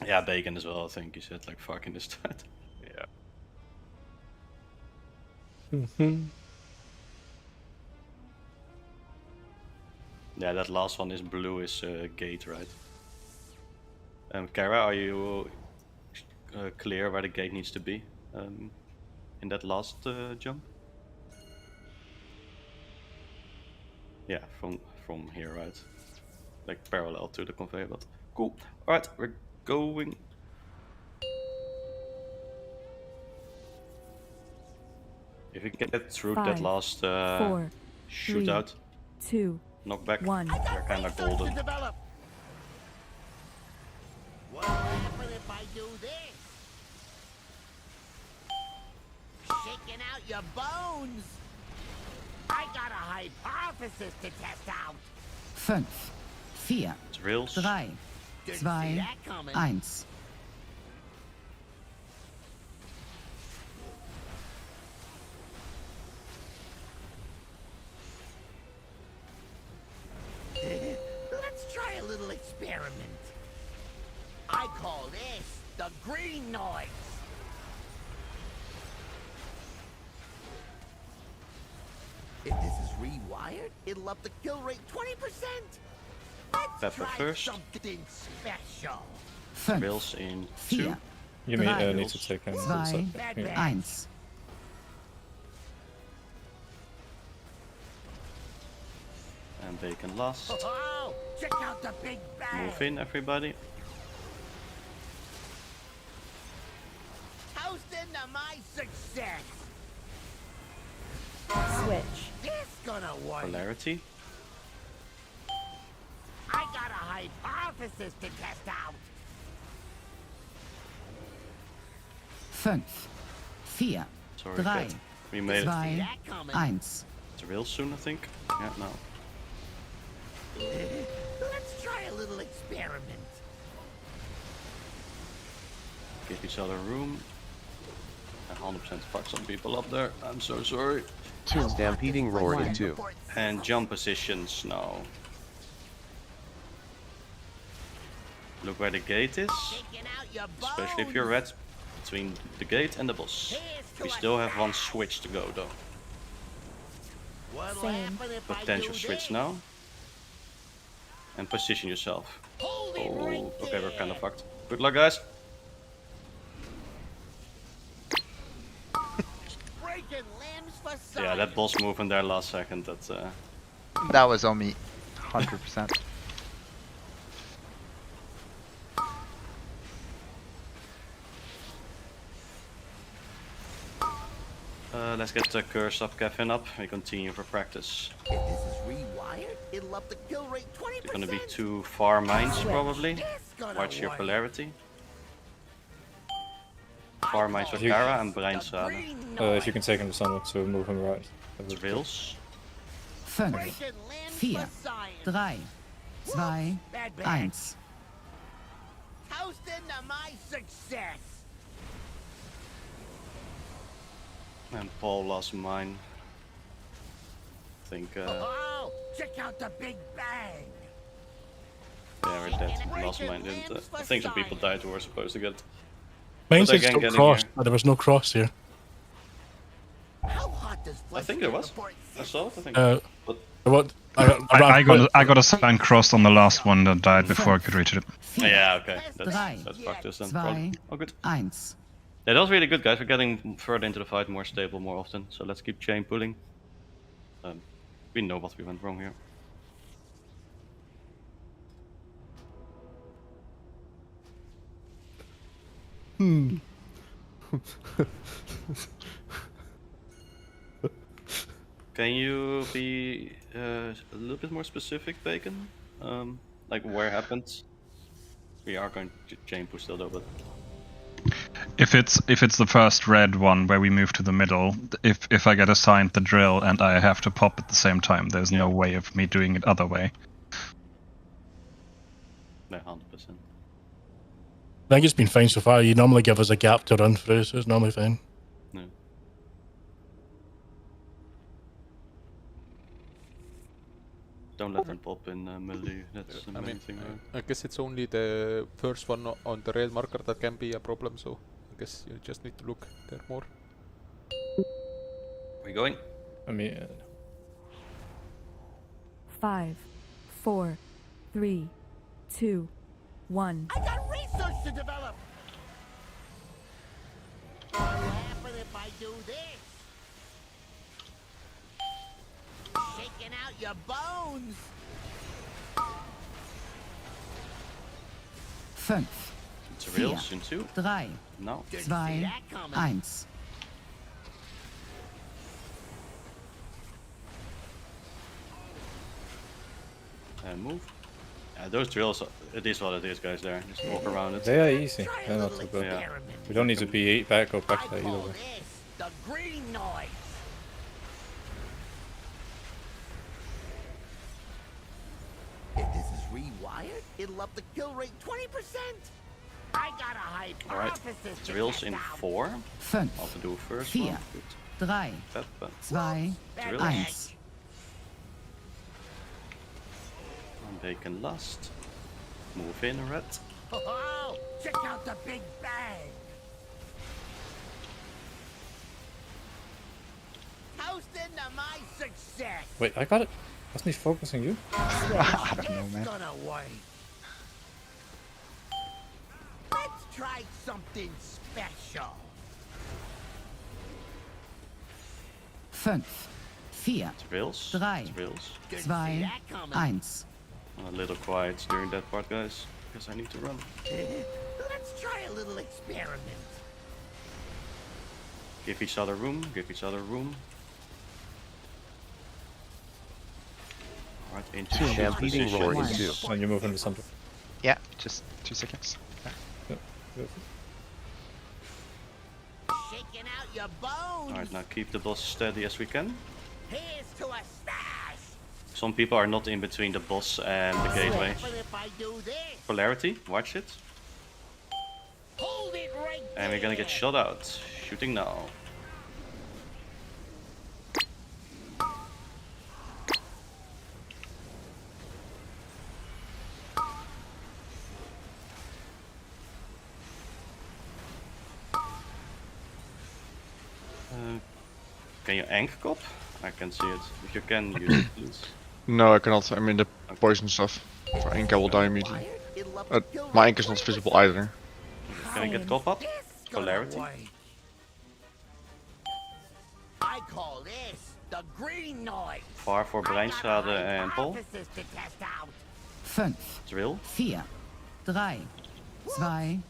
[SPEAKER 3] Yeah, bacon as well, I think you said, like fucking this strat.
[SPEAKER 18] Yeah.
[SPEAKER 3] Yeah, that last one is blue, is gate, right? Kara, are you clear where the gate needs to be in that last jump? Yeah, from here, right? Like parallel to the conveyor belt. Cool. Alright, we're going. If we can get through that last
[SPEAKER 10] 4,
[SPEAKER 3] shootout,
[SPEAKER 10] 2,
[SPEAKER 3] knockback,
[SPEAKER 10] 1.
[SPEAKER 3] we're kind of golden.
[SPEAKER 11] What will happen if I do this? Shaking out your bones. I got a hypothesis to test out.
[SPEAKER 12] 5, 4,
[SPEAKER 3] Drills.
[SPEAKER 12] 3, 2, 1.
[SPEAKER 11] Let's try a little experiment. I call this the green noise. If this is rewired, it'll up the kill rate 20%. Let's
[SPEAKER 3] Pepper
[SPEAKER 11] try
[SPEAKER 3] first.
[SPEAKER 11] something special.
[SPEAKER 3] Drills in 2.
[SPEAKER 7] You may need to take him.
[SPEAKER 12] 2,
[SPEAKER 7] to the side.
[SPEAKER 12] 1.
[SPEAKER 3] And bacon last.
[SPEAKER 11] Oh, check out the big bang.
[SPEAKER 3] Move in, everybody.
[SPEAKER 11] Toast into my success.
[SPEAKER 10] Switch.
[SPEAKER 11] This gonna work.
[SPEAKER 3] Polarity.
[SPEAKER 11] I got a hypothesis to test out.
[SPEAKER 12] 5, 4,
[SPEAKER 3] Sorry,
[SPEAKER 12] 3,
[SPEAKER 3] Kat. We made it.
[SPEAKER 12] 2, 1.
[SPEAKER 3] It's real soon, I think. Yeah, no.
[SPEAKER 11] Let's try a little experiment.
[SPEAKER 3] Give each other room. I 100% fuck some people up there. I'm so sorry.
[SPEAKER 16] Stampeding roar in 2.
[SPEAKER 3] And jump positions now. Look where the gate is. Especially if you're red. Between the gate and the boss. We still have one switch to go though.
[SPEAKER 10] Same.
[SPEAKER 3] Potential switch now. And position yourself. Oh, okay, we're kind of fucked. Good luck, guys. Yeah, that boss move in there last second, that's
[SPEAKER 6] That was on me, 100%.
[SPEAKER 3] Let's get the curse up, Kevin up. We continue for practice.
[SPEAKER 11] If this is rewired, it'll up the kill rate 20%.
[SPEAKER 3] It's gonna be 2 far mines probably. Watch your polarity. Far mines with Kara and Brainsraden.
[SPEAKER 7] If you can take him to someone to move him right.
[SPEAKER 3] Drills.
[SPEAKER 12] 5, 4, 3, 2, 1.
[SPEAKER 11] Toast into my success.
[SPEAKER 3] And Paul lost mine. I think
[SPEAKER 11] Oh, check out the big bang.
[SPEAKER 3] yeah, we're dead. Lost mine didn't. I think some people died who were supposed to get.
[SPEAKER 14] Mine
[SPEAKER 3] But
[SPEAKER 14] said
[SPEAKER 3] again,
[SPEAKER 14] still
[SPEAKER 3] getting
[SPEAKER 14] crossed,
[SPEAKER 3] here.
[SPEAKER 14] but there was no cross here.
[SPEAKER 11] How hot does
[SPEAKER 3] I think there was. I saw it, I think.
[SPEAKER 14] What?
[SPEAKER 15] I got a sign crossed on the last one that died before I could reach it.
[SPEAKER 3] Yeah, okay. That's practice then. Probably. Oh, good. Yeah, that was really good, guys. We're getting further into the fight, more stable, more often. So let's keep chain pulling. We know what we went wrong here. Can you be a little bit more specific, Bacon? Like where happened? We are going to chain push still though, but
[SPEAKER 15] If it's the first red one where we move to the middle, if I get assigned the drill and I have to pop at the same time, there's no way of me doing it other way.
[SPEAKER 3] no, 100%.
[SPEAKER 14] I think it's been fine so far. You normally give us a gap to run through, so it's normally fine.
[SPEAKER 3] No. Don't let them pop in melee. That's the main thing.
[SPEAKER 9] I guess it's only the first one on the red marker that can be a problem, so I guess you just need to look there more.
[SPEAKER 3] We going?
[SPEAKER 7] I mean,
[SPEAKER 10] 5, 4, 3, 2, 1.
[SPEAKER 11] I got research to develop. What will happen if I do this? Shaking out your bones.
[SPEAKER 12] 5,
[SPEAKER 3] It's real
[SPEAKER 12] 4,
[SPEAKER 3] soon too.
[SPEAKER 12] 3,
[SPEAKER 3] No.
[SPEAKER 12] 2, 1.
[SPEAKER 3] And move. Those drills, it is what it is, guys. There, just walk around it.
[SPEAKER 7] they are easy. They're not too good.
[SPEAKER 3] Yeah.
[SPEAKER 7] We don't need to be back or back there either way.
[SPEAKER 11] The green noise. If this is rewired, it'll up the kill rate 20%. I got a hypothesis.
[SPEAKER 3] Alright, drills in 4.
[SPEAKER 12] 5,
[SPEAKER 3] I'll have to do first
[SPEAKER 12] 4,
[SPEAKER 3] one. Good.
[SPEAKER 12] 3,
[SPEAKER 3] Pepper.
[SPEAKER 12] 2, 1.
[SPEAKER 3] And Bacon last. Move in, red.
[SPEAKER 11] Oh, check out the big bang. Toast into my success.
[SPEAKER 7] Wait, I got it. Wasn't he focusing you?
[SPEAKER 6] I don't know, man.
[SPEAKER 11] Gonna wait. Let's try something special.
[SPEAKER 12] 5, 4,
[SPEAKER 3] Drills.
[SPEAKER 12] 3,
[SPEAKER 3] Drills.
[SPEAKER 12] 2, 1.
[SPEAKER 3] A little quiet during that part, guys, because I need to run.
[SPEAKER 11] Let's try a little experiment.
[SPEAKER 3] Give each other room. Give each other room. Alright, into
[SPEAKER 16] Stampeding roar in 2.
[SPEAKER 7] And you move in the center.
[SPEAKER 6] Yeah, just 2 seconds.
[SPEAKER 7] Yeah.
[SPEAKER 11] Shaking out your bones.
[SPEAKER 3] Alright, now keep the boss steady as we can.
[SPEAKER 11] Here's to a stash.
[SPEAKER 3] Some people are not in between the boss and the gateway.
[SPEAKER 11] But if I do this,
[SPEAKER 3] Polarity, watch it.
[SPEAKER 11] hold it right
[SPEAKER 3] And we're gonna get shot out. Shooting now. Can you ank cop? I can see it. If you can, use it, please.
[SPEAKER 2] No, I cannot. I'm in the poison stuff. If I ink, I will die immediately. My ink is not visible either.
[SPEAKER 3] Can I get cop up? Polarity.
[SPEAKER 11] I call this the green noise.
[SPEAKER 3] Far voor breinschade en Paul.
[SPEAKER 11] Hypothesis to test out.
[SPEAKER 12] 5,
[SPEAKER 3] Drill.
[SPEAKER 12] 4, 3, 2, 1.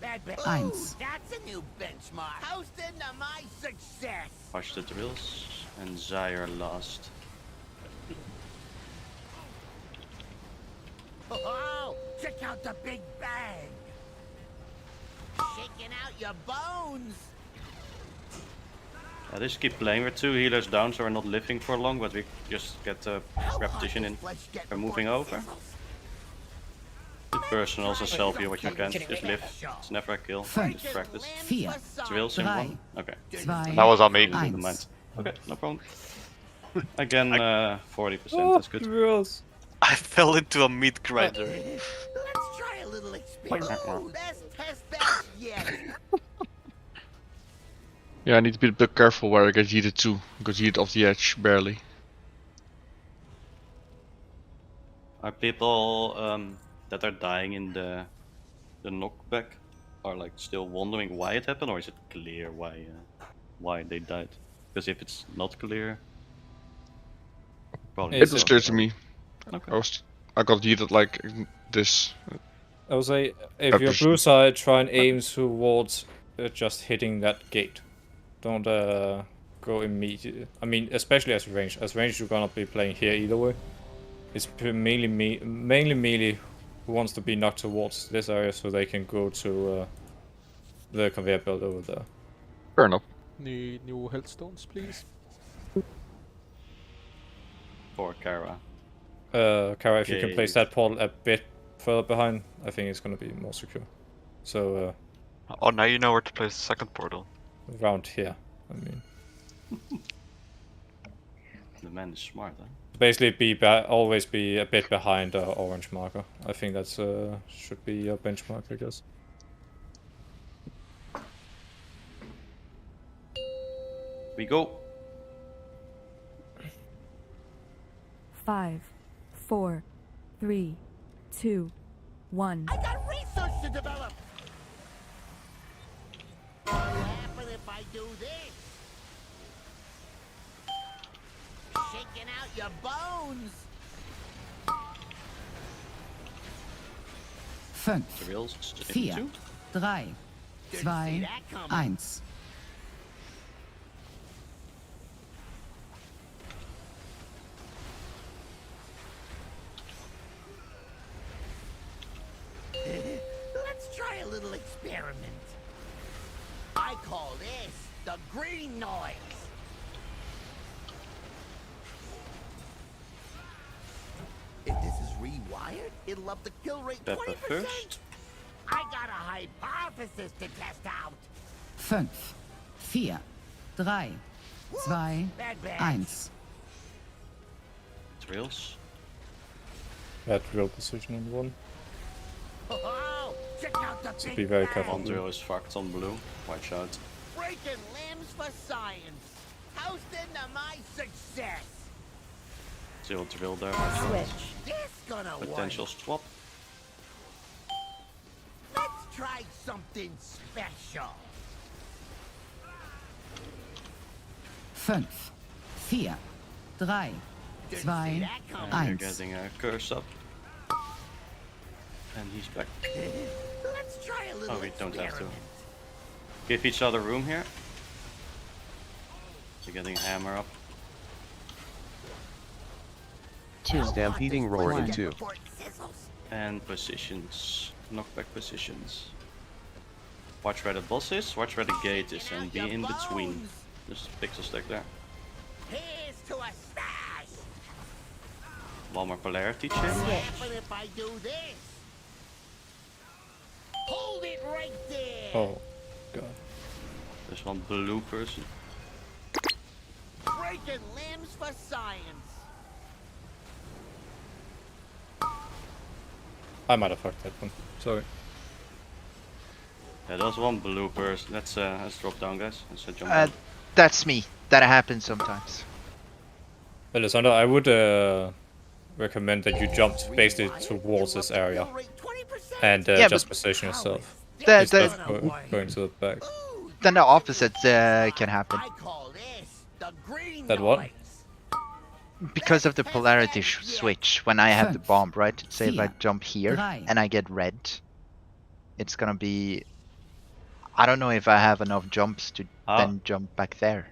[SPEAKER 11] That's a new benchmark. Toast into my success.
[SPEAKER 3] Watch the drills. And Zyre last.
[SPEAKER 11] Oh, check out the big bang. Shaking out your bones.
[SPEAKER 3] Just keep playing with 2 healers down so we're not living for long, but we just get repetition in. We're moving over. Personals and selfie what you can. Just live. It's never a kill. Just practice.
[SPEAKER 12] 4,
[SPEAKER 3] Drills in 1. Okay.
[SPEAKER 12] 2,
[SPEAKER 4] That was on me.
[SPEAKER 3] Never mind. Okay, no problem. Again, 40%. That's good.
[SPEAKER 7] Drills.
[SPEAKER 18] I fell into a meat grinder.
[SPEAKER 11] Let's try a little experiment. Best test best yet.
[SPEAKER 2] Yeah, I need to be a bit careful where I get yeeted too. Got yeeted off the edge, barely.
[SPEAKER 3] Are people that are dying in the knockback are like still wondering why it happened, or is it clear why they died? Because if it's not clear, probably
[SPEAKER 2] It
[SPEAKER 3] not.
[SPEAKER 2] is clear to me.
[SPEAKER 3] Okay.
[SPEAKER 2] I got heated like this.
[SPEAKER 7] I would say if you're
[SPEAKER 2] Purpose.
[SPEAKER 7] blue side, try and aim towards just hitting that gate. Don't go immediately. I mean, especially as range. As range, you're gonna be playing here either way. It's mainly melee who wants to be knocked towards this area so they can go to the conveyor belt over there.
[SPEAKER 2] Fair enough.
[SPEAKER 9] Need new healthstones, please.
[SPEAKER 3] For Kara.
[SPEAKER 7] Kara, if you can place
[SPEAKER 3] Gate.
[SPEAKER 7] that portal a bit further behind, I think it's gonna be more secure. So
[SPEAKER 4] Oh, now you know where to place the second portal.
[SPEAKER 7] around here, I mean.
[SPEAKER 3] The man is smart, huh?
[SPEAKER 7] Basically, always be a bit behind the orange marker. I think that's should be your benchmark, I guess.
[SPEAKER 3] We go.
[SPEAKER 10] 5, 4, 3, 2, 1.
[SPEAKER 11] I got research to develop. What'll happen if I do this? Shaking out your bones.
[SPEAKER 12] 5,
[SPEAKER 3] Drills
[SPEAKER 12] 4, 3, 2, 1.
[SPEAKER 11] Let's try a little experiment. I call this the green noise. If this is rewired, it'll up the kill rate
[SPEAKER 3] Pepper
[SPEAKER 11] 20%.
[SPEAKER 3] first.
[SPEAKER 11] I got a hypothesis to test out.
[SPEAKER 12] 5, 4, 3, 2, 1.
[SPEAKER 3] Drills.
[SPEAKER 7] Bad drill position on one.
[SPEAKER 11] Oh, check out the
[SPEAKER 7] So
[SPEAKER 11] big
[SPEAKER 7] be very
[SPEAKER 11] bang.
[SPEAKER 7] careful.
[SPEAKER 3] One drill is fucked on blue. Watch out.
[SPEAKER 11] Breaking limbs for science. Toasting to my success.
[SPEAKER 3] Still drill there. Watch out.
[SPEAKER 11] This gonna
[SPEAKER 3] Potential
[SPEAKER 11] work.
[SPEAKER 3] swap.
[SPEAKER 11] Let's try something special.
[SPEAKER 12] 5, 4, 3, 2,
[SPEAKER 3] And you're
[SPEAKER 12] 1.
[SPEAKER 3] getting a curse up. And he's back.
[SPEAKER 11] Let's try a little
[SPEAKER 3] Oh, we don't have to.
[SPEAKER 11] experiment.
[SPEAKER 3] Give each other room here. You're getting hammer up.
[SPEAKER 16] Stampeding roar in 2.
[SPEAKER 3] And positions. Knockback positions. Watch where the boss is, watch where the gate is, and be in between. Just pixel stack there.
[SPEAKER 11] Here's to a stash.
[SPEAKER 3] One more polarity
[SPEAKER 11] What'll
[SPEAKER 3] change.
[SPEAKER 11] happen if I do this? Hold it right there.
[SPEAKER 7] Oh, god.
[SPEAKER 3] There's one blue person.
[SPEAKER 11] Breaking limbs for science.
[SPEAKER 7] I might have fucked that one. Sorry.
[SPEAKER 3] Yeah, there's one blue person. Let's drop down, guys. Let's jump down.
[SPEAKER 6] That's me. That happens sometimes.
[SPEAKER 7] Alessandro, I would recommend that you jumped basically towards this area and
[SPEAKER 6] Yeah,
[SPEAKER 7] just
[SPEAKER 6] but
[SPEAKER 7] position yourself
[SPEAKER 6] that-
[SPEAKER 7] instead of going to the back.
[SPEAKER 6] Then the opposite can happen.
[SPEAKER 7] That what?
[SPEAKER 6] Because of the polarity switch, when I have the bomb, right? Say if I
[SPEAKER 12] Vier,
[SPEAKER 6] jump here
[SPEAKER 12] drei.
[SPEAKER 6] and I get red, it's gonna be... I don't know if I have enough jumps to then jump back there.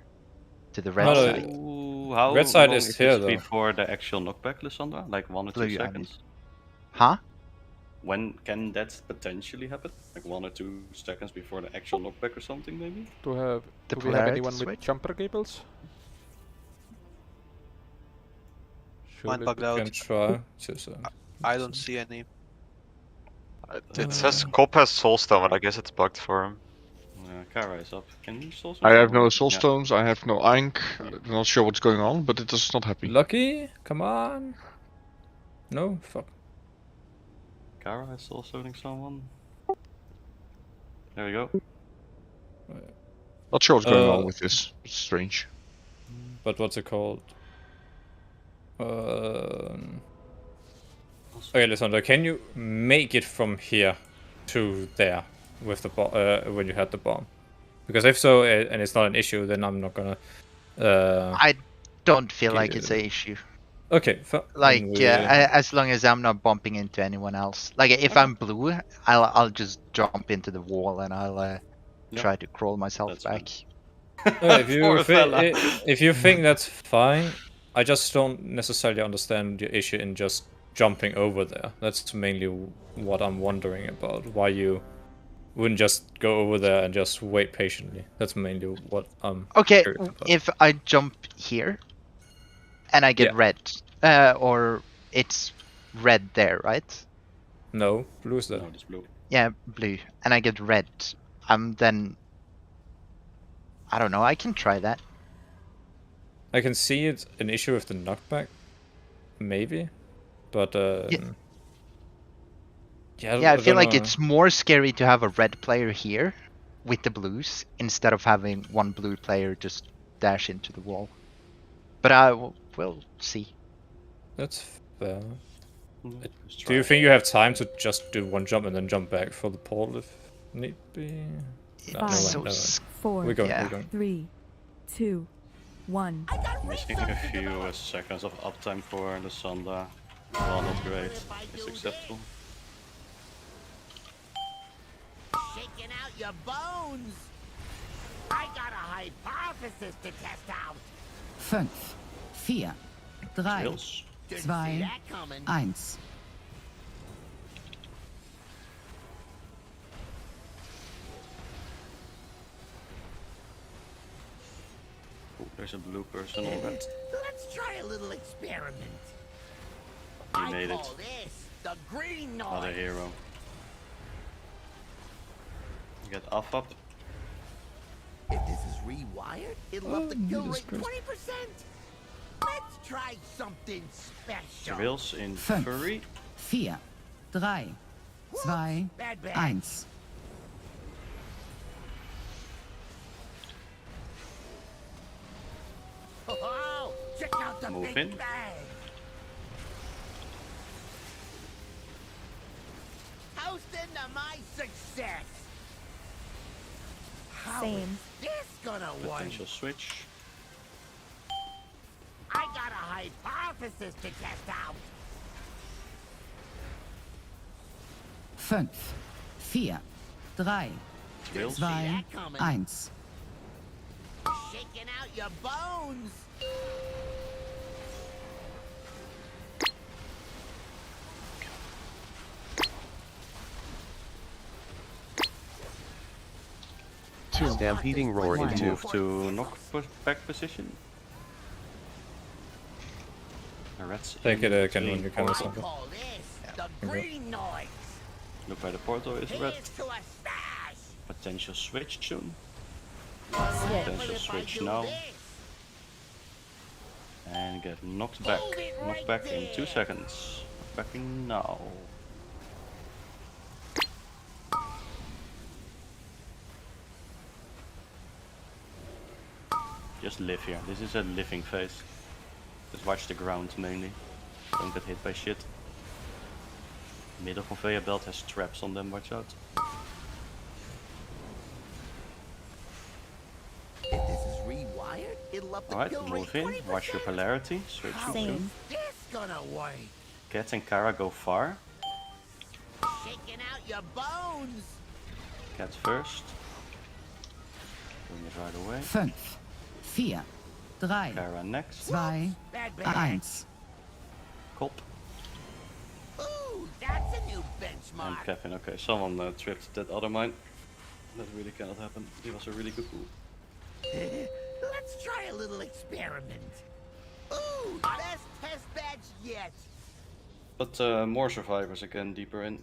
[SPEAKER 6] To the red
[SPEAKER 7] No, no,
[SPEAKER 6] side.
[SPEAKER 3] Ooh, how
[SPEAKER 7] red side
[SPEAKER 3] long
[SPEAKER 7] is
[SPEAKER 3] is
[SPEAKER 7] here,
[SPEAKER 3] this
[SPEAKER 7] though.
[SPEAKER 3] before the actual knockback, Lissandra? Like 1 or 2
[SPEAKER 6] Blue, I mean.
[SPEAKER 3] seconds?
[SPEAKER 6] Huh?
[SPEAKER 3] When can that potentially happen? Like 1 or 2 seconds before the actual knockback or something, maybe?
[SPEAKER 9] Do we have
[SPEAKER 6] polarity
[SPEAKER 9] anyone
[SPEAKER 6] switch?
[SPEAKER 9] with jumper cables?
[SPEAKER 18] Mine
[SPEAKER 9] Surely
[SPEAKER 18] bugged
[SPEAKER 9] we
[SPEAKER 18] out.
[SPEAKER 7] Can try. Just,
[SPEAKER 18] I don't see any.
[SPEAKER 4] It says Cope has Soulstone, but I guess it's bugged for him.
[SPEAKER 3] Kara is up. Can you soul
[SPEAKER 2] I have no
[SPEAKER 3] Yeah.
[SPEAKER 2] soul stones, I have no Ankh. I'm not sure what's going on, but it is not happy.
[SPEAKER 7] Lucky? Come on. No? Fuck.
[SPEAKER 3] Kara is soul stoning someone. There we go.
[SPEAKER 2] Not sure what's going on with this. It's strange.
[SPEAKER 7] But what's it called? Okay, Lysander, can you make it from here to there with the when you had the bomb? Because if so, and it's not an issue, then I'm not gonna.
[SPEAKER 6] I don't feel like it's an issue.
[SPEAKER 7] Okay,
[SPEAKER 6] like as long as I'm not bumping into anyone else. Like if I'm blue, I'll just jump into the wall and I'll try to crawl myself back.
[SPEAKER 7] If you think that's fine, I just don't necessarily understand the issue in just jumping over there. That's mainly what I'm wondering about. Why you wouldn't just go over there and just wait patiently. That's mainly what I'm
[SPEAKER 6] okay.
[SPEAKER 7] curious about.
[SPEAKER 6] If I jump here and I get red, or it's red there, right?
[SPEAKER 7] No, blue's there.
[SPEAKER 3] No, it's blue.
[SPEAKER 6] Yeah, blue, and I get red. Then I don't know. I can try that.
[SPEAKER 7] I can see it's an issue with the knockback, maybe, but
[SPEAKER 6] I feel like it's more scary to have a red player here with the blues instead of having one blue player just dash into the wall. But we'll see.
[SPEAKER 7] That's fair. Do you think you have time to just do one jump and then jump back for the portal if need be? No, we're going.
[SPEAKER 10] 3, 2, 1.
[SPEAKER 3] Missing a few seconds of uptime for the Sonda. Well, not great. It's acceptable.
[SPEAKER 11] Shaking out your bones. I got a hypothesis to test out.
[SPEAKER 12] 5, 4, 3, 2, 1.
[SPEAKER 3] Oh, there's a blue person on that.
[SPEAKER 11] Let's try a little experiment.
[SPEAKER 3] He made it.
[SPEAKER 11] This the green noise.
[SPEAKER 3] Another hero. Get off up.
[SPEAKER 11] If this is rewired, it'll up the kill rate 20%. Let's try something special.
[SPEAKER 3] Drills in
[SPEAKER 12] 5,
[SPEAKER 3] furry.
[SPEAKER 12] 4, 3, 2, 1.
[SPEAKER 11] Oh, check out the
[SPEAKER 3] Move
[SPEAKER 11] big
[SPEAKER 3] in.
[SPEAKER 11] bag. Toasting to my success. How is this gonna work?
[SPEAKER 3] Potential switch.
[SPEAKER 11] I got a hypothesis to test out.
[SPEAKER 12] 5, 4, 3, 2, 1.
[SPEAKER 11] Shaking out your bones.
[SPEAKER 16] Stampeding roar in 2.
[SPEAKER 3] Move to knock back position. The reds.
[SPEAKER 7] Take it, can when you can also.
[SPEAKER 11] The green noise.
[SPEAKER 3] Look where the portal is red.
[SPEAKER 11] Here's to a stash.
[SPEAKER 3] Potential switch soon. Potential switch now. And get knocked back. Knocked back in 2 seconds. Backing now. Just live here. This is a living phase. Just watch the ground mainly. Don't get hit by shit. Middle conveyor belt has traps on them, watch out.
[SPEAKER 11] If this is rewired, it'll up the
[SPEAKER 3] Alright,
[SPEAKER 11] kill
[SPEAKER 3] move
[SPEAKER 11] rate
[SPEAKER 3] in.
[SPEAKER 11] 20%.
[SPEAKER 3] Watch your polarity. Switch
[SPEAKER 11] How
[SPEAKER 3] soon.
[SPEAKER 11] is this gonna work?
[SPEAKER 3] Cat and Kara go far.
[SPEAKER 11] Shaking out your bones.
[SPEAKER 3] Cat first. Doing it right away.
[SPEAKER 12] 5, 4, 3,
[SPEAKER 3] Kara next.
[SPEAKER 12] 2, 1.
[SPEAKER 3] Cop.
[SPEAKER 11] Ooh, that's a new
[SPEAKER 3] And
[SPEAKER 11] benchmark.
[SPEAKER 3] Kevin. Okay, someone tripped that other mine. That really cannot happen. He was a really good pool.
[SPEAKER 11] Let's try a little experiment. Ooh, best test badge yet.
[SPEAKER 3] But more survivors again, deeper in.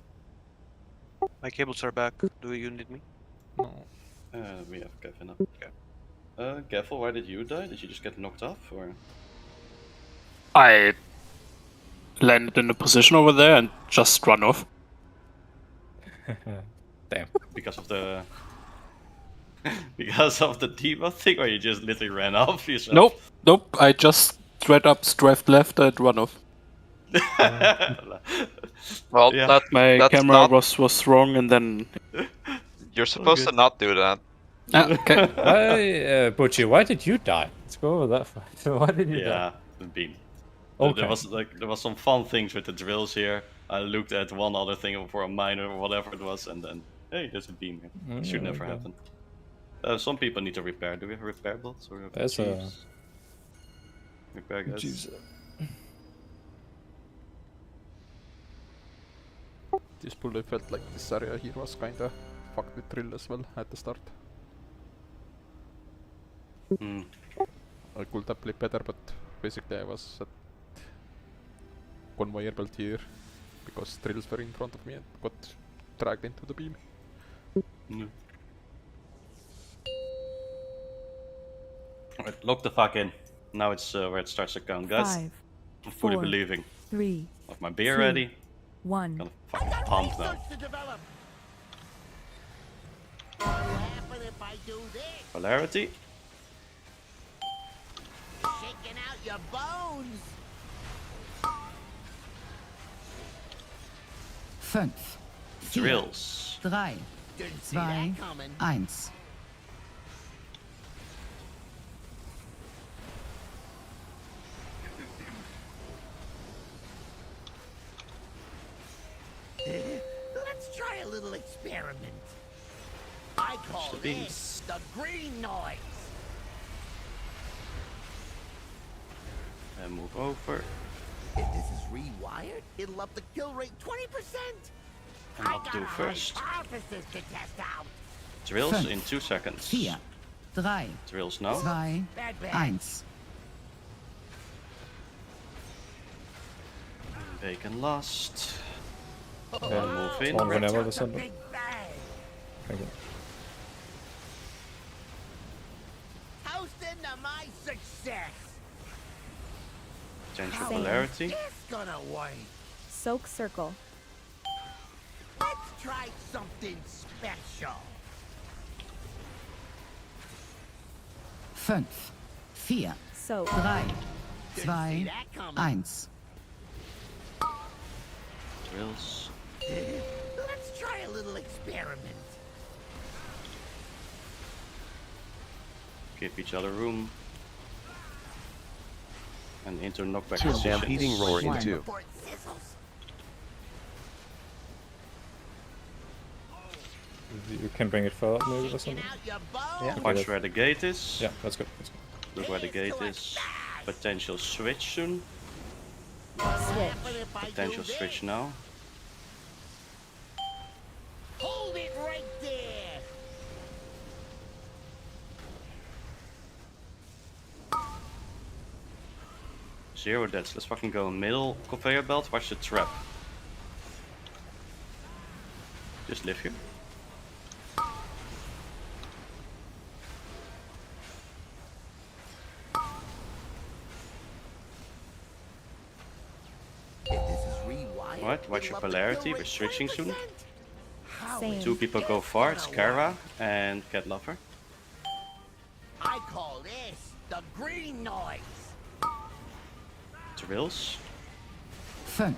[SPEAKER 18] My cables are back. Do you need me?
[SPEAKER 9] No.
[SPEAKER 3] We have Kevin up. Okay. Gaffel, why did you die? Did you just get knocked off, or?
[SPEAKER 13] I landed in a position over there and just run off.
[SPEAKER 7] Damn.
[SPEAKER 3] Because of the... because of the debuff thing, or you just literally ran off yourself?
[SPEAKER 13] Nope. I just straight up strafed left and run off.
[SPEAKER 4] Well,
[SPEAKER 3] Yeah.
[SPEAKER 13] My
[SPEAKER 4] that's
[SPEAKER 13] camera
[SPEAKER 4] not.
[SPEAKER 13] was wrong, and then
[SPEAKER 4] You're supposed to not do that.
[SPEAKER 13] okay.
[SPEAKER 7] Why, Butchie? Why did you die? Let's go over that fight. Why did you die?
[SPEAKER 3] Yeah, the beam.
[SPEAKER 7] Okay.
[SPEAKER 3] There was some fun things with the drills here. I looked at one other thing for a miner or whatever it was, and then hey, there's a beam here. It should never
[SPEAKER 7] okay.
[SPEAKER 3] happen. Some people need to repair. Do we have repair bots or
[SPEAKER 7] There's a
[SPEAKER 3] repair guys?
[SPEAKER 7] Jeez.
[SPEAKER 9] This bullet felt like this area here was kinda fucked with drill as well at the start. I could have played better, but basically I was at conveyor belt here because drills were in front of me and got dragged into the beam.
[SPEAKER 3] Alright, lock the fuck in. Now it's where it starts to count, guys.
[SPEAKER 10] 5,
[SPEAKER 3] I'm fully
[SPEAKER 10] 4,
[SPEAKER 3] believing.
[SPEAKER 10] 3,
[SPEAKER 3] Have my beer
[SPEAKER 10] 2,
[SPEAKER 3] ready.
[SPEAKER 10] 1.
[SPEAKER 3] Gonna fucking pump now. Polarity.
[SPEAKER 11] Shaking out your bones.
[SPEAKER 12] 5, 4,
[SPEAKER 3] Drills.
[SPEAKER 12] 3, 2, 1.
[SPEAKER 11] Let's try a little experiment. I call this the green noise.
[SPEAKER 3] And move over.
[SPEAKER 11] If this is rewired, it'll up the kill rate 20%.
[SPEAKER 3] And I'll do first.
[SPEAKER 11] Hypothesis to test out.
[SPEAKER 3] Drills in 2 seconds.
[SPEAKER 12] 4, 3,
[SPEAKER 3] Drills now.
[SPEAKER 12] 2, 1.
[SPEAKER 3] Bacon last.
[SPEAKER 7] Okay.
[SPEAKER 3] And move in.
[SPEAKER 7] On whenever the sun. Thank you.
[SPEAKER 11] Toast into my success.
[SPEAKER 3] Potential
[SPEAKER 10] Same.
[SPEAKER 3] polarity.
[SPEAKER 11] It's gonna work.
[SPEAKER 10] Soak circle.
[SPEAKER 11] Let's try something special.
[SPEAKER 12] 5, 4,
[SPEAKER 10] So
[SPEAKER 12] 3, 2, 1.
[SPEAKER 3] Drills.
[SPEAKER 11] Let's try a little experiment.
[SPEAKER 3] Give each other room. And into knockback
[SPEAKER 16] Stampeding
[SPEAKER 3] positions.
[SPEAKER 16] roar in 2.
[SPEAKER 11] Before it sizzles.
[SPEAKER 7] You can bring it further, maybe or something.
[SPEAKER 3] Watch
[SPEAKER 7] that's-
[SPEAKER 3] where the gate is.
[SPEAKER 7] Yeah, that's good. That's good.
[SPEAKER 3] Look where the gate is. Potential switch soon.
[SPEAKER 10] switch.
[SPEAKER 3] Potential switch now.
[SPEAKER 11] Hold it right there.
[SPEAKER 3] Zero deaths. Let's fucking go middle conveyor belt. Watch the trap. Just live here. What? Watch your polarity. We're switching soon.
[SPEAKER 10] Same.
[SPEAKER 3] 2 people go far. It's Kara and Cat Lover.
[SPEAKER 11] I call this the green noise.
[SPEAKER 3] Drills.
[SPEAKER 12] 5,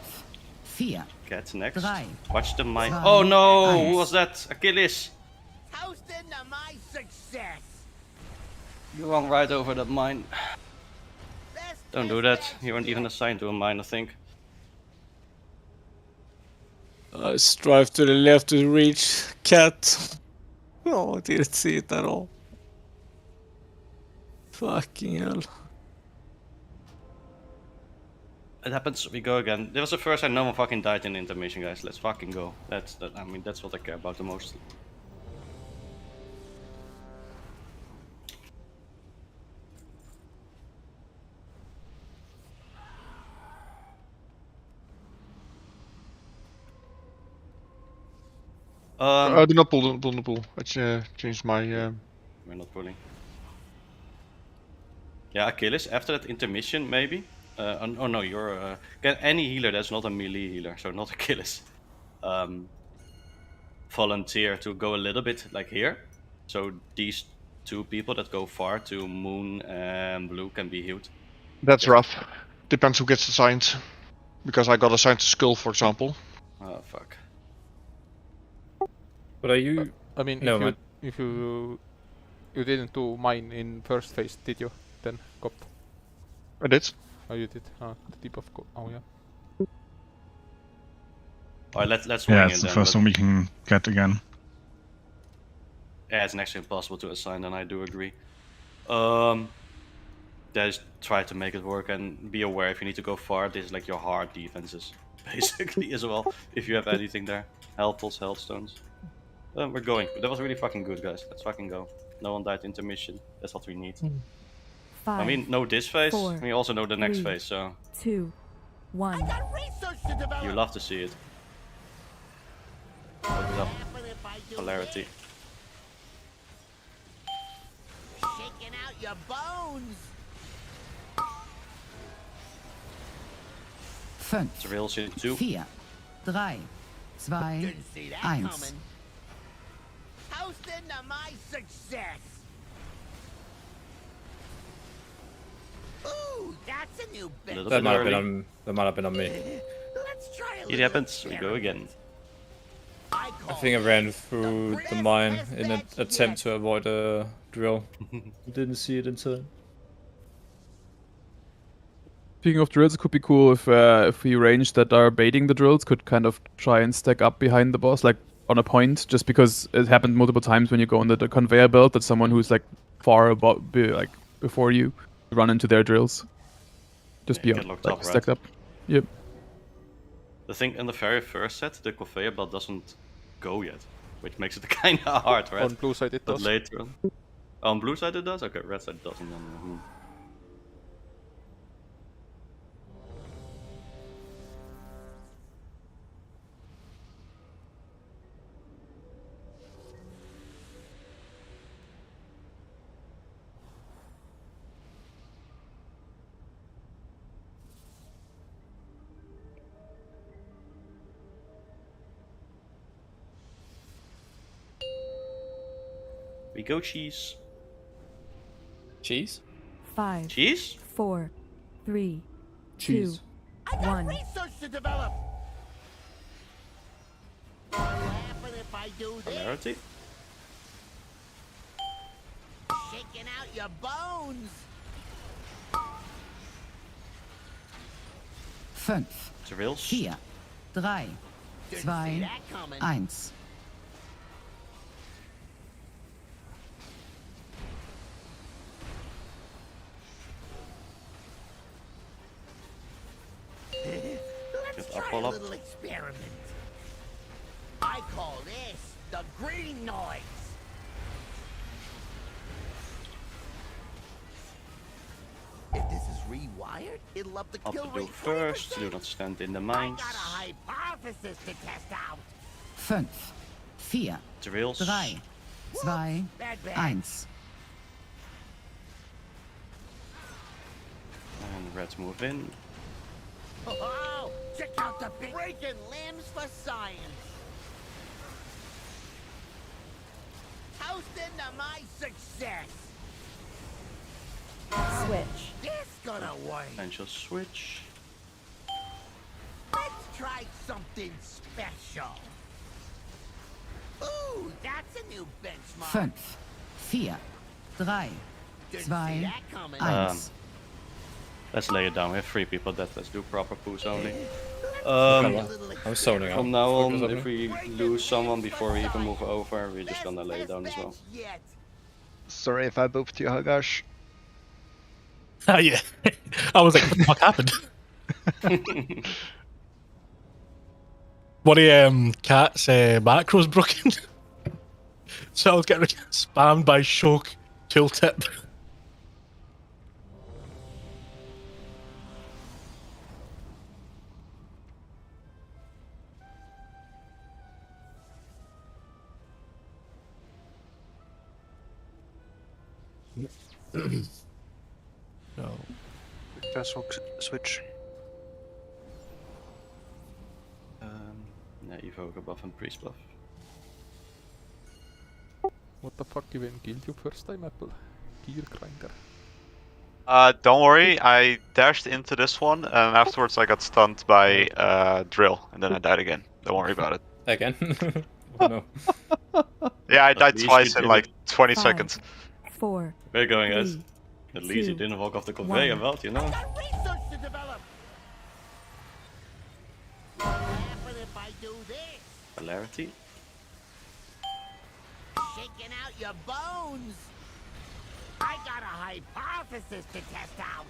[SPEAKER 12] 4,
[SPEAKER 3] Cat's next.
[SPEAKER 12] 3,
[SPEAKER 3] Watch the mine.
[SPEAKER 12] 2,
[SPEAKER 3] Oh no!
[SPEAKER 12] 1.
[SPEAKER 3] Who was that? Achilles!
[SPEAKER 11] Toast into my success.
[SPEAKER 3] You went right over that mine. Don't do that. You weren't even assigned to a mine, I think.
[SPEAKER 8] I strive to the left to reach cat. Oh, I didn't see it at all. Fucking hell.
[SPEAKER 3] It happens, we go again. That was the first time no one fucking died in the intermission, guys. Let's fucking go. That's what I care about the most.
[SPEAKER 2] Do not pull, don't pull, don't pull. I changed my...
[SPEAKER 3] We're not pulling. Yeah, Achilles, after that intermission, maybe. Oh no, you're any healer that's not a melee healer, so not Achilles. Volunteer to go a little bit like here. So these 2 people that go far to Moon and Blue can be healed.
[SPEAKER 2] That's rough. Depends who gets assigned. Because I got assigned to Skull, for example.
[SPEAKER 3] Oh fuck.
[SPEAKER 7] But are you?
[SPEAKER 9] I mean,
[SPEAKER 7] No,
[SPEAKER 9] if you didn't do mine in first phase, did you? Then Cop.
[SPEAKER 2] I did.
[SPEAKER 9] Oh, you did. The debuff. Oh yeah.
[SPEAKER 3] Alright, let's
[SPEAKER 15] Yeah,
[SPEAKER 3] wing
[SPEAKER 15] it's
[SPEAKER 3] it
[SPEAKER 15] the
[SPEAKER 3] then.
[SPEAKER 15] first one we can get again.
[SPEAKER 3] Yeah, it's next to impossible to assign, and I do agree. Just try to make it work, and be aware if you need to go far, this is like your hard defenses, basically, as well. If you have anything there. Health pulse, health stones. We're going. That was really fucking good, guys. Let's fucking go. No one died intermission. That's what we need.
[SPEAKER 10] 5,
[SPEAKER 3] I mean, know this phase.
[SPEAKER 10] 4,
[SPEAKER 3] We also know the next
[SPEAKER 10] 3,
[SPEAKER 3] phase, so
[SPEAKER 10] 2, 1.
[SPEAKER 3] you love to see it. Look it up. Polarity.
[SPEAKER 11] Shaking out your bones.
[SPEAKER 12] 5,
[SPEAKER 3] Drills in 2.
[SPEAKER 12] 4, 3, 2, 1.
[SPEAKER 11] Toasting to my success. Ooh, that's a new bench.
[SPEAKER 7] That might have been on me.
[SPEAKER 11] Let's try a
[SPEAKER 3] It happens. We go again.
[SPEAKER 7] I think I ran through the mine in an attempt to avoid a drill. Didn't see it in time.
[SPEAKER 5] Speaking of drills, it could be cool if we range that are baiting the drills could kind of try and stack up behind the boss, like on a point, just because it happened multiple times when you go on the conveyor belt that someone who's like far above, like before you, run into their drills. Just be
[SPEAKER 3] get locked
[SPEAKER 5] like,
[SPEAKER 3] up, right?
[SPEAKER 5] stacked up. Yep.
[SPEAKER 3] The thing in the very first set, the conveyor belt doesn't go yet, which makes it kind of hard, right?
[SPEAKER 9] On blue side it
[SPEAKER 3] But
[SPEAKER 9] does.
[SPEAKER 3] later on. On blue side it does? Okay, red side it doesn't. We go cheese.
[SPEAKER 7] Cheese?
[SPEAKER 10] 5,
[SPEAKER 3] Cheese?
[SPEAKER 10] 4, 3, 2,
[SPEAKER 5] Cheese.
[SPEAKER 10] 1.
[SPEAKER 11] Research to develop. What happen if I do this?
[SPEAKER 3] Polarity?
[SPEAKER 11] Shaking out your bones.
[SPEAKER 12] 5,
[SPEAKER 3] Drills?
[SPEAKER 12] 4, 3, 2, 1.
[SPEAKER 11] Let's
[SPEAKER 3] Get up,
[SPEAKER 11] try
[SPEAKER 3] all
[SPEAKER 11] a
[SPEAKER 3] up.
[SPEAKER 11] little experiment. I call this the green noise. If this is rewired, it'll up the
[SPEAKER 3] Up
[SPEAKER 11] kill
[SPEAKER 3] to do
[SPEAKER 11] rate
[SPEAKER 3] first.
[SPEAKER 11] 20%.
[SPEAKER 3] Do not stand in the
[SPEAKER 11] I
[SPEAKER 3] mines.
[SPEAKER 11] got a hypothesis to test out.
[SPEAKER 12] 5, 4,
[SPEAKER 3] Drills.
[SPEAKER 12] 3, 2, 1.
[SPEAKER 3] And reds move in.
[SPEAKER 11] Oh, check out the breaking limbs for science. Toasting to my success.
[SPEAKER 10] Switch.
[SPEAKER 11] This gonna work.
[SPEAKER 3] Potential switch.
[SPEAKER 11] Let's try something special. Ooh, that's a new benchmark.
[SPEAKER 12] 5, 4, 3, 2, 1.
[SPEAKER 3] Let's lay it down. We have 3 people dead. Let's do proper push only.
[SPEAKER 7] I'm zoning out.
[SPEAKER 3] From now on,
[SPEAKER 7] Focus on
[SPEAKER 3] if
[SPEAKER 7] me.
[SPEAKER 3] we lose someone before we even move over, we're just gonna lay it down as well.
[SPEAKER 6] Sorry if I booped you, Hagash.
[SPEAKER 14] Ah, yeah. I was like, what the fuck happened? One of Cat's macros broken. So I was getting spammed by Shock Tooltip.
[SPEAKER 18] No. Vessel switch.
[SPEAKER 3] Yeah, evoke buff and priest buff.
[SPEAKER 9] What the fuck even killed you first time, Apple? Gear grinder.
[SPEAKER 4] Don't worry, I dashed into this one, and afterwards I got stunned by drill, and then I died again. Don't worry about it.
[SPEAKER 7] Again? Oh, no.
[SPEAKER 4] Yeah, I died
[SPEAKER 3] least
[SPEAKER 4] twice
[SPEAKER 3] you
[SPEAKER 4] in like 20
[SPEAKER 10] 5,
[SPEAKER 4] seconds.
[SPEAKER 10] 4,
[SPEAKER 3] We're going, guys.
[SPEAKER 10] 3,
[SPEAKER 3] At least you
[SPEAKER 10] 2,
[SPEAKER 3] didn't walk off the conveyor
[SPEAKER 10] 1.
[SPEAKER 3] belt, you know?
[SPEAKER 11] Research to develop. What happen if I do this?
[SPEAKER 3] Polarity.
[SPEAKER 11] Shaking out your bones. I got a hypothesis to test out.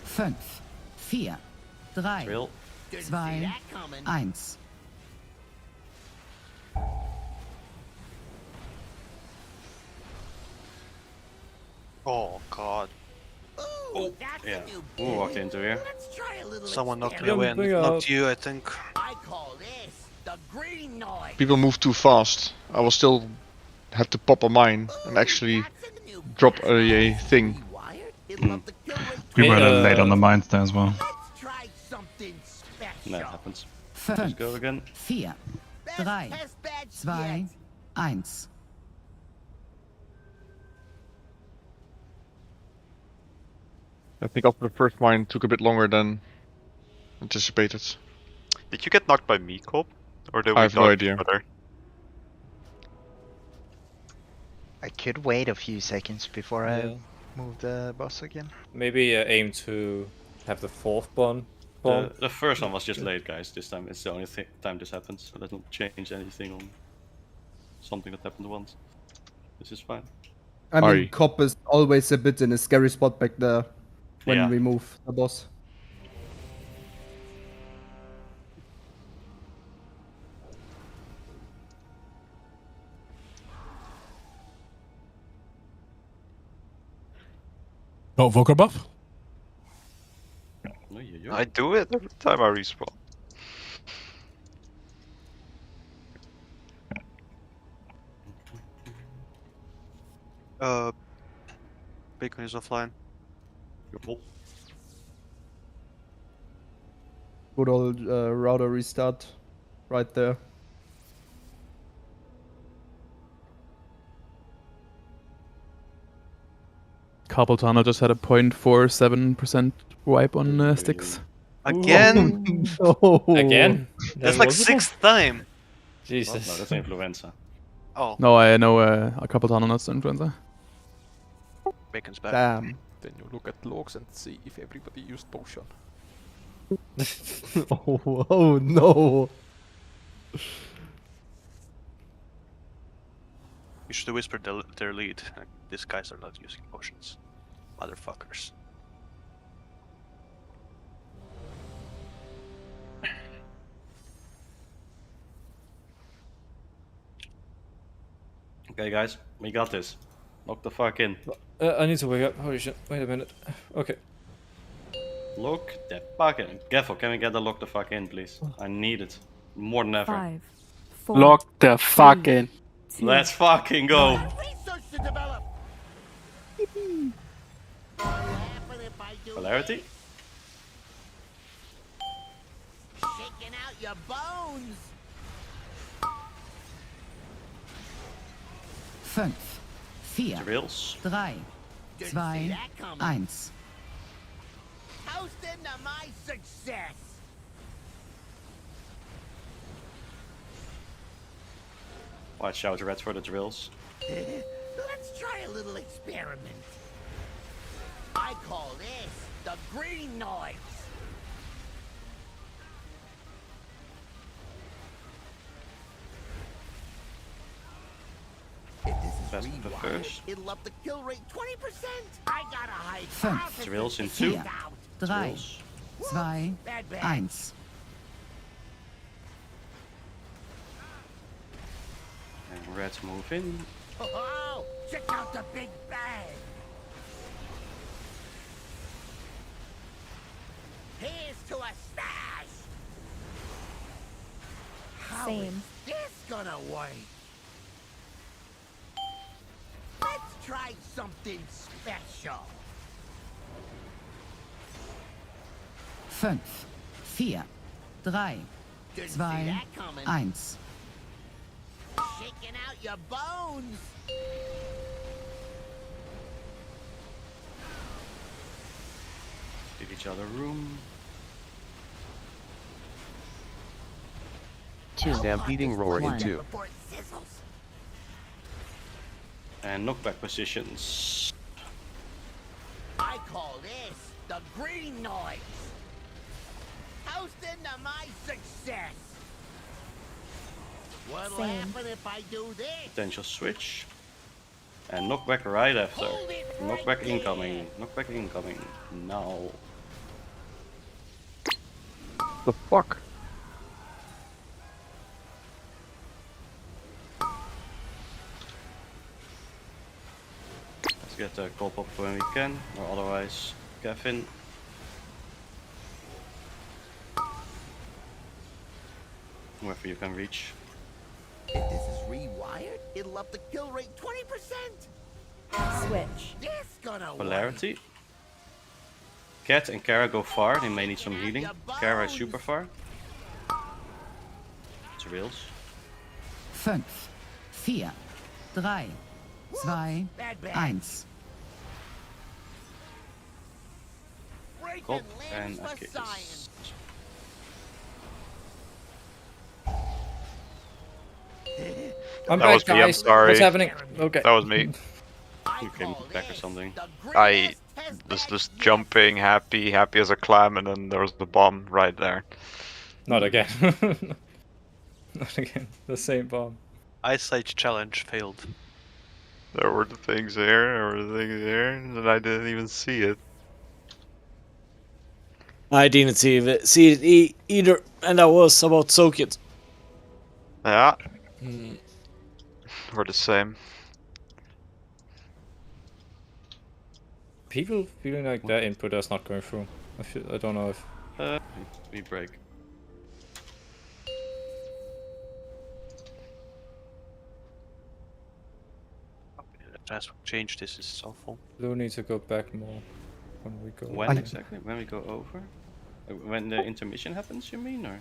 [SPEAKER 12] 5, 4, 3,
[SPEAKER 3] Drill.
[SPEAKER 12] 2, 1.
[SPEAKER 18] Oh god.
[SPEAKER 11] Ooh, that's
[SPEAKER 3] Yeah.
[SPEAKER 11] a new
[SPEAKER 3] Who walked into here?
[SPEAKER 11] Let's try a little
[SPEAKER 18] Someone knocked me
[SPEAKER 11] experiment.
[SPEAKER 18] in. Not you, I think.
[SPEAKER 11] I call this the green noise.
[SPEAKER 2] People move too fast. I will still have to pop a mine and actually drop a thing.
[SPEAKER 15] We were a little late on
[SPEAKER 7] uh,
[SPEAKER 15] the mines there as well.
[SPEAKER 11] Let's try something special.
[SPEAKER 3] No, it happens.
[SPEAKER 12] 5,
[SPEAKER 3] Let's go again.
[SPEAKER 12] 4, 3, 2, 1.
[SPEAKER 2] I think after the first mine took a bit longer than anticipated.
[SPEAKER 4] Did you get knocked by me, Cobb? Or did we
[SPEAKER 2] I have no
[SPEAKER 4] dodge
[SPEAKER 2] idea.
[SPEAKER 4] each other?
[SPEAKER 6] I could wait a few seconds before
[SPEAKER 7] Yeah.
[SPEAKER 6] I move the boss again.
[SPEAKER 7] Maybe aim to have the fourth one.
[SPEAKER 3] The first one was just late, guys. This time it's the only time this happens. So let's not change anything on something that happened once. This is fine.
[SPEAKER 1] I mean, Cop is always a bit in a scary spot back there when
[SPEAKER 3] Yeah.
[SPEAKER 1] we move the boss.
[SPEAKER 14] Got Voker buff?
[SPEAKER 4] I do it every time I respawn.
[SPEAKER 18] Bacon is offline.
[SPEAKER 1] Good old router restart right there.
[SPEAKER 5] Carpal tunnel just had a 0.47% wipe on sticks.
[SPEAKER 18] Again?
[SPEAKER 1] Oh, no.
[SPEAKER 7] Again?
[SPEAKER 18] That's like sixth time.
[SPEAKER 7] Jesus.
[SPEAKER 3] No, that's influenza.
[SPEAKER 18] Oh.
[SPEAKER 5] No, I know a carpal tunnel, not influenza.
[SPEAKER 18] Bacon's back.
[SPEAKER 1] Damn.
[SPEAKER 9] Then you look at logs and see if everybody used potion.
[SPEAKER 1] Oh no.
[SPEAKER 18] You should whisper their lead. Like, these guys are not using potions. Motherfuckers.
[SPEAKER 3] Okay, guys, we got this. Lock the fuck in.
[SPEAKER 7] I need to wake up. Holy shit. Wait a minute. Okay.
[SPEAKER 3] Lock the fuck in. Gaffel, can we get the lock the fuck in, please? I need it. More than ever.
[SPEAKER 10] 5, 4,
[SPEAKER 13] Lock the fuck in.
[SPEAKER 3] Let's fucking go.
[SPEAKER 11] Research to develop. What happen if I do
[SPEAKER 3] Polarity?
[SPEAKER 11] shaking out your bones?
[SPEAKER 12] 5, 4,
[SPEAKER 3] Drills.
[SPEAKER 12] 3, 2, 1.
[SPEAKER 11] Toast into my success.
[SPEAKER 3] Watch out, Red, for the drills.
[SPEAKER 11] Let's try a little experiment. I call this the green noise.
[SPEAKER 3] Best of the first.
[SPEAKER 11] It'll up the kill rate 20%. I got a high
[SPEAKER 12] 5,
[SPEAKER 3] Drills in
[SPEAKER 12] 4,
[SPEAKER 3] 2.
[SPEAKER 12] 3, 2, 1.
[SPEAKER 3] And Red's move in.
[SPEAKER 11] Oh, check out the big bang. Here's to a stash. How is
[SPEAKER 10] Same.
[SPEAKER 11] this gonna work? Let's try something special.
[SPEAKER 12] 5, 4, 3, 2, 1.
[SPEAKER 11] Shaking out your bones.
[SPEAKER 3] Give each other room.
[SPEAKER 10] 2,
[SPEAKER 16] Stampeding roar in
[SPEAKER 10] 1.
[SPEAKER 16] 2.
[SPEAKER 3] And knockback positions.
[SPEAKER 11] I call this the green noise. Toasting to my success. What'll
[SPEAKER 10] Same.
[SPEAKER 11] happen if I do this?
[SPEAKER 3] Potential switch. And knockback right after.
[SPEAKER 11] Hold it right
[SPEAKER 3] Knockback
[SPEAKER 11] there.
[SPEAKER 3] incoming. Knockback incoming. Now.
[SPEAKER 2] The fuck?
[SPEAKER 3] Let's get the call pop when we can, or otherwise Kevin. Wherever you can reach.
[SPEAKER 11] If this is rewired, it'll up the kill rate 20%.
[SPEAKER 10] Switch.
[SPEAKER 11] This gonna
[SPEAKER 3] Polarity. Cat and Kara go far, they may need some healing. Kara is super far. Drills.
[SPEAKER 12] 5, 4, 3, 2, 1.
[SPEAKER 3] Cop and Achilles.
[SPEAKER 7] I'm
[SPEAKER 4] That
[SPEAKER 7] back,
[SPEAKER 4] was me, I'm
[SPEAKER 7] guys.
[SPEAKER 4] sorry.
[SPEAKER 7] What's happening? Okay.
[SPEAKER 4] That was me.
[SPEAKER 3] You came back or something.
[SPEAKER 4] I was just jumping, happy as a clam, and then there was the bomb right there.
[SPEAKER 7] Not again. Not again. The same bomb.
[SPEAKER 18] Eyesight challenge failed.
[SPEAKER 4] There were the things there, and I didn't even see it.
[SPEAKER 8] I didn't see it either, and I was about to soak it.
[SPEAKER 4] Yeah. We're the same.
[SPEAKER 7] People feeling like their input is not going through. I don't know if...
[SPEAKER 3] we break.
[SPEAKER 18] Fast change this is awful.
[SPEAKER 7] We'll need to go back more when we go.
[SPEAKER 3] When exactly? When we go over? When the intermission happens, you mean, or?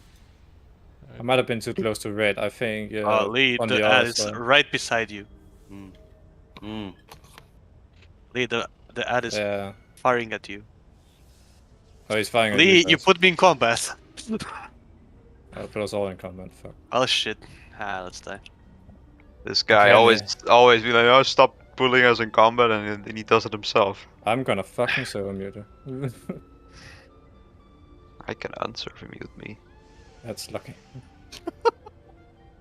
[SPEAKER 7] I might have been too close to red. I think.
[SPEAKER 18] Lee,
[SPEAKER 7] on
[SPEAKER 18] the
[SPEAKER 7] the
[SPEAKER 18] ad
[SPEAKER 7] other
[SPEAKER 18] is
[SPEAKER 7] side.
[SPEAKER 18] right beside you. Lee, the ad is firing at you.
[SPEAKER 7] Oh, he's firing at
[SPEAKER 18] Lee,
[SPEAKER 7] you
[SPEAKER 18] you
[SPEAKER 7] first.
[SPEAKER 18] put me in combat.
[SPEAKER 7] I'll put us all in combat. Fuck.
[SPEAKER 18] Oh shit. Let's die.
[SPEAKER 4] This guy
[SPEAKER 7] Okay,
[SPEAKER 4] always be like, oh, stop pulling us in combat, and he does it himself.
[SPEAKER 7] I'm gonna fucking server mute her.
[SPEAKER 4] I can unserver mute me.
[SPEAKER 7] That's lucky.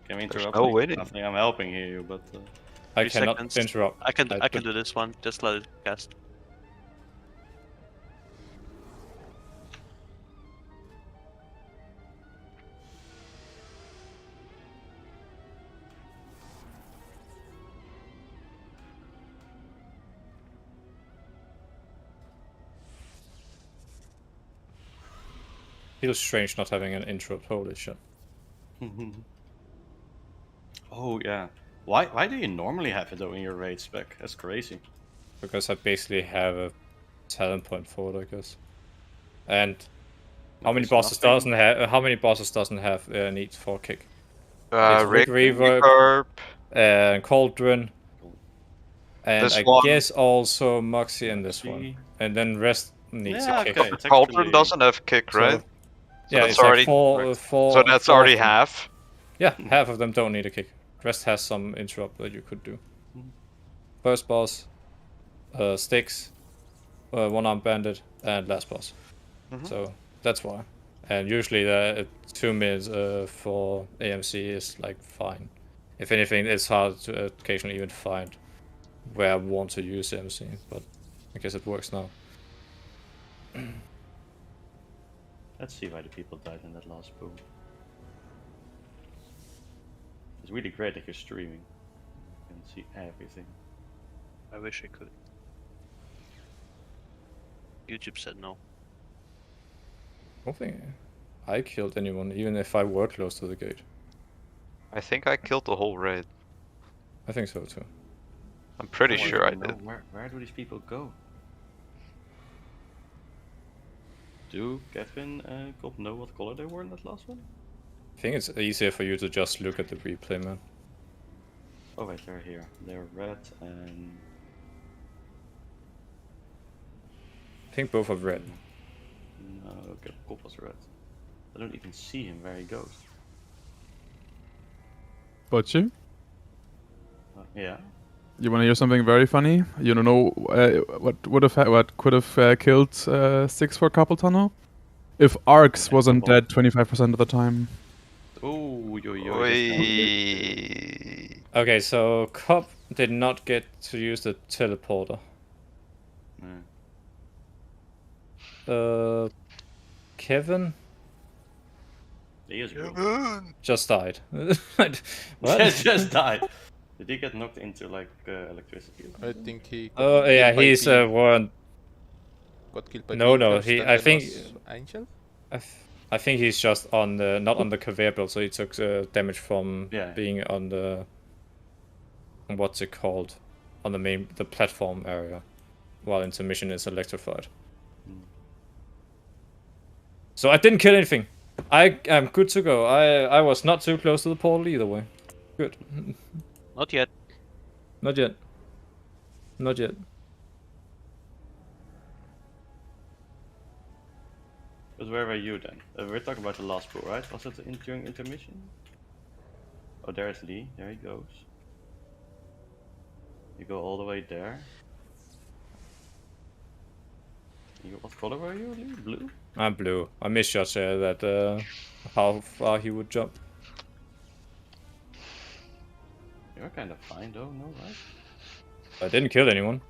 [SPEAKER 3] Can we
[SPEAKER 4] There's
[SPEAKER 3] interrupt?
[SPEAKER 4] no
[SPEAKER 3] me?
[SPEAKER 4] winning.
[SPEAKER 3] I think I'm helping you, but.
[SPEAKER 7] I
[SPEAKER 18] 3
[SPEAKER 7] cannot
[SPEAKER 18] seconds.
[SPEAKER 7] interrupt.
[SPEAKER 18] I can
[SPEAKER 7] I
[SPEAKER 18] do this one. Just let it cast.
[SPEAKER 7] Feels strange not having an interrupt. Holy shit.
[SPEAKER 3] Oh yeah. Why do you normally have it though in your raid spec? That's crazy.
[SPEAKER 7] Because I basically have a talent point for it, I guess. And how many
[SPEAKER 3] There's
[SPEAKER 7] bosses
[SPEAKER 3] nothing.
[SPEAKER 7] doesn't have? How many bosses doesn't have need for kick?
[SPEAKER 4] Rick,
[SPEAKER 7] Reverb, Cauldron, and
[SPEAKER 4] This
[SPEAKER 7] I
[SPEAKER 4] one.
[SPEAKER 7] guess also Moxie and this one, and then rest needs
[SPEAKER 3] Yeah,
[SPEAKER 7] a kick.
[SPEAKER 3] okay. It's
[SPEAKER 4] Cauldron
[SPEAKER 3] actually-
[SPEAKER 4] doesn't have kick,
[SPEAKER 7] So-
[SPEAKER 4] right?
[SPEAKER 7] Yeah,
[SPEAKER 4] that's
[SPEAKER 7] it's like
[SPEAKER 4] already
[SPEAKER 7] four.
[SPEAKER 4] So that's
[SPEAKER 7] four
[SPEAKER 4] already
[SPEAKER 7] of them.
[SPEAKER 4] half.
[SPEAKER 7] Yeah, half of them don't need a kick. Rest has some interrupt that you could do. First boss, Sticks, one-arm bandit, and last boss. So that's why. And usually the 2 minutes for AMC is like fine. If anything, it's hard to occasionally even find where I want to use AMC, but I guess it works now.
[SPEAKER 3] Let's see why the people died in that last boom. It's really great that you're streaming. You can see everything.
[SPEAKER 18] I wish I could. YouTube said no.
[SPEAKER 7] I don't think I killed anyone, even if I were close to the gate.
[SPEAKER 4] I think I killed the whole raid.
[SPEAKER 7] I think so too.
[SPEAKER 4] I'm pretty
[SPEAKER 3] don't
[SPEAKER 4] sure I
[SPEAKER 3] even know
[SPEAKER 4] did.
[SPEAKER 3] Where do these people go? Do Kevin and Cobb know what color they were in that last one?
[SPEAKER 7] I think it's easier for you to just look at the replay, man.
[SPEAKER 3] Oh wait, they're here. They're red and...
[SPEAKER 7] I think both are red.
[SPEAKER 3] No, okay, Cobb was red. I don't even see him where he goes.
[SPEAKER 5] Butcher,
[SPEAKER 3] Yeah.
[SPEAKER 5] you want to hear something very funny? You don't know what could have killed 6 for Carpal Tunnel? If Arx wasn't dead 25% of the time.
[SPEAKER 3] Oh,
[SPEAKER 7] Okay, so Cop did not get to use the teleporter. Kevin just died. What?
[SPEAKER 3] just died. Did he get knocked into like electricity?
[SPEAKER 9] I think he.
[SPEAKER 7] Oh yeah, he's one.
[SPEAKER 9] Got killed by
[SPEAKER 7] No,
[SPEAKER 9] first,
[SPEAKER 7] he.
[SPEAKER 9] and
[SPEAKER 7] I
[SPEAKER 9] then
[SPEAKER 7] think.
[SPEAKER 9] was Angel.
[SPEAKER 7] I think he's just on the not on the conveyor belt, so he took damage from being on the. What's it called? On the platform area, while intermission is electrified. So I didn't kill anything. I am good to go. I was not too close to the portal either way. Good.
[SPEAKER 18] Not yet.
[SPEAKER 7] Not yet. Not yet.
[SPEAKER 3] But where were you then? We're talking about the last pool, right? Was it during intermission? Oh, there's Lee. There he goes. You go all the way there. What color were you, Lee? Blue?
[SPEAKER 7] I'm blue. I misjudged that how far he would jump.
[SPEAKER 3] You're kind of fine though, no, right?
[SPEAKER 7] I didn't kill anyone.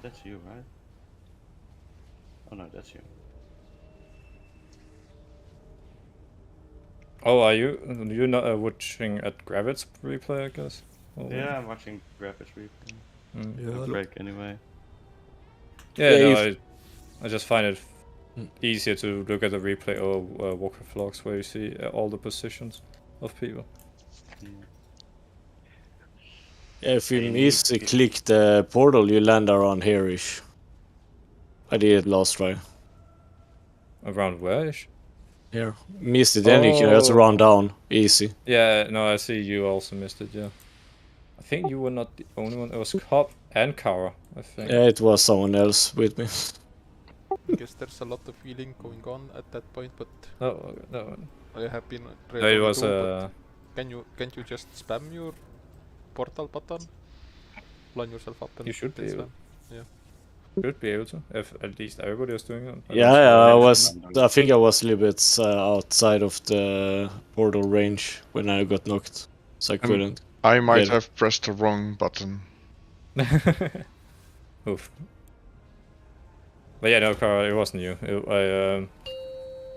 [SPEAKER 3] That's you, right? Oh no, that's you.
[SPEAKER 7] Oh, are you? You're not watching at Gravit's replay, I guess? Oh,
[SPEAKER 3] yeah, I'm watching Graphics replay.
[SPEAKER 7] Yeah.
[SPEAKER 3] Break anyway.
[SPEAKER 7] Yeah, I just find it easier to look at the replay or Warcraft logs where you see all the positions of people.
[SPEAKER 8] Yeah, if you easily click the portal, you land around here-ish. I did it last try.
[SPEAKER 7] Around where-ish?
[SPEAKER 8] Here. Missed it, then you can just run down. Easy.
[SPEAKER 7] Yeah, no, I see you also missed it, yeah. I think you were not the only one. It was Cop and Kara, I think.
[SPEAKER 8] Yeah, it was someone else with me.
[SPEAKER 9] I guess there's a lot of healing going on at that point, but
[SPEAKER 7] no.
[SPEAKER 9] I have been
[SPEAKER 7] No, it was
[SPEAKER 9] can't you just spam your portal button? Line yourself up and
[SPEAKER 7] you should be
[SPEAKER 9] spam.
[SPEAKER 7] able.
[SPEAKER 9] Yeah.
[SPEAKER 7] Should be able to, if at least everybody is doing it.
[SPEAKER 8] I think I was a little bit outside of the portal range when I got knocked, so I couldn't.
[SPEAKER 2] I might have pressed the wrong button.
[SPEAKER 7] Oof. But yeah, no, Kara, it wasn't you. I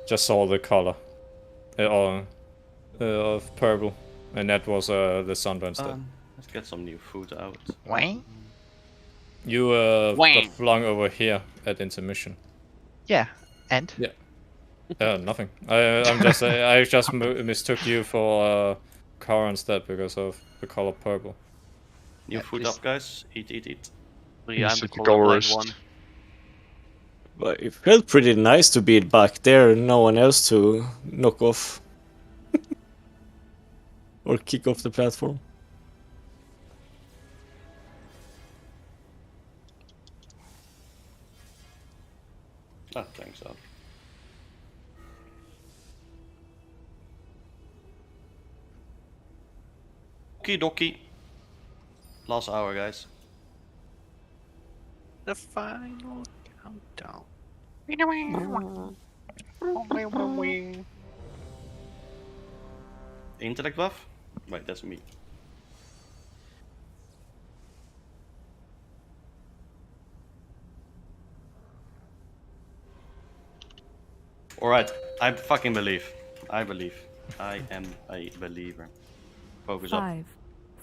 [SPEAKER 7] just saw the color of purple, and that was the sunburn stuff.
[SPEAKER 3] Let's get some new food out.
[SPEAKER 6] Wang?
[SPEAKER 7] You got flung over here at intermission.
[SPEAKER 6] Yeah, and?
[SPEAKER 7] Yeah. Nothing. I just mistook you for Kara instead because of the color purple.
[SPEAKER 3] New food up, guys. Eat.
[SPEAKER 18] Yeah, I'm the colorblind one.
[SPEAKER 8] But it felt pretty nice to be back there and no one else to knock off. Or kick off the platform.
[SPEAKER 3] I think so. Okie dokie. Last hour, guys.
[SPEAKER 18] The final countdown.
[SPEAKER 3] Intellect buff? Wait, that's me. Alright, I fucking believe. I believe. I am a believer. Focus up.
[SPEAKER 10] 5,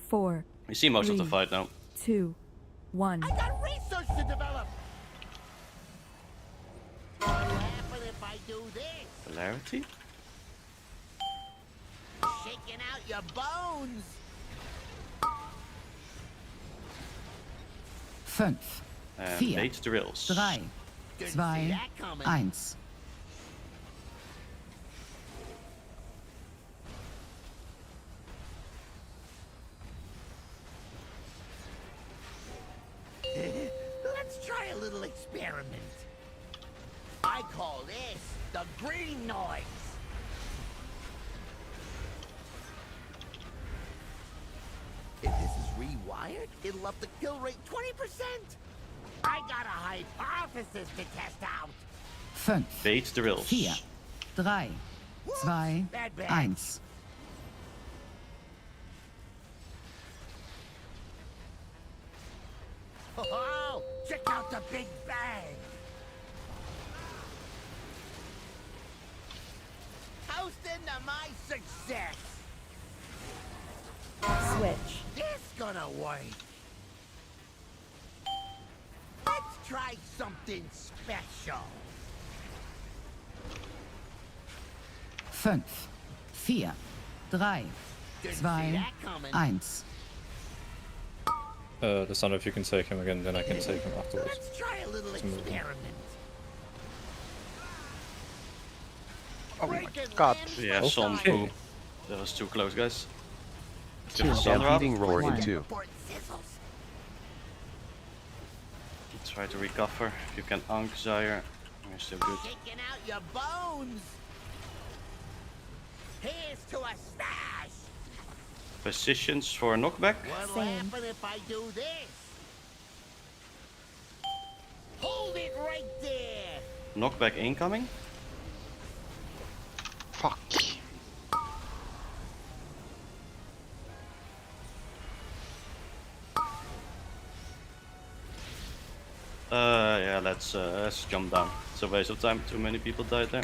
[SPEAKER 10] 4.
[SPEAKER 3] We see most of the
[SPEAKER 10] 3,
[SPEAKER 3] fight now.
[SPEAKER 10] 2, 1.
[SPEAKER 11] I got research to develop. What happen if I do this?
[SPEAKER 3] Polarity?
[SPEAKER 11] Shaking out your bones.
[SPEAKER 12] 5, 4,
[SPEAKER 3] Bait drills.
[SPEAKER 12] 3, 2, 1.
[SPEAKER 11] Let's try a little experiment. I call this the green noise. rewired, it'll up the kill rate 20%. I got a hypothesis to test out.
[SPEAKER 12] 5,
[SPEAKER 3] Bait drills.
[SPEAKER 12] 4, 3, 2,
[SPEAKER 11] Bad bad.
[SPEAKER 12] 1.
[SPEAKER 11] Oh, check out the big bang. Toast into my success.
[SPEAKER 10] Switch.
[SPEAKER 11] This gonna work. Let's try something special.
[SPEAKER 12] 5, 4, 3, 2, 1.
[SPEAKER 7] The son, if you can take him again, then I can take him afterwards.
[SPEAKER 11] Let's try a little experiment.
[SPEAKER 20] Oh my god.
[SPEAKER 3] Yeah, some poo. That was too close, guys. Let's get the sun up.
[SPEAKER 16] Stampeding roar in 2.
[SPEAKER 3] Try to recover. If you can Ankh Zyre, you're still good.
[SPEAKER 11] Shaking out your bones. Here's to a smash.
[SPEAKER 3] Positions for knockback.
[SPEAKER 11] What'll happen if I do this? Hold it right there.
[SPEAKER 3] Knockback incoming.
[SPEAKER 2] Fuck.
[SPEAKER 3] Yeah, let's jump down. It's a waste of time. Too many people died there.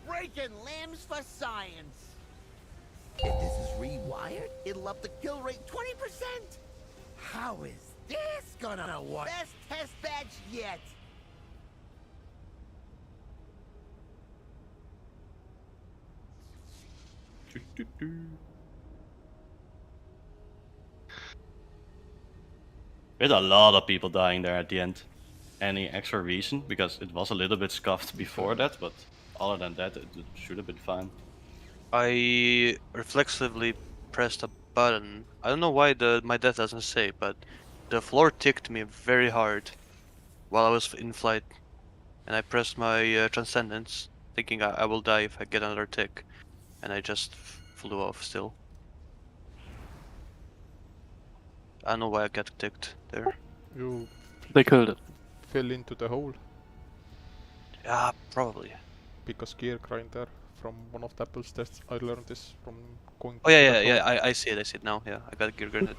[SPEAKER 11] Breaking limbs for science. If this is rewired, it'll up the kill rate 20%. How is this gonna work? Best test batch yet.
[SPEAKER 3] There's a lot of people dying there at the end. Any extra reason? Because it was a little bit scuffed before that, but other than that, it should have been fine.
[SPEAKER 18] I reflexively pressed a button. I don't know why my death doesn't say, but the floor ticked me very hard while I was in flight, and I pressed my transcendence, thinking I will die if I get another tick, and I just flew off still. I don't know why I got ticked there.
[SPEAKER 13] They killed it.
[SPEAKER 9] Fell into the hole.
[SPEAKER 18] Yeah, probably.
[SPEAKER 9] Because gear grinder from one of the apples tests. I learned this from going.
[SPEAKER 18] Oh yeah. I see it now. Yeah, I got gear grenade.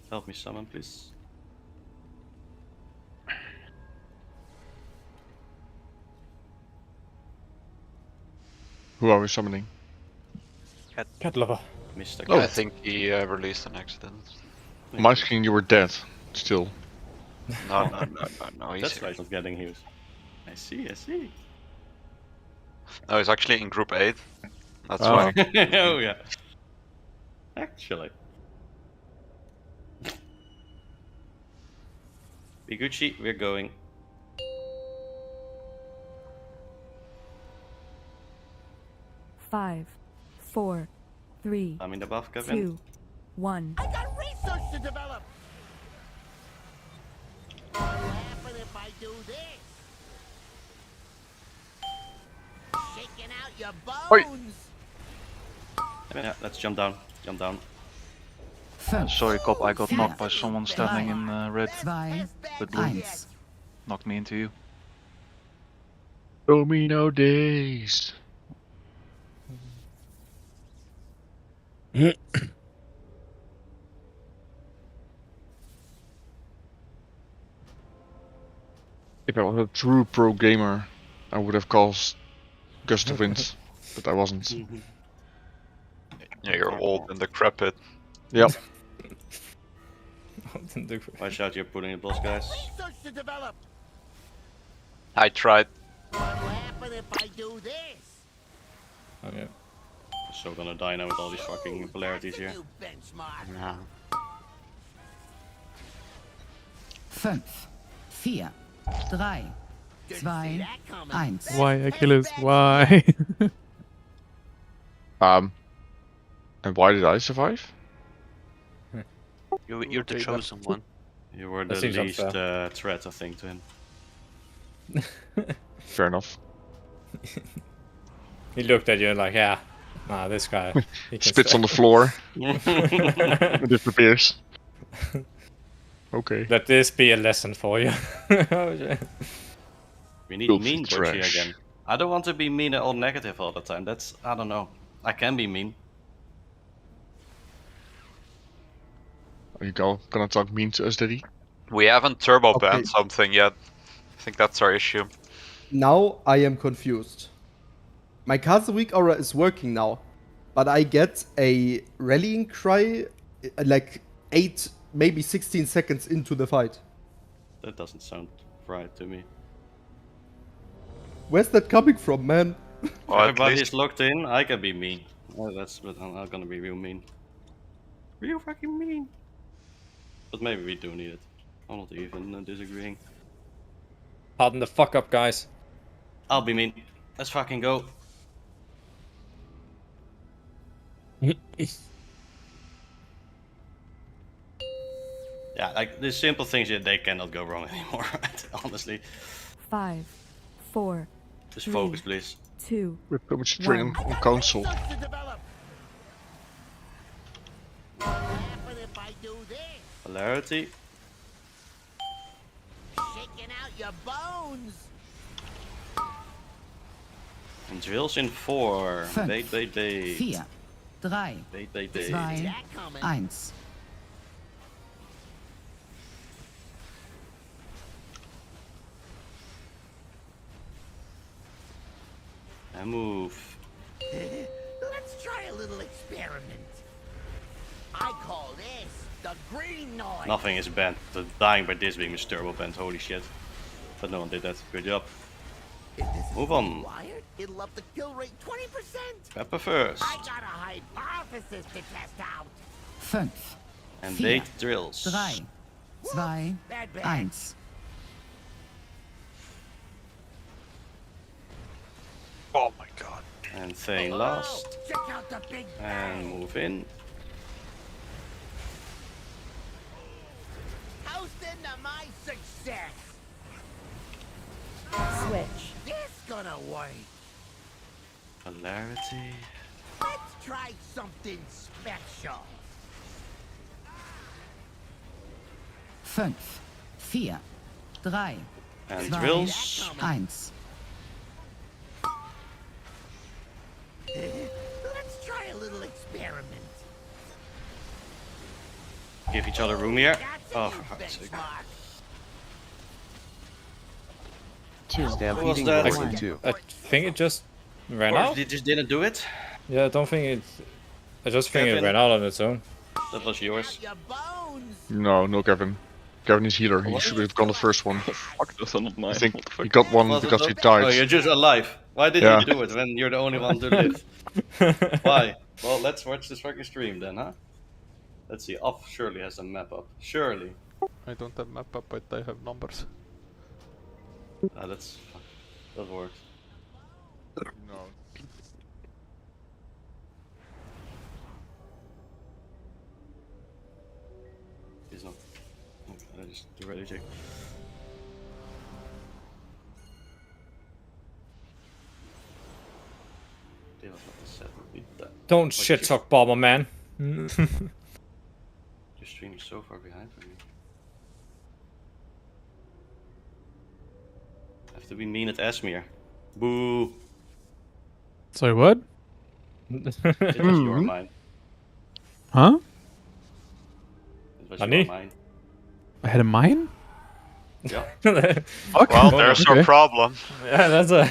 [SPEAKER 3] Help me summon, please.
[SPEAKER 2] Who are we summoning?
[SPEAKER 7] Cat lover.
[SPEAKER 3] Mr.
[SPEAKER 2] Oh.
[SPEAKER 4] I think he released an accident.
[SPEAKER 2] On my screen, you were dead. Still.
[SPEAKER 4] No,
[SPEAKER 3] That's why he's not getting heals. I see.
[SPEAKER 4] No, he's actually in group 8. That's
[SPEAKER 2] Oh.
[SPEAKER 4] why.
[SPEAKER 3] Oh yeah. Actually. Biguchi, we're going.
[SPEAKER 10] Five, 4, 3,
[SPEAKER 3] I'm in the buff, Kevin.
[SPEAKER 10] 2, 1.
[SPEAKER 11] I got research to develop. What'll happen if I do this? Shaking out your bones.
[SPEAKER 3] Yeah, let's jump down. Jump down.
[SPEAKER 17] Sorry, Cop, I got knocked by someone standing in red with blue.
[SPEAKER 12] 1.
[SPEAKER 17] Knocked me into you.
[SPEAKER 2] Domino days. If I was a true pro gamer, I would have caused gust of wind, but I wasn't.
[SPEAKER 4] Yeah, you're old and decrepit.
[SPEAKER 2] Yep.
[SPEAKER 3] Watch out, you're putting the boss, guys.
[SPEAKER 11] Research to develop.
[SPEAKER 4] I tried.
[SPEAKER 11] What'll happen if I do this?
[SPEAKER 3] Okay. So gonna die now with all these fucking polarities here.
[SPEAKER 4] No.
[SPEAKER 12] 5, 4, 3, 2, 1.
[SPEAKER 5] Why, Achilles? Why?
[SPEAKER 2] And why did I survive?
[SPEAKER 18] You're the chosen one.
[SPEAKER 3] You were the
[SPEAKER 7] That seems
[SPEAKER 3] least
[SPEAKER 7] unfair.
[SPEAKER 3] threat, I think, to him.
[SPEAKER 2] Fair enough.
[SPEAKER 7] He looked at you like, yeah, Nah, this guy. He can
[SPEAKER 2] Spits
[SPEAKER 7] stay.
[SPEAKER 2] on the floor. And disappears. Okay.
[SPEAKER 7] Let this be a lesson for you.
[SPEAKER 3] We need
[SPEAKER 2] Filthy
[SPEAKER 3] mean words here
[SPEAKER 2] trash.
[SPEAKER 3] again. I don't want to be mean or negative all the time. That's, I don't know. I can be mean.
[SPEAKER 2] Are you gonna talk mean to us, Daddy?
[SPEAKER 4] We haven't turbo
[SPEAKER 1] Okay.
[SPEAKER 4] banned something yet. I think that's our issue.
[SPEAKER 1] Now I am confused. My Kazuik aura is working now, but I get a rallying cry like 8, maybe 16 seconds into the fight.
[SPEAKER 3] That doesn't sound right to me.
[SPEAKER 1] Where's that coming from, man?
[SPEAKER 4] Well, at
[SPEAKER 3] Everybody's
[SPEAKER 4] least-
[SPEAKER 3] locked in. I can be mean. Oh, but I'm not gonna be real mean. Real fucking mean. But maybe we do need it. I'm not even disagreeing.
[SPEAKER 7] Harden the fuck up, guys.
[SPEAKER 3] I'll be mean. Let's fucking go. Yeah, like the simple things, yeah, they cannot go wrong anymore. Honestly,
[SPEAKER 10] 5, 4,
[SPEAKER 3] just
[SPEAKER 10] 3,
[SPEAKER 3] focus, please.
[SPEAKER 10] 2,
[SPEAKER 2] Rip so much train on console.
[SPEAKER 3] Polarity.
[SPEAKER 11] Shaking out your bones.
[SPEAKER 3] And drills in 4.
[SPEAKER 12] 5,
[SPEAKER 3] Bait, bait, bait.
[SPEAKER 12] 4, 3,
[SPEAKER 3] Bait, bait, bait.
[SPEAKER 12] 2, 1.
[SPEAKER 3] And move.
[SPEAKER 11] Let's try a little experiment. I call this the green noise.
[SPEAKER 3] Nothing is banned. The dying by this being is turbo banned. Holy shit. But no one did that. Good job. Move on.
[SPEAKER 11] Wired, it'll up the kill rate 20%.
[SPEAKER 3] Pepper first.
[SPEAKER 11] I got a hypothesis to test out.
[SPEAKER 12] 5,
[SPEAKER 3] And
[SPEAKER 12] 4,
[SPEAKER 3] bait drills.
[SPEAKER 12] 3, 2, 1.
[SPEAKER 17] Oh my god.
[SPEAKER 3] And Thane last.
[SPEAKER 11] Check out the big
[SPEAKER 3] And move in.
[SPEAKER 11] Toasting to my success.
[SPEAKER 10] switch.
[SPEAKER 11] This gonna work.
[SPEAKER 3] Polarity.
[SPEAKER 11] Let's try something special.
[SPEAKER 12] 5, 4, 3,
[SPEAKER 3] And
[SPEAKER 12] 2,
[SPEAKER 3] drills.
[SPEAKER 12] 1.
[SPEAKER 11] Let's try a little experiment.
[SPEAKER 3] Give each other room here.
[SPEAKER 11] That's a
[SPEAKER 3] Oh,
[SPEAKER 11] new
[SPEAKER 3] for fuck's sake.
[SPEAKER 11] benchmark.
[SPEAKER 16] Stampeding
[SPEAKER 3] that?
[SPEAKER 16] Roar in 2.
[SPEAKER 7] I think it just ran
[SPEAKER 3] Or
[SPEAKER 7] out.
[SPEAKER 3] they just didn't do it.
[SPEAKER 7] Yeah, I don't think it. I just think it
[SPEAKER 3] Kevin.
[SPEAKER 7] ran out on its own.
[SPEAKER 3] That was yours.
[SPEAKER 11] Your bones.
[SPEAKER 2] No, Kevin. Kevin is healer. He should have gone the first one.
[SPEAKER 19] Fuck, those are not mine.
[SPEAKER 2] I think he got one
[SPEAKER 3] Was it
[SPEAKER 2] because
[SPEAKER 3] not?
[SPEAKER 2] he died.
[SPEAKER 3] Oh, you're just alive. Why did
[SPEAKER 2] Yeah.
[SPEAKER 3] you do it when you're the only one to live? Why? Well, let's watch this fucking stream then, huh? Let's see. Off surely has a map up. Surely.
[SPEAKER 9] I don't have map up, but I have numbers.
[SPEAKER 3] That's that works.
[SPEAKER 2] No.
[SPEAKER 3] He's not. Okay, I just do ready check. They was not the set would be that.
[SPEAKER 7] Don't
[SPEAKER 3] Like,
[SPEAKER 7] shit
[SPEAKER 3] your-
[SPEAKER 7] talk, Bomber Man.
[SPEAKER 3] Your stream is so far behind for me. I have to be mean at Esmir. Boo!
[SPEAKER 5] Sorry, what?
[SPEAKER 3] It was your mine.
[SPEAKER 5] Huh?
[SPEAKER 3] It was
[SPEAKER 7] Honey?
[SPEAKER 3] your mine.
[SPEAKER 5] I had a mine?
[SPEAKER 3] Yeah.
[SPEAKER 5] Fuck.
[SPEAKER 4] Well, there's
[SPEAKER 5] Okay.
[SPEAKER 4] our problem.
[SPEAKER 7] Yeah, that's a.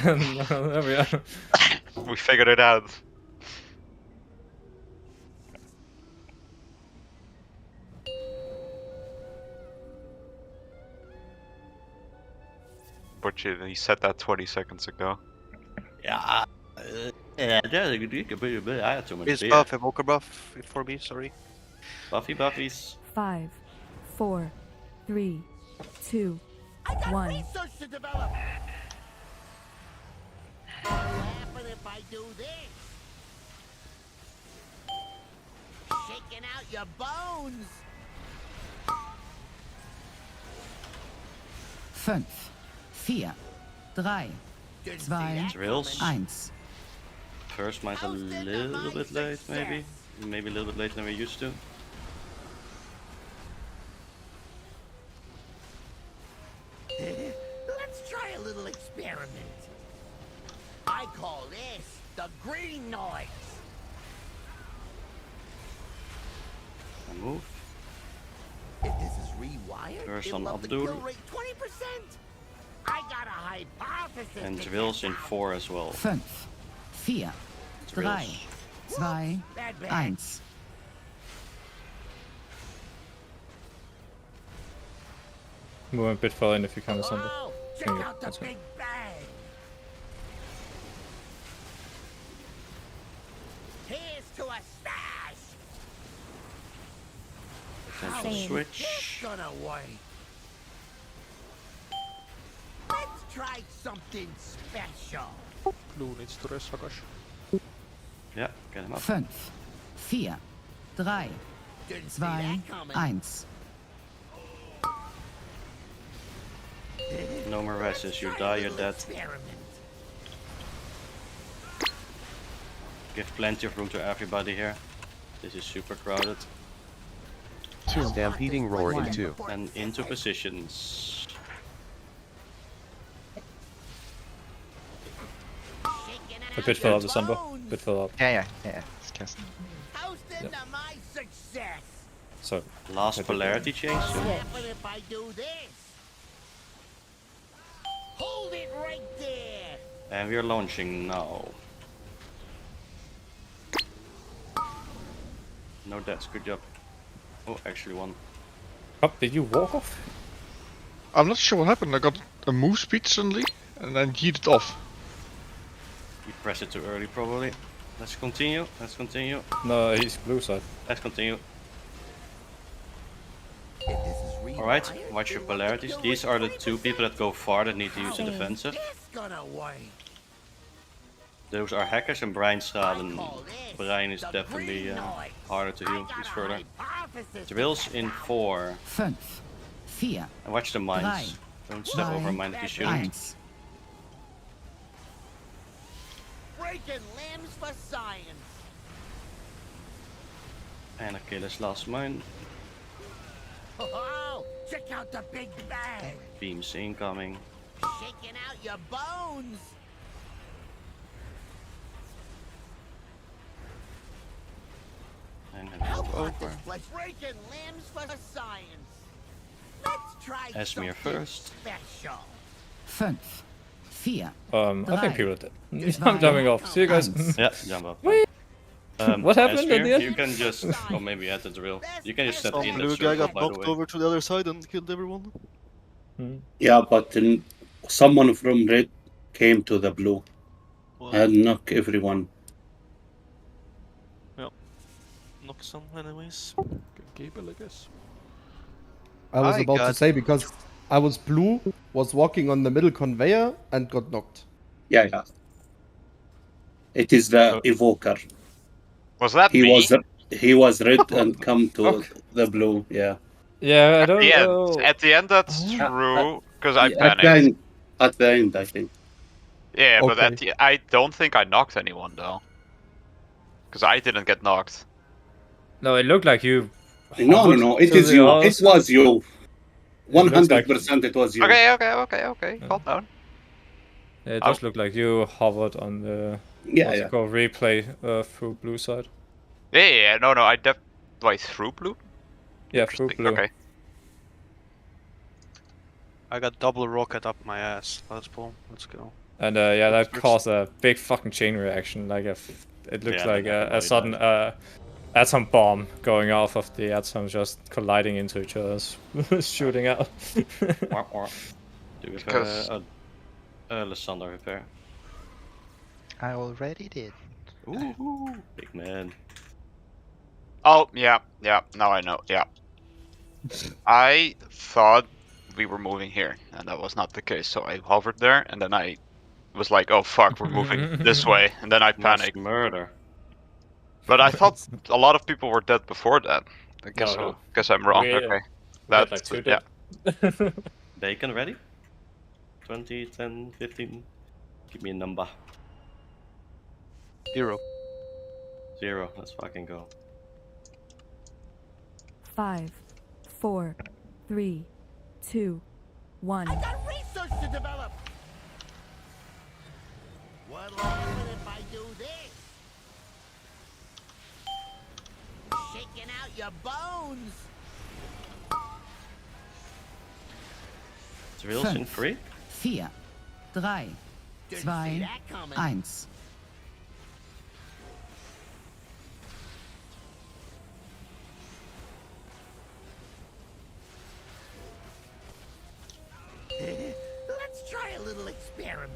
[SPEAKER 7] There we are.
[SPEAKER 4] We figured it out. But he said that 20 seconds ago.
[SPEAKER 3] Yeah. Yeah, I had too much
[SPEAKER 18] Is
[SPEAKER 3] beer.
[SPEAKER 18] buff, evoker buff for me, sorry.
[SPEAKER 3] Buffy buffies.
[SPEAKER 10] 5, 4, 3, 2, 1.
[SPEAKER 11] Research to develop. What happen if I do this? Shaking out your bones.
[SPEAKER 12] 5, 4, 3, 2,
[SPEAKER 3] Drills.
[SPEAKER 12] 1.
[SPEAKER 3] first mine's a little bit late, maybe. Maybe a little bit later than we're used to.
[SPEAKER 11] Let's try a little experiment. I call this the green noise.
[SPEAKER 3] And move.
[SPEAKER 11] If this is rewired,
[SPEAKER 3] First
[SPEAKER 11] it'll
[SPEAKER 3] on
[SPEAKER 11] up the
[SPEAKER 3] Abdul.
[SPEAKER 11] kill rate 20%. I got a hypothesis.
[SPEAKER 3] And
[SPEAKER 11] to
[SPEAKER 3] drills
[SPEAKER 11] test
[SPEAKER 3] in
[SPEAKER 11] out.
[SPEAKER 3] 4 as well.
[SPEAKER 12] 5, 4, 3,
[SPEAKER 3] Drills.
[SPEAKER 12] 2, 1.
[SPEAKER 7] Move a bit further in if you can, Assemble.
[SPEAKER 11] Oh, check
[SPEAKER 7] Thank you.
[SPEAKER 11] out the
[SPEAKER 7] That's
[SPEAKER 11] big bang. Here's to a stash.
[SPEAKER 3] Potential
[SPEAKER 11] How is
[SPEAKER 3] switch.
[SPEAKER 11] this gonna work? Let's try something special.
[SPEAKER 9] Blue needs to rest Hakash.
[SPEAKER 3] Yeah, get him up.
[SPEAKER 12] 5, 4, 3,
[SPEAKER 11] Didn't see
[SPEAKER 12] 2,
[SPEAKER 11] that coming.
[SPEAKER 12] 1.
[SPEAKER 3] No more rests. You die, you're dead.
[SPEAKER 11] Experiment.
[SPEAKER 3] Give plenty of room to everybody here. This is super crowded.
[SPEAKER 16] Stampeding roar in 2.
[SPEAKER 3] And into positions.
[SPEAKER 7] A bit further up, December. A bit further up.
[SPEAKER 6] Yeah. It's cast.
[SPEAKER 11] Toasting to my success.
[SPEAKER 7] So,
[SPEAKER 3] Last polarity change soon.
[SPEAKER 11] Happen if I do this. Hold it right there.
[SPEAKER 3] And we're launching now. No deaths, good job. Oh, actually one.
[SPEAKER 7] Oh, did you walk off?
[SPEAKER 2] I'm not sure what happened. I got a move speed suddenly, and then yeeted off.
[SPEAKER 3] You press it too early probably. Let's continue, let's continue.
[SPEAKER 7] No, he's blue side.
[SPEAKER 3] Let's continue. Alright, watch your polarities. These are the two people that go far that need to use the defensive. Those are hackers and Brian Straden. Brian is definitely harder to heal, he's further. Drills in 4.
[SPEAKER 12] 5, 4,
[SPEAKER 3] And watch the mines. Don't step over a mine if you shouldn't.
[SPEAKER 11] Breaking limbs for science.
[SPEAKER 3] And okay, this last mine.
[SPEAKER 11] Oh, check out the big bang.
[SPEAKER 3] Beams incoming.
[SPEAKER 11] Shaking out your bones.
[SPEAKER 3] And it's over.
[SPEAKER 11] Breaking limbs for science. Let's try
[SPEAKER 3] Esmir first.
[SPEAKER 11] special.
[SPEAKER 12] 5, 4,
[SPEAKER 7] I think people are dead. I'm jumping off. See you guys.
[SPEAKER 3] Yeah, jump up.
[SPEAKER 7] What happened
[SPEAKER 3] Esmir,
[SPEAKER 7] at the end?
[SPEAKER 3] You can just, or maybe at the drill. You can just step
[SPEAKER 19] Some
[SPEAKER 3] in
[SPEAKER 19] blue
[SPEAKER 3] that
[SPEAKER 19] guy
[SPEAKER 3] circle,
[SPEAKER 19] got
[SPEAKER 3] by the
[SPEAKER 19] knocked
[SPEAKER 3] way.
[SPEAKER 19] over to the other side and killed everyone.
[SPEAKER 22] Yeah, but then someone from red came to the blue and knocked everyone.
[SPEAKER 19] Yep. Knock some anyways.
[SPEAKER 9] Gable, I guess.
[SPEAKER 1] I was about to say because I was blue, was walking on the middle conveyor and got knocked.
[SPEAKER 22] Yeah. It is the evoker.
[SPEAKER 4] Was that
[SPEAKER 22] he
[SPEAKER 4] me?
[SPEAKER 22] He was red and come to the blue. Yeah.
[SPEAKER 7] Yeah, I don't know.
[SPEAKER 4] At the end, that's true because I
[SPEAKER 22] At
[SPEAKER 4] panicked.
[SPEAKER 22] the end, I think.
[SPEAKER 4] Yeah, but
[SPEAKER 22] Okay.
[SPEAKER 4] I don't think I knocked anyone though, because I didn't get knocked.
[SPEAKER 7] No, it looked like you.
[SPEAKER 22] No. It is you. It was you. 100% it was you.
[SPEAKER 4] Okay. Calm down.
[SPEAKER 7] Yeah, it does look like you hovered on the replay through blue side.
[SPEAKER 4] Yeah. No. Wait, through blue?
[SPEAKER 7] Yeah, through blue.
[SPEAKER 4] Okay.
[SPEAKER 18] I got double rocket up my ass. Let's go.
[SPEAKER 7] And yeah, that caused a big fucking chain reaction. Like it looks like a sudden atom bomb going off of the atoms just colliding into each other, shooting out.
[SPEAKER 3] Do we have Lysander repair?
[SPEAKER 6] I already did.
[SPEAKER 3] Ooh, big man.
[SPEAKER 4] Oh yeah. Now I know. Yeah. I thought we were moving here, and that was not the case. So I hovered there, and then I was like, "Oh fuck, we're moving this way," and then I panicked.
[SPEAKER 3] Murder.
[SPEAKER 4] But I thought a lot of people were dead before that. I guess
[SPEAKER 3] No.
[SPEAKER 4] guess I'm wrong.
[SPEAKER 3] We,
[SPEAKER 4] Okay,
[SPEAKER 3] had
[SPEAKER 4] that's
[SPEAKER 3] like 2
[SPEAKER 4] yeah.
[SPEAKER 3] Bacon ready? 20, 10, 15. Give me a number.
[SPEAKER 16] 0.
[SPEAKER 3] 0. Let's fucking go.
[SPEAKER 10] 5, 4, 3, 2, 1.
[SPEAKER 11] I got research to develop. What'll happen if I do this? Shaking out your bones.
[SPEAKER 3] Drills in 3?
[SPEAKER 12] 4, 3, 2, 1.
[SPEAKER 11] Let's try a little experiment.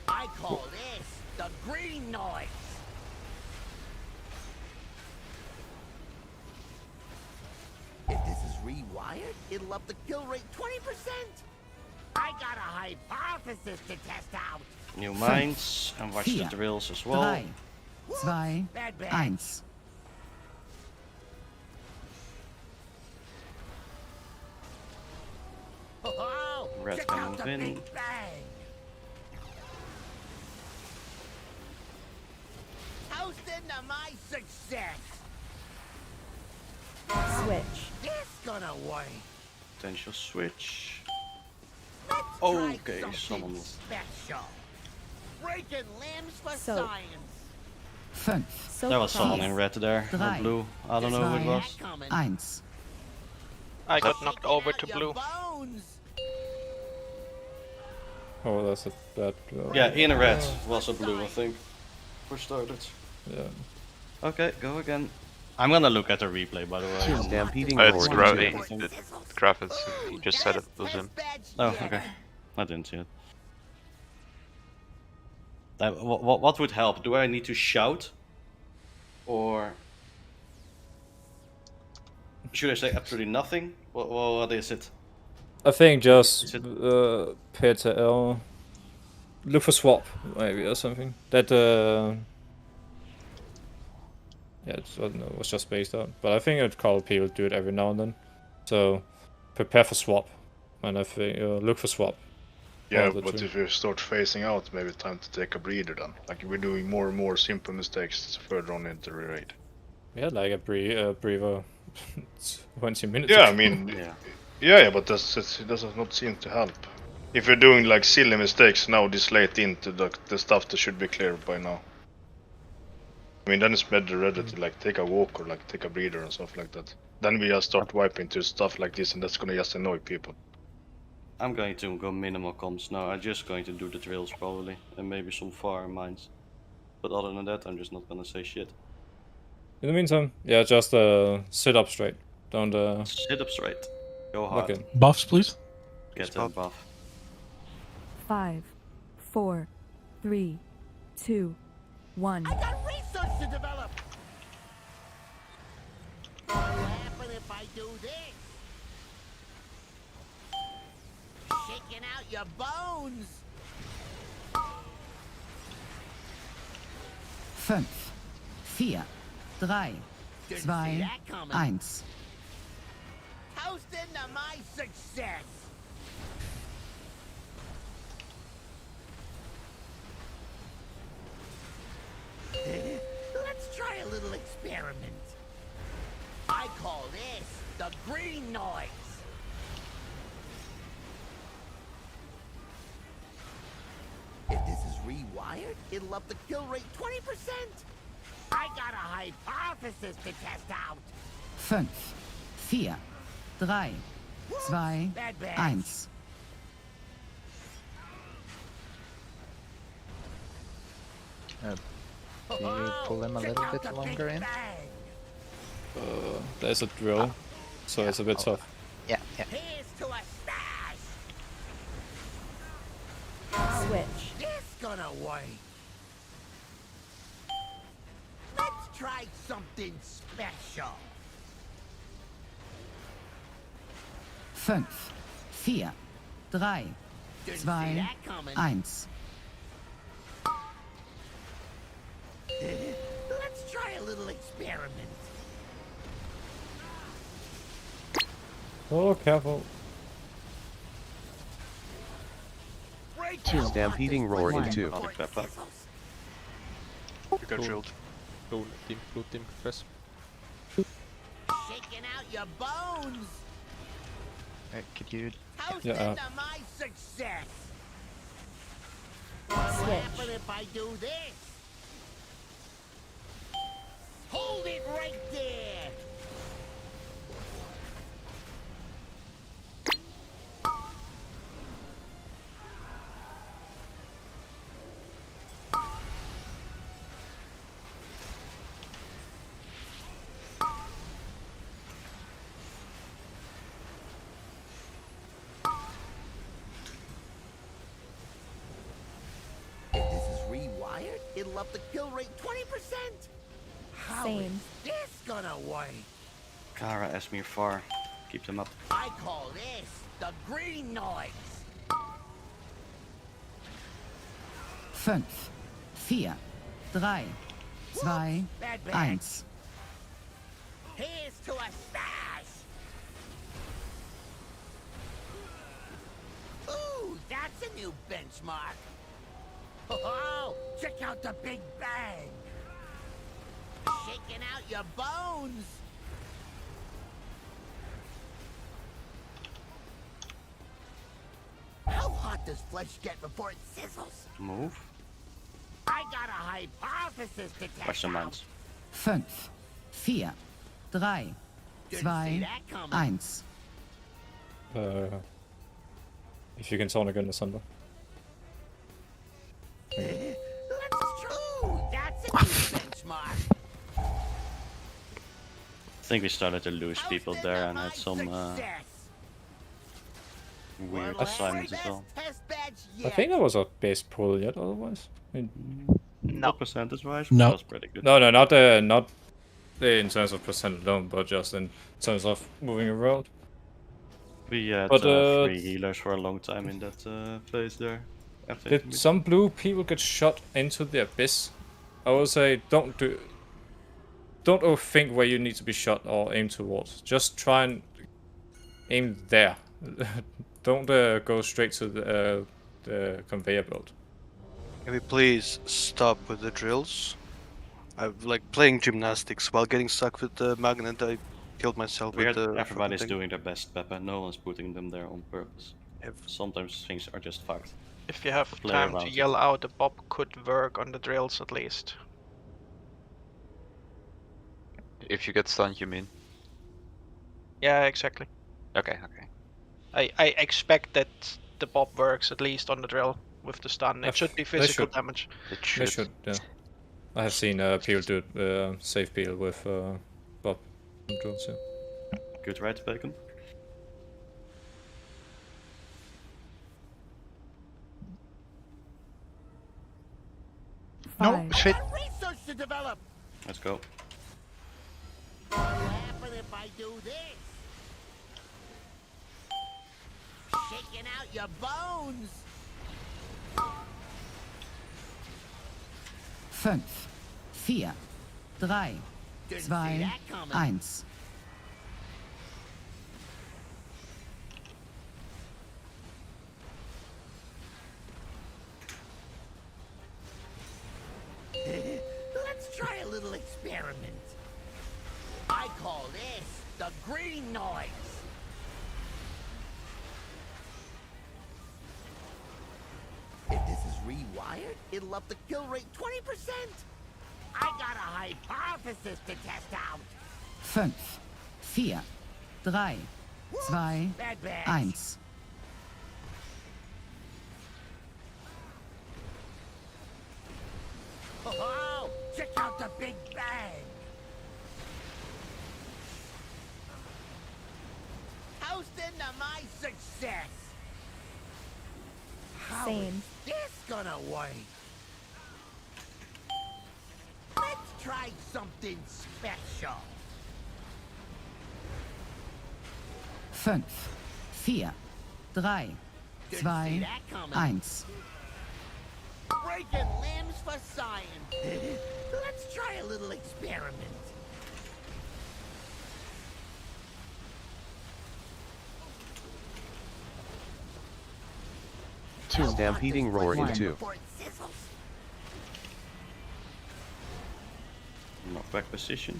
[SPEAKER 11] I call this the green noise. If this is rewired, it'll up the kill rate 20%. I got a hypothesis to test out.
[SPEAKER 3] New mines, and watch the drills as well.
[SPEAKER 12] 3, 2, 1.
[SPEAKER 11] Oh,
[SPEAKER 3] Red
[SPEAKER 11] check
[SPEAKER 3] can
[SPEAKER 11] out
[SPEAKER 3] move
[SPEAKER 11] the
[SPEAKER 3] in.
[SPEAKER 11] big bang. Toast into my success.
[SPEAKER 10] Switch.
[SPEAKER 11] This gonna work.
[SPEAKER 3] Potential switch.
[SPEAKER 11] Let's
[SPEAKER 3] Okay,
[SPEAKER 11] try
[SPEAKER 3] someone
[SPEAKER 11] something
[SPEAKER 3] move.
[SPEAKER 11] special. Breaking limbs for
[SPEAKER 10] Soap.
[SPEAKER 11] science.
[SPEAKER 12] 5,
[SPEAKER 3] There was someone in red there, or
[SPEAKER 12] 3,
[SPEAKER 3] blue. I don't know who it was.
[SPEAKER 12] 1.
[SPEAKER 20] I got knocked over to blue.
[SPEAKER 7] Oh, that's a bad blow.
[SPEAKER 3] Yeah, in red was a blue, I think. For started.
[SPEAKER 7] Yeah.
[SPEAKER 3] Okay, go again. I'm gonna look at the replay, by the way.
[SPEAKER 16] Stampeding
[SPEAKER 4] It's
[SPEAKER 16] Roar
[SPEAKER 4] gravity.
[SPEAKER 16] in 2.
[SPEAKER 4] The graphics. He just said it was him.
[SPEAKER 3] Oh, okay. I didn't see it. What would help? Do I need to shout? Or should I say absolutely nothing? What is it?
[SPEAKER 7] I think just Peter L. Look for swap, maybe, or something. That, yeah, it was just spaced out. But I think I'd call people do it every now and then. So, prepare for swap. And I think, look for swap.
[SPEAKER 15] Yeah,
[SPEAKER 7] One of the
[SPEAKER 15] but
[SPEAKER 7] two.
[SPEAKER 15] if you start phasing out, maybe time to take a breather then. Like, we're doing more and more simple mistakes further on into the raid.
[SPEAKER 7] Yeah, like a breather 20 minutes
[SPEAKER 15] Yeah,
[SPEAKER 7] ago.
[SPEAKER 15] I mean, yeah, but it does not seem to help. If you're doing like silly mistakes now this late into the stuff that should be cleared by now. I mean, then it's better to like take a walk or like take a breather and stuff like that. Then we just start wiping to stuff like this, and that's gonna just annoy people.
[SPEAKER 3] I'm going to go minimal comms now. I'm just going to do the drills probably, and maybe some far mines. But other than that, I'm just not gonna say shit.
[SPEAKER 7] In the meantime, yeah, just sit up straight. Don't
[SPEAKER 3] Sit up straight. Go
[SPEAKER 7] look
[SPEAKER 3] hard.
[SPEAKER 7] in.
[SPEAKER 14] Buffs, please.
[SPEAKER 3] Get a buff.
[SPEAKER 10] 5, 4, 3, 2, 1.
[SPEAKER 11] I got research to develop. What'll happen if I do this? Shaking out your bones.
[SPEAKER 12] 5, 4, 3, 2, 1.
[SPEAKER 11] Toast into my success. Let's try a little experiment. I call this the green noise. If this is rewired, it'll up the kill rate 20%. I got a hypothesis to test out.
[SPEAKER 12] 5, 4, 3, 2, 1.
[SPEAKER 6] Do you pull him a little bit longer in?
[SPEAKER 7] There's a drill, so it's a bit tough.
[SPEAKER 6] Yeah, yeah.
[SPEAKER 11] Here's to a stash.
[SPEAKER 10] Switch.
[SPEAKER 11] This gonna work. Let's try something special.
[SPEAKER 12] 5, 4, 3, 2, 1.
[SPEAKER 11] Let's try a little experiment.
[SPEAKER 7] Oh, careful.
[SPEAKER 16] Stampeding Roar in 2.
[SPEAKER 20] You got drilled.
[SPEAKER 9] Blue team, press.
[SPEAKER 11] Shaking out your bones.
[SPEAKER 6] Could you?
[SPEAKER 11] Toast
[SPEAKER 14] Yeah.
[SPEAKER 11] into my success. What'll happen if I do this? Hold it right there. If this is rewired, it'll up the kill rate 20%. How is
[SPEAKER 10] Same.
[SPEAKER 11] this gonna work?
[SPEAKER 3] Kara, Esmir, Far. Keep them up.
[SPEAKER 11] I call this the green noise.
[SPEAKER 12] 5, 4, 3, 2,
[SPEAKER 11] Bad bag.
[SPEAKER 12] 1.
[SPEAKER 11] Here's to a stash. Ooh, that's a new benchmark. Oh, check out the big bang. Shaking out your bones. How hot does flesh get before it sizzles?
[SPEAKER 3] Move.
[SPEAKER 11] I got a hypothesis to test
[SPEAKER 3] Question
[SPEAKER 11] out.
[SPEAKER 3] mines.
[SPEAKER 12] 5, 4, 3, 2, 1.
[SPEAKER 7] If you can taunt again asunder.
[SPEAKER 11] That's true. That's a new benchmark.
[SPEAKER 3] I think we started to lose people there and had some weird assignments as well.
[SPEAKER 7] I think that was our best pull yet. Otherwise, I mean,
[SPEAKER 3] Not percentage-wise,
[SPEAKER 14] No.
[SPEAKER 3] that was pretty good.
[SPEAKER 7] no, not in terms of percent alone, but just in terms of moving around.
[SPEAKER 3] We had
[SPEAKER 7] But,
[SPEAKER 3] 3 healers for a long time in that phase there. After
[SPEAKER 7] Did some blue people get shot into the abyss? I would say don't overthink where you need to be shot or aim towards. Just try and aim there. Don't go straight to the conveyor belt.
[SPEAKER 18] Can we please stop with the drills? I'm like playing gymnastics while getting stuck with the magnet. I killed myself with the.
[SPEAKER 3] Everybody's
[SPEAKER 18] thing.
[SPEAKER 3] doing their best, Peppa. No one's putting them there on purpose. Sometimes things are just fucked.
[SPEAKER 20] If you have
[SPEAKER 3] Play
[SPEAKER 20] time
[SPEAKER 3] around
[SPEAKER 20] to
[SPEAKER 3] it.
[SPEAKER 20] yell out, a bob could work on the drills at least.
[SPEAKER 4] If you get stunned, you mean?
[SPEAKER 20] Yeah, exactly.
[SPEAKER 4] Okay.
[SPEAKER 20] I expect that the bob works at least on the drill with the stun. It should be
[SPEAKER 7] They
[SPEAKER 20] physical
[SPEAKER 7] should.
[SPEAKER 20] damage.
[SPEAKER 7] They should, yeah. I have seen people do save peel with Bob from drills, yeah.
[SPEAKER 3] Good, right, Bacon?
[SPEAKER 6] No,
[SPEAKER 10] 5,
[SPEAKER 6] shit.
[SPEAKER 11] Research to develop.
[SPEAKER 3] Let's go.
[SPEAKER 11] What'll happen if I do this? Shaking out your bones.
[SPEAKER 12] 5, 4, 3, 2, 1.
[SPEAKER 11] Let's try a little experiment. I call this the green noise. If this is rewired, it'll up the kill rate 20%. I got a hypothesis to test out.
[SPEAKER 12] 5, 4, 3, 2,
[SPEAKER 11] Bad bag.
[SPEAKER 12] 1.
[SPEAKER 11] Oh, check out the big bang. Toast into my success. How is
[SPEAKER 10] Same.
[SPEAKER 11] this gonna work? Let's try something special.
[SPEAKER 12] 5, 4, 3, 2, 1.
[SPEAKER 11] Breaking limbs for science. Let's try a little experiment.
[SPEAKER 16] Stampeding roar in 2.
[SPEAKER 11] Before it sizzles.
[SPEAKER 3] back position.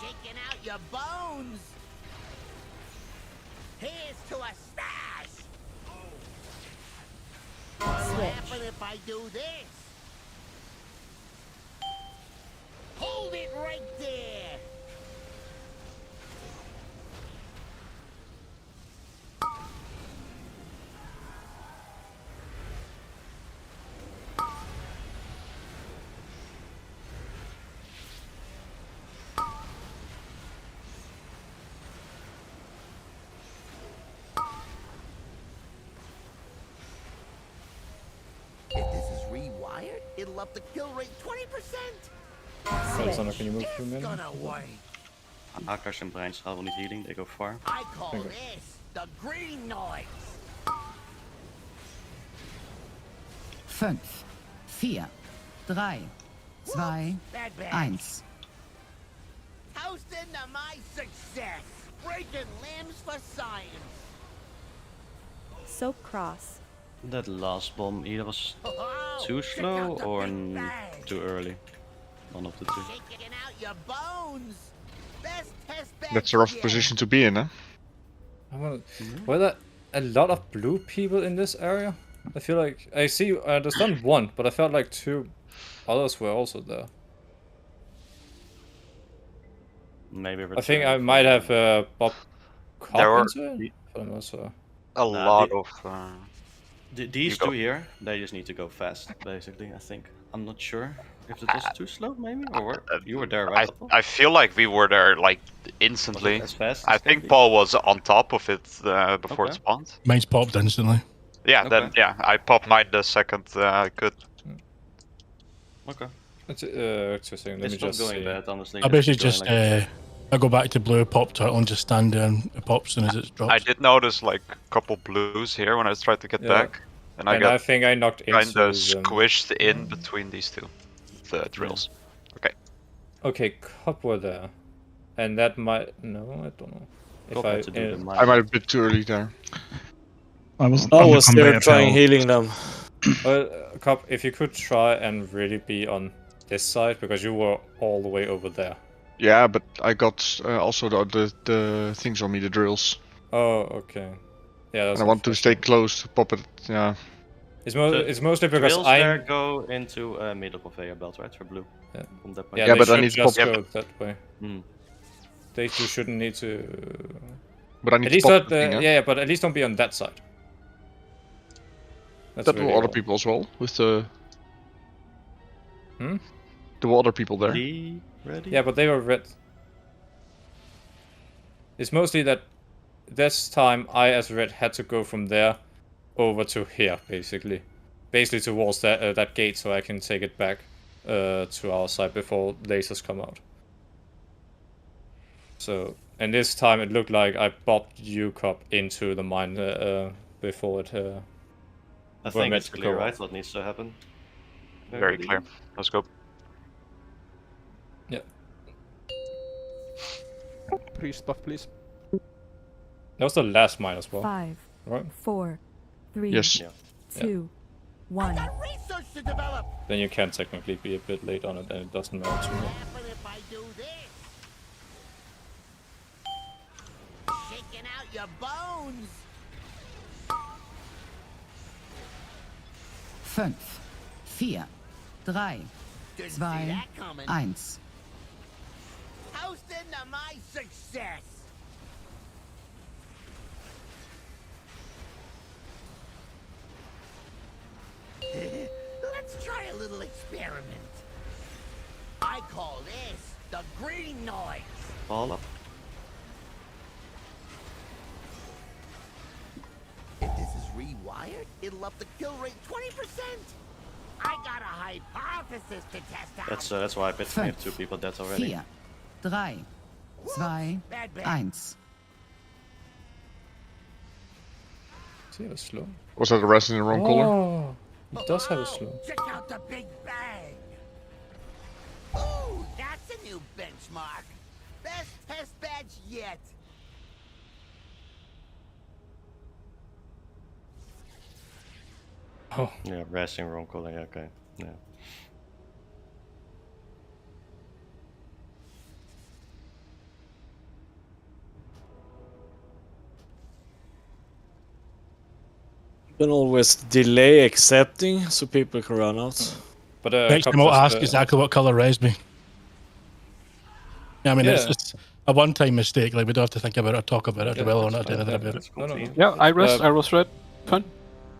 [SPEAKER 11] Shaking out your bones. Here's to a stash. What'll happen if I do this? Hold it right there. If this is rewired, it'll up the kill rate 20%.
[SPEAKER 7] Alexander, can you move through
[SPEAKER 11] It's
[SPEAKER 7] mid?
[SPEAKER 11] gonna work.
[SPEAKER 3] Akash en Brian will need healing, they go far.
[SPEAKER 11] I call
[SPEAKER 7] Thank you.
[SPEAKER 11] this the green noise.
[SPEAKER 12] 5, 4, 3, 2, 1.
[SPEAKER 11] Toast into my success. Breaking limbs for science.
[SPEAKER 10] Soap cross.
[SPEAKER 3] That last bomb either was
[SPEAKER 11] Oh,
[SPEAKER 3] too
[SPEAKER 11] check
[SPEAKER 3] slow
[SPEAKER 11] out the
[SPEAKER 3] or
[SPEAKER 11] big bang.
[SPEAKER 3] too early. One of the two.
[SPEAKER 11] Shaking out your bones. Best test bed
[SPEAKER 2] That's a rough
[SPEAKER 11] yet.
[SPEAKER 2] position to be in, huh?
[SPEAKER 7] Were there a lot of blue people in this area? I feel like I understand one, but I felt like 2 others were also there.
[SPEAKER 3] Maybe
[SPEAKER 7] I think I might have Bob
[SPEAKER 4] There were
[SPEAKER 7] Cop into it, but I'm not sure.
[SPEAKER 4] a
[SPEAKER 3] Nah,
[SPEAKER 4] lot
[SPEAKER 3] the-
[SPEAKER 4] of.
[SPEAKER 3] These
[SPEAKER 4] you go.
[SPEAKER 3] two here, they just need to go fast, basically, I think. I'm not sure if it was too slow, maybe? Or you were there, right? Otto?
[SPEAKER 4] I feel like we were there like instantly.
[SPEAKER 3] as fast
[SPEAKER 4] I
[SPEAKER 3] as
[SPEAKER 4] think
[SPEAKER 3] can be?
[SPEAKER 4] Paul was on top of it before it
[SPEAKER 3] Okay.
[SPEAKER 4] spawned.
[SPEAKER 14] Mine's popped instantly.
[SPEAKER 4] Yeah, then
[SPEAKER 3] Okay.
[SPEAKER 4] yeah, I popped mine the second I could.
[SPEAKER 3] Okay.
[SPEAKER 7] It's interesting. Let
[SPEAKER 3] It's
[SPEAKER 7] me
[SPEAKER 3] not
[SPEAKER 7] just
[SPEAKER 3] going
[SPEAKER 7] see.
[SPEAKER 3] bad, honestly.
[SPEAKER 14] I
[SPEAKER 3] It's
[SPEAKER 14] basically
[SPEAKER 3] going
[SPEAKER 14] just
[SPEAKER 3] like
[SPEAKER 14] I go back to blue, pop turtle, and just stand there, and it pops as soon as it drops.
[SPEAKER 4] I did notice like a couple blues here when I tried to get
[SPEAKER 7] Yeah.
[SPEAKER 4] back, and I
[SPEAKER 7] And
[SPEAKER 4] got
[SPEAKER 7] I think I knocked
[SPEAKER 4] kind
[SPEAKER 7] into
[SPEAKER 4] of
[SPEAKER 7] them.
[SPEAKER 4] squished in between these two, the drills. Okay.
[SPEAKER 7] Okay, Cop were there. And that might... No, I don't know. If
[SPEAKER 3] Cop
[SPEAKER 7] I...
[SPEAKER 3] had to do the
[SPEAKER 2] I might have been too early there.
[SPEAKER 14] I was
[SPEAKER 19] there trying healing them.
[SPEAKER 7] Well, Cop, if you could try and really be on this side, because you were all the way over there.
[SPEAKER 2] Yeah, but I got also the things on me, the drills.
[SPEAKER 7] Oh, okay. Yeah, that's
[SPEAKER 2] And I want to stay close to pop it. Yeah.
[SPEAKER 7] It's,
[SPEAKER 3] So
[SPEAKER 7] it's mostly because
[SPEAKER 3] drills
[SPEAKER 7] I...
[SPEAKER 3] there go into a middle conveyor belt, right? For blue.
[SPEAKER 7] Yeah,
[SPEAKER 3] From that point.
[SPEAKER 7] yeah,
[SPEAKER 2] Yeah,
[SPEAKER 7] they
[SPEAKER 2] but I
[SPEAKER 7] should
[SPEAKER 2] need to
[SPEAKER 7] just
[SPEAKER 2] pop-
[SPEAKER 7] go that way.
[SPEAKER 3] Mm.
[SPEAKER 7] They two shouldn't need to...
[SPEAKER 2] But I need
[SPEAKER 7] At
[SPEAKER 2] to
[SPEAKER 7] least
[SPEAKER 2] pop
[SPEAKER 7] not,
[SPEAKER 2] the thing, huh?
[SPEAKER 7] yeah, but at least don't be on that side. That's
[SPEAKER 2] That were
[SPEAKER 7] really
[SPEAKER 2] other
[SPEAKER 7] all.
[SPEAKER 2] people as well, with the...
[SPEAKER 7] Hmm?
[SPEAKER 2] There were other people there.
[SPEAKER 3] Ready?
[SPEAKER 7] Yeah, but they were red. It's mostly that this time I, as red, had to go from there over to here, basically. Basically towards that that gate, so I can take it back to our side before lasers come out. So, and this time it looked like I bobbed U-Cop into the mine before it...
[SPEAKER 3] I think it's clear, right? What needs to happen?
[SPEAKER 4] Very clear. Let's go.
[SPEAKER 7] Yeah.
[SPEAKER 9] Priest buff, please.
[SPEAKER 7] That was the last mine as well.
[SPEAKER 10] 5,
[SPEAKER 7] Right?
[SPEAKER 10] 4, 3,
[SPEAKER 7] Yes. Yeah.
[SPEAKER 10] 2, 1.
[SPEAKER 11] Research to develop.
[SPEAKER 7] Then you can technically be a bit late on it and it doesn't matter too much.
[SPEAKER 11] Happen if I do this? Shaking out your bones.
[SPEAKER 12] 5, 4, 3, 2, 1.
[SPEAKER 11] Toast into my success. Let's try a little experiment. I call this the green noise.
[SPEAKER 3] Ball up.
[SPEAKER 11] If this is rewired, it'll up the kill rate 20%. I got a hypothesis to test out.
[SPEAKER 3] That's why I bet we have 2 people dead already.
[SPEAKER 12] 4, 3, 2, 1.
[SPEAKER 7] See, it was slow.
[SPEAKER 2] Was that the rest in the wrong color?
[SPEAKER 7] Oh, it does have a slow.
[SPEAKER 11] Check out the big bang. Ooh, that's a new benchmark. Best test badge yet.
[SPEAKER 7] Oh.
[SPEAKER 3] Yeah, resting wrong color, yeah, okay. Yeah.
[SPEAKER 19] You can always delay accepting so people can run out.
[SPEAKER 7] But
[SPEAKER 14] Next time I'll ask exactly what colour raised me. Yeah, I mean, it's a one-time mistake. Like, we don't have to think about it or talk about it. Well, or not do anything about it.
[SPEAKER 13] Yeah, Iris red. Fine.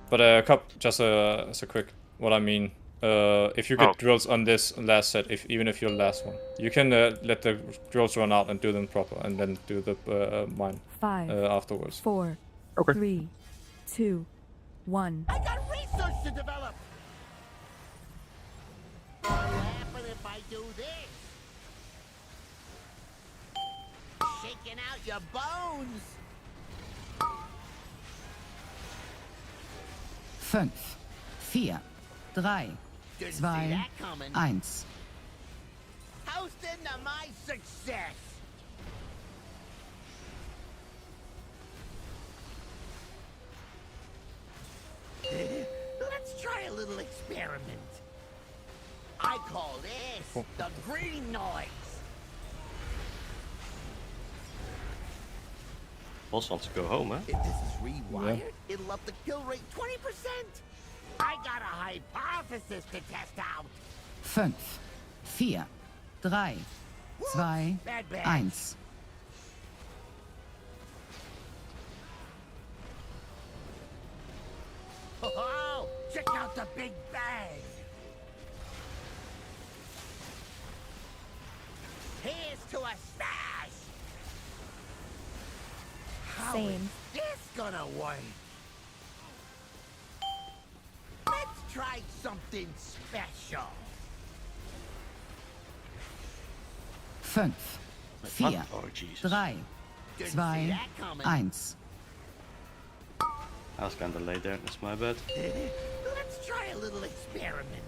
[SPEAKER 7] But just as a quick, what I mean, if you get drills on this last set, even if you're the last one, you can let the drills run out and do them proper, and then do the mine
[SPEAKER 10] 5,
[SPEAKER 7] afterwards.
[SPEAKER 10] 4, 3, 2, 1.
[SPEAKER 11] I got research to develop. What'll happen if I do this? Shaking out your bones.
[SPEAKER 12] 5, 4, 3, 2, 1.
[SPEAKER 11] Toast into my success. Let's try a little experiment. I call this the green noise.
[SPEAKER 3] Boss wants to go home, huh?
[SPEAKER 11] If this is rewired, it'll up the kill rate 20%. I got a hypothesis to test out.
[SPEAKER 12] 5, 4, 3, 2, 1.
[SPEAKER 11] Oh, check out the big bang. Here's to a smash. How is this gonna work? Let's try something special.
[SPEAKER 12] 5, 4, 3, 2, 1.
[SPEAKER 3] I was kinda late there, that's my bad.
[SPEAKER 11] Let's try a little experiment.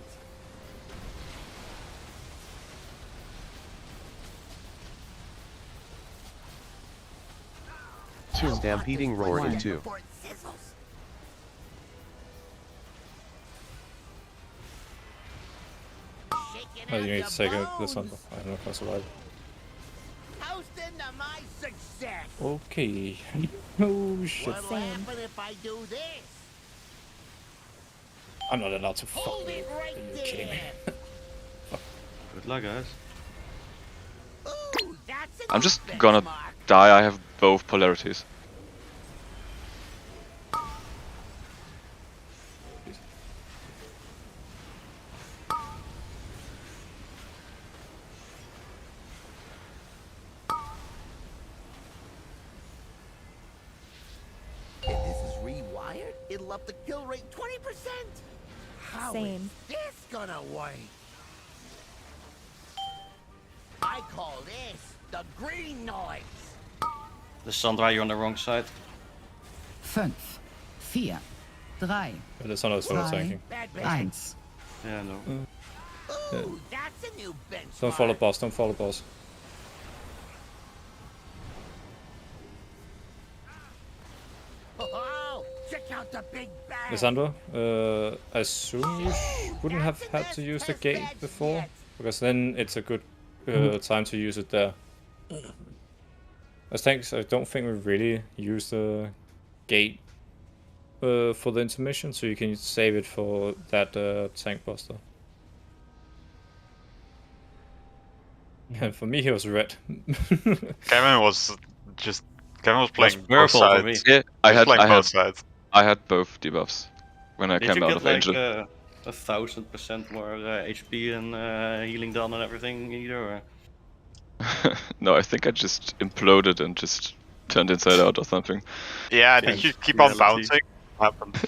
[SPEAKER 16] Stampeding roar in 2.
[SPEAKER 7] Oh, you need to take this one. I don't know if I survive.
[SPEAKER 11] Toast into my success.
[SPEAKER 7] Okay. Oh shit.
[SPEAKER 11] What'll happen if I do this?
[SPEAKER 7] I'm not allowed to
[SPEAKER 11] Hold it right
[SPEAKER 7] Are you kidding me?
[SPEAKER 3] Good luck, guys.
[SPEAKER 11] Ooh, that's an
[SPEAKER 8] I'm just gonna die. I have both polarities.
[SPEAKER 11] If this is rewired, it'll up the kill rate 20%. How is this gonna work? I call this the green noise.
[SPEAKER 3] The Sandra, you're on the wrong side.
[SPEAKER 12] 5, 4, 3,
[SPEAKER 7] That's not what I was thinking.
[SPEAKER 12] 1.
[SPEAKER 3] Yeah, no.
[SPEAKER 11] Ooh, that's a new benchmark.
[SPEAKER 7] Don't follow boss, don't follow boss.
[SPEAKER 11] Oh, check out the big bang.
[SPEAKER 7] Lissandra, I assume you wouldn't have had to use the gate before, because then it's a good time to use it there. I don't think we really use the gate for the intermission, so you can save it for that tank buster. And for me, he was red.
[SPEAKER 4] Kevin was playing both
[SPEAKER 3] purple for me.
[SPEAKER 4] sides.
[SPEAKER 8] Yeah, I had
[SPEAKER 4] both sides.
[SPEAKER 8] I had both debuffs when I
[SPEAKER 3] Did
[SPEAKER 8] came
[SPEAKER 3] you
[SPEAKER 8] out
[SPEAKER 3] get
[SPEAKER 8] of
[SPEAKER 3] like
[SPEAKER 8] Angel.
[SPEAKER 3] 1000% more HP and healing done and everything either? Or?
[SPEAKER 8] No, I think I just imploded and just turned inside out or something.
[SPEAKER 4] Yeah, did you keep on bouncing? What happened?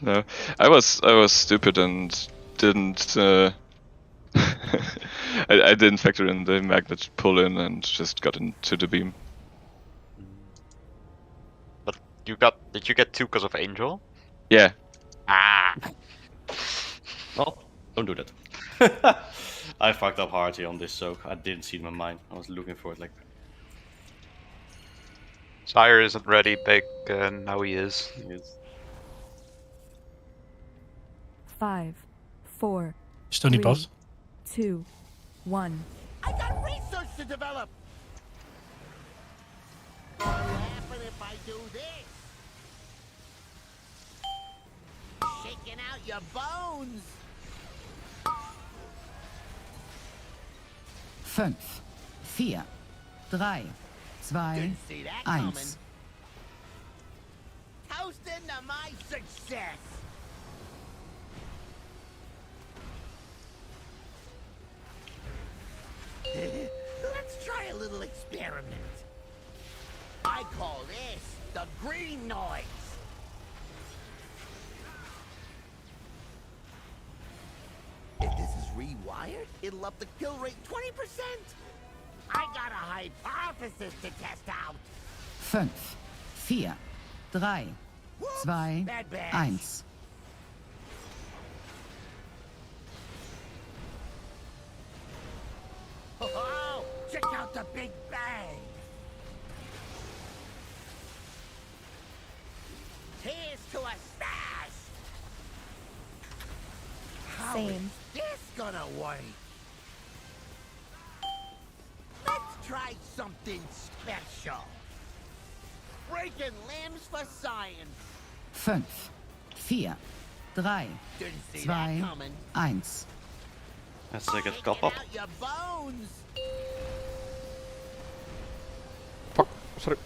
[SPEAKER 8] No, I was stupid and didn't. I didn't factor in the magnet pull in and just got into the beam.
[SPEAKER 4] But did you get 2 because of Angel?
[SPEAKER 8] Yeah.
[SPEAKER 4] Ah.
[SPEAKER 3] Well, don't do that. I fucked up hard here on this soak. I didn't see my mind. I was looking for it like.
[SPEAKER 4] Sire isn't ready, big. Now he is.
[SPEAKER 3] He is.
[SPEAKER 10] 5, 4,
[SPEAKER 14] Still need
[SPEAKER 10] 3,
[SPEAKER 14] boss.
[SPEAKER 10] 2, 1.
[SPEAKER 11] I got research to develop. What'll happen if I do this? Shaking out your bones.
[SPEAKER 12] 5, 4, 3, 2, 1.
[SPEAKER 11] Toasting to my success. Let's try a little experiment. I call this the green noise. If this is rewired, it'll up the kill rate 20%. I got a hypothesis to test out.
[SPEAKER 12] 5, 4, 3, 2, 1.
[SPEAKER 11] Oh, check out the big bang. Here's to a smash. How is this gonna work? Let's try something special. Breaking limbs for science.
[SPEAKER 12] 5, 4, 3, 2, 1.
[SPEAKER 3] Let's take a cop up.
[SPEAKER 11] Your bones.
[SPEAKER 9] Fuck, sorry.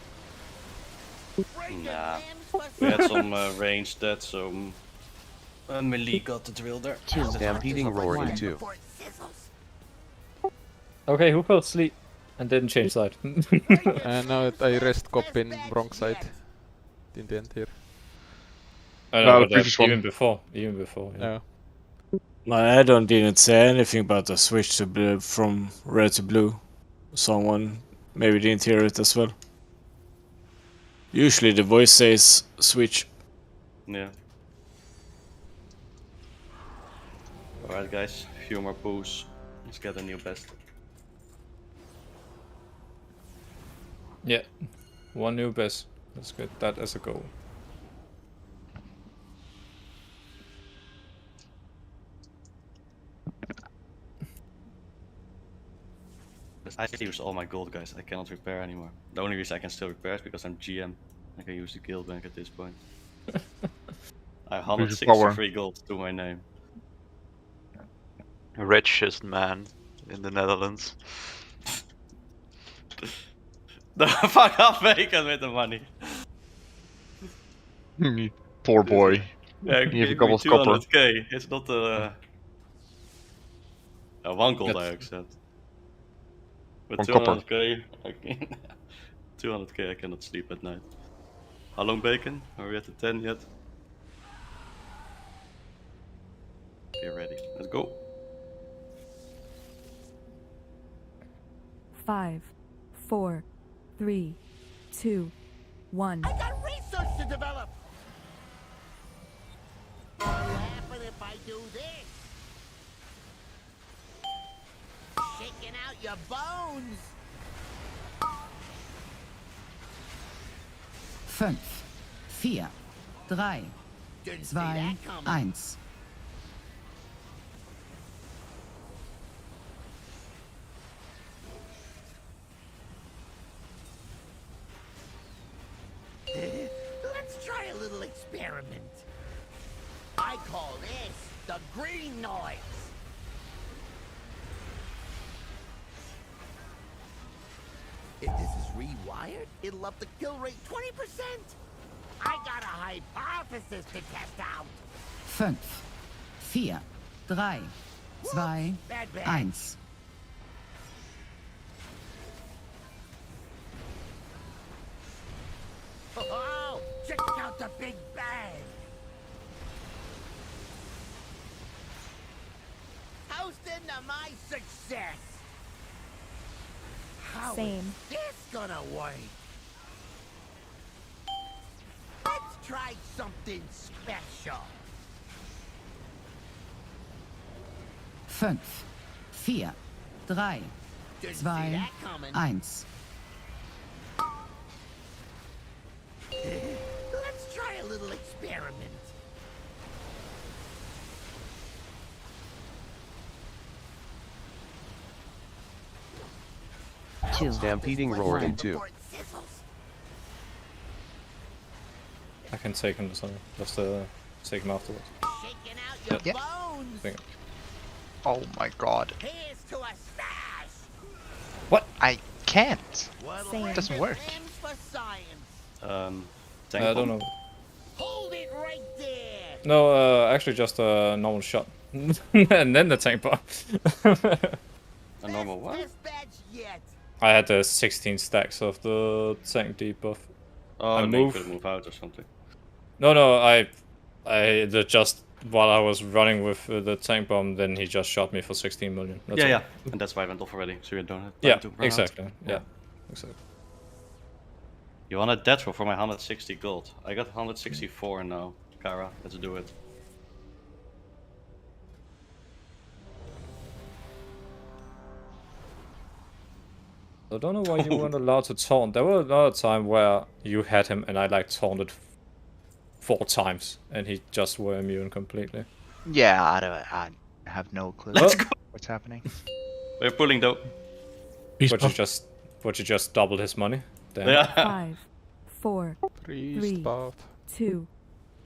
[SPEAKER 3] Nah, we had some range dead, so melee got the drill there.
[SPEAKER 16] Stampeding roar in 2.
[SPEAKER 7] Okay, who fell asleep and didn't change side?
[SPEAKER 9] Now I rest cop in wrong side. In the end here.
[SPEAKER 7] No, but even before,
[SPEAKER 9] Yeah.
[SPEAKER 19] My add-on didn't say anything about the switch to blue, from red to blue. Someone maybe didn't hear it as well. Usually the voice says switch.
[SPEAKER 3] Yeah. Alright guys, few more pools. Let's get a new best.
[SPEAKER 7] Yeah, one new best. Let's get that as a goal.
[SPEAKER 3] I used all my gold, guys. I cannot repair anymore. The only reason I can still repair is because I'm GM. I can use the guild bank at this point. I have 163 gold to my name.
[SPEAKER 4] Richest man in the Netherlands.
[SPEAKER 3] The fuck off, Bacon, with the money.
[SPEAKER 2] Poor boy.
[SPEAKER 3] Yeah,
[SPEAKER 2] You
[SPEAKER 3] give
[SPEAKER 2] have a couple
[SPEAKER 3] me
[SPEAKER 2] of copper.
[SPEAKER 3] 200k. It's not one gold I accept. With
[SPEAKER 2] One copper.
[SPEAKER 3] 200k, 200k I cannot sleep at night. How long, Bacon? Are we at the 10 yet? Okay, ready. Let's go.
[SPEAKER 10] 5, 4, 3, 2, 1.
[SPEAKER 11] I got research to develop. What will happen if I do this? Shaking out your bones.
[SPEAKER 12] 5, 4, 3, 2, 1.
[SPEAKER 11] Let's try a little experiment. I call this the green noise. If this is rewired, it'll up the kill rate 20%. I got a hypothesis to test out.
[SPEAKER 12] 5, 4, 3, 2, 1.
[SPEAKER 11] Oh, check out the big bang. Toasting to my success. How is this gonna work? Let's try something special.
[SPEAKER 12] 5, 4, 3, 2, 1.
[SPEAKER 11] Let's try a little experiment.
[SPEAKER 16] Stampeding roar in 2.
[SPEAKER 7] I can take him, so that's the take him afterwards.
[SPEAKER 6] Yeah. Oh my god.
[SPEAKER 7] What?
[SPEAKER 6] I can't. It doesn't work.
[SPEAKER 3] Tank
[SPEAKER 7] I don't
[SPEAKER 3] bomb?
[SPEAKER 7] know.
[SPEAKER 11] Hold it right there.
[SPEAKER 7] No, actually just a normal shot. And then the tank bomb.
[SPEAKER 3] A normal what?
[SPEAKER 7] I had 16 stacks of the tank debuff.
[SPEAKER 3] Oh,
[SPEAKER 7] I
[SPEAKER 3] and then you
[SPEAKER 7] move.
[SPEAKER 3] could move out or something.
[SPEAKER 7] No, I just while I was running with the tank bomb, then he just shot me for 16 million. That's
[SPEAKER 3] Yeah,
[SPEAKER 7] all.
[SPEAKER 3] yeah, and that's why I went off already, so you don't have time
[SPEAKER 7] Yeah,
[SPEAKER 3] to run
[SPEAKER 7] exactly.
[SPEAKER 3] out.
[SPEAKER 7] Yeah, exactly.
[SPEAKER 3] You want a death roll for my 160 gold? I got 164 now, Kara. Let's do it.
[SPEAKER 7] I don't know why you weren't allowed to taunt. There was another time where you had him and I like taunted 4 times and he just were immune completely.
[SPEAKER 6] Yeah, I have no clue
[SPEAKER 3] Let's go.
[SPEAKER 6] what's happening.
[SPEAKER 3] We're pulling though.
[SPEAKER 7] But you just doubled his money. Damn.
[SPEAKER 3] Yeah.
[SPEAKER 10] 5, 4,
[SPEAKER 9] Priest
[SPEAKER 10] 3,
[SPEAKER 9] buff.
[SPEAKER 10] 2,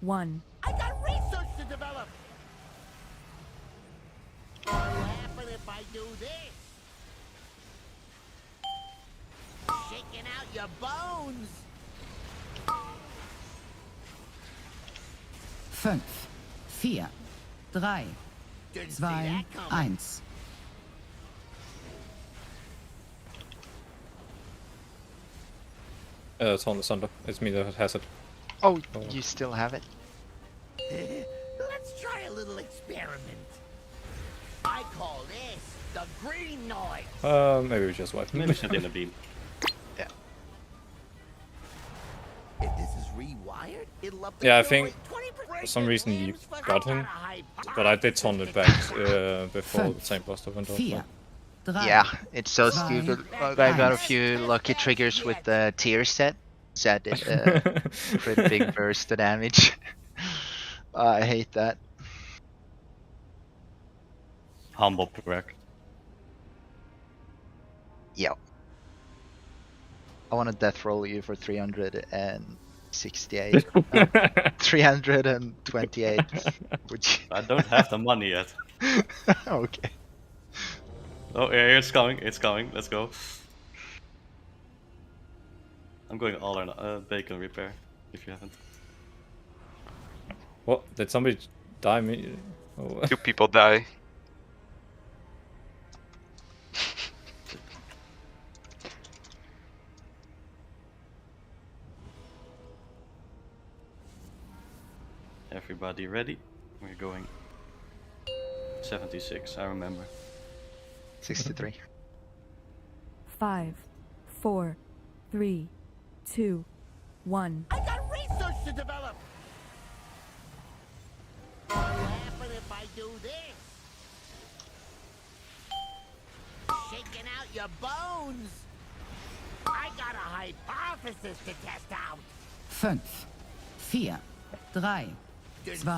[SPEAKER 10] 1.
[SPEAKER 11] I got research to develop. What'll happen if I do this? Shaking out your bones.
[SPEAKER 12] 5, 4, 3, 2, 1.
[SPEAKER 7] Taunt is under. It's me that has it.
[SPEAKER 6] Oh, you still have it?
[SPEAKER 11] Let's try a little experiment. I call this the green noise.
[SPEAKER 7] Maybe we just wipe.
[SPEAKER 3] Maybe send in a beam.
[SPEAKER 6] Yeah.
[SPEAKER 11] If this is rewired, it'll up the
[SPEAKER 7] Yeah, I
[SPEAKER 11] kill
[SPEAKER 7] think
[SPEAKER 11] rate 20%.
[SPEAKER 7] for some reason you got him, but I did taunt it back before the tank buster went off.
[SPEAKER 6] Yeah, it's so stupid. I got a few lucky triggers with the tier set. So I did pretty big burst of damage. I hate that.
[SPEAKER 3] Humble correct.
[SPEAKER 6] Yo. I want to death roll you for 368. 328. Would you...
[SPEAKER 3] I don't have the money yet.
[SPEAKER 6] Okay.
[SPEAKER 3] Oh, yeah, it's coming. It's coming. Let's go. I'm going all or bacon repair, if you haven't.
[SPEAKER 7] What? Did somebody die? Me? Oh.
[SPEAKER 4] 2 people die.
[SPEAKER 3] Everybody ready? We're going 76, I remember.
[SPEAKER 6] 63.
[SPEAKER 10] 5, 4, 3, 2, 1.
[SPEAKER 11] I got research to develop. What'll happen if I do this? Shaking out your bones. I got a hypothesis to test out.
[SPEAKER 12] 5, 4, 3, 2, 1.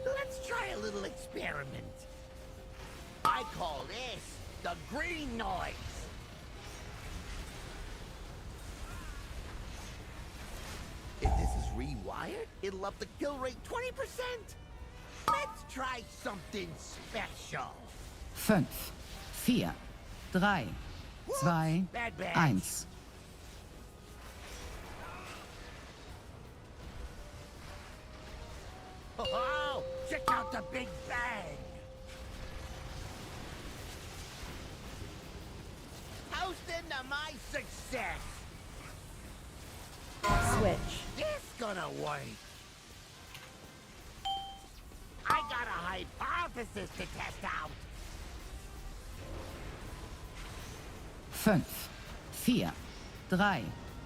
[SPEAKER 11] Let's try a little experiment. I call this the green noise. If this is rewired, it'll up the kill rate 20%. Let's try something special.
[SPEAKER 12] 5, 4, 3, 2, 1.
[SPEAKER 11] Oh, check out the big bang. Toasting to my success.
[SPEAKER 10] Switch.
[SPEAKER 11] This gonna work. I got a hypothesis to test out.
[SPEAKER 12] 5, 4, 3,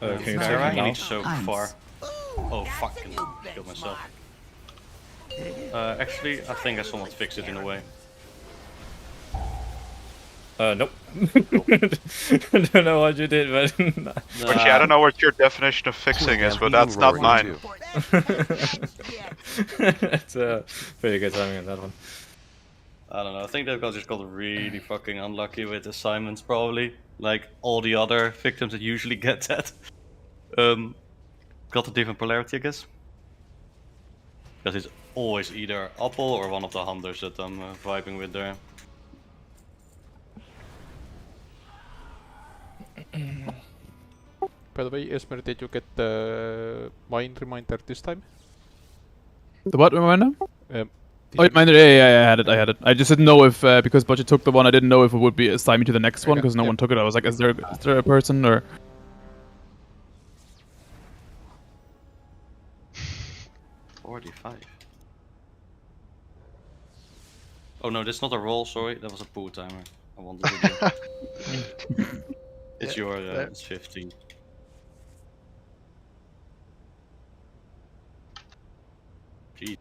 [SPEAKER 3] Can you
[SPEAKER 12] 2,
[SPEAKER 3] take me now? So
[SPEAKER 12] 1.
[SPEAKER 3] far. Oh, fucking killed myself. Actually, I think I somewhat fixed it in a way.
[SPEAKER 7] Nope. I don't know what you did, but...
[SPEAKER 4] Actually, I don't know what your definition of fixing is, but that's not mine.
[SPEAKER 7] That's pretty good timing on that one.
[SPEAKER 3] I don't know. I think that guy just got really fucking unlucky with assignments, probably. Like all the other victims that usually get that. Got a different polarity, I guess. Because it's always either Apple or one of the hunters that I'm vibing with there.
[SPEAKER 9] By the way, Esmer, did you get the mine reminder this time?
[SPEAKER 5] The what reminder?
[SPEAKER 9] Did
[SPEAKER 5] Oh,
[SPEAKER 9] you-
[SPEAKER 5] reminder, yeah, I had it. I just didn't know if, because Budget took the one, I didn't know if it would be assign me to the next one,
[SPEAKER 9] Okay,
[SPEAKER 5] because no
[SPEAKER 9] yeah.
[SPEAKER 5] one took it. I was like, is there a person, or...
[SPEAKER 3] 45. Oh no, that's not a roll, sorry. That was a pool timer. I wanted to do. It's your, it's 15. Jeez.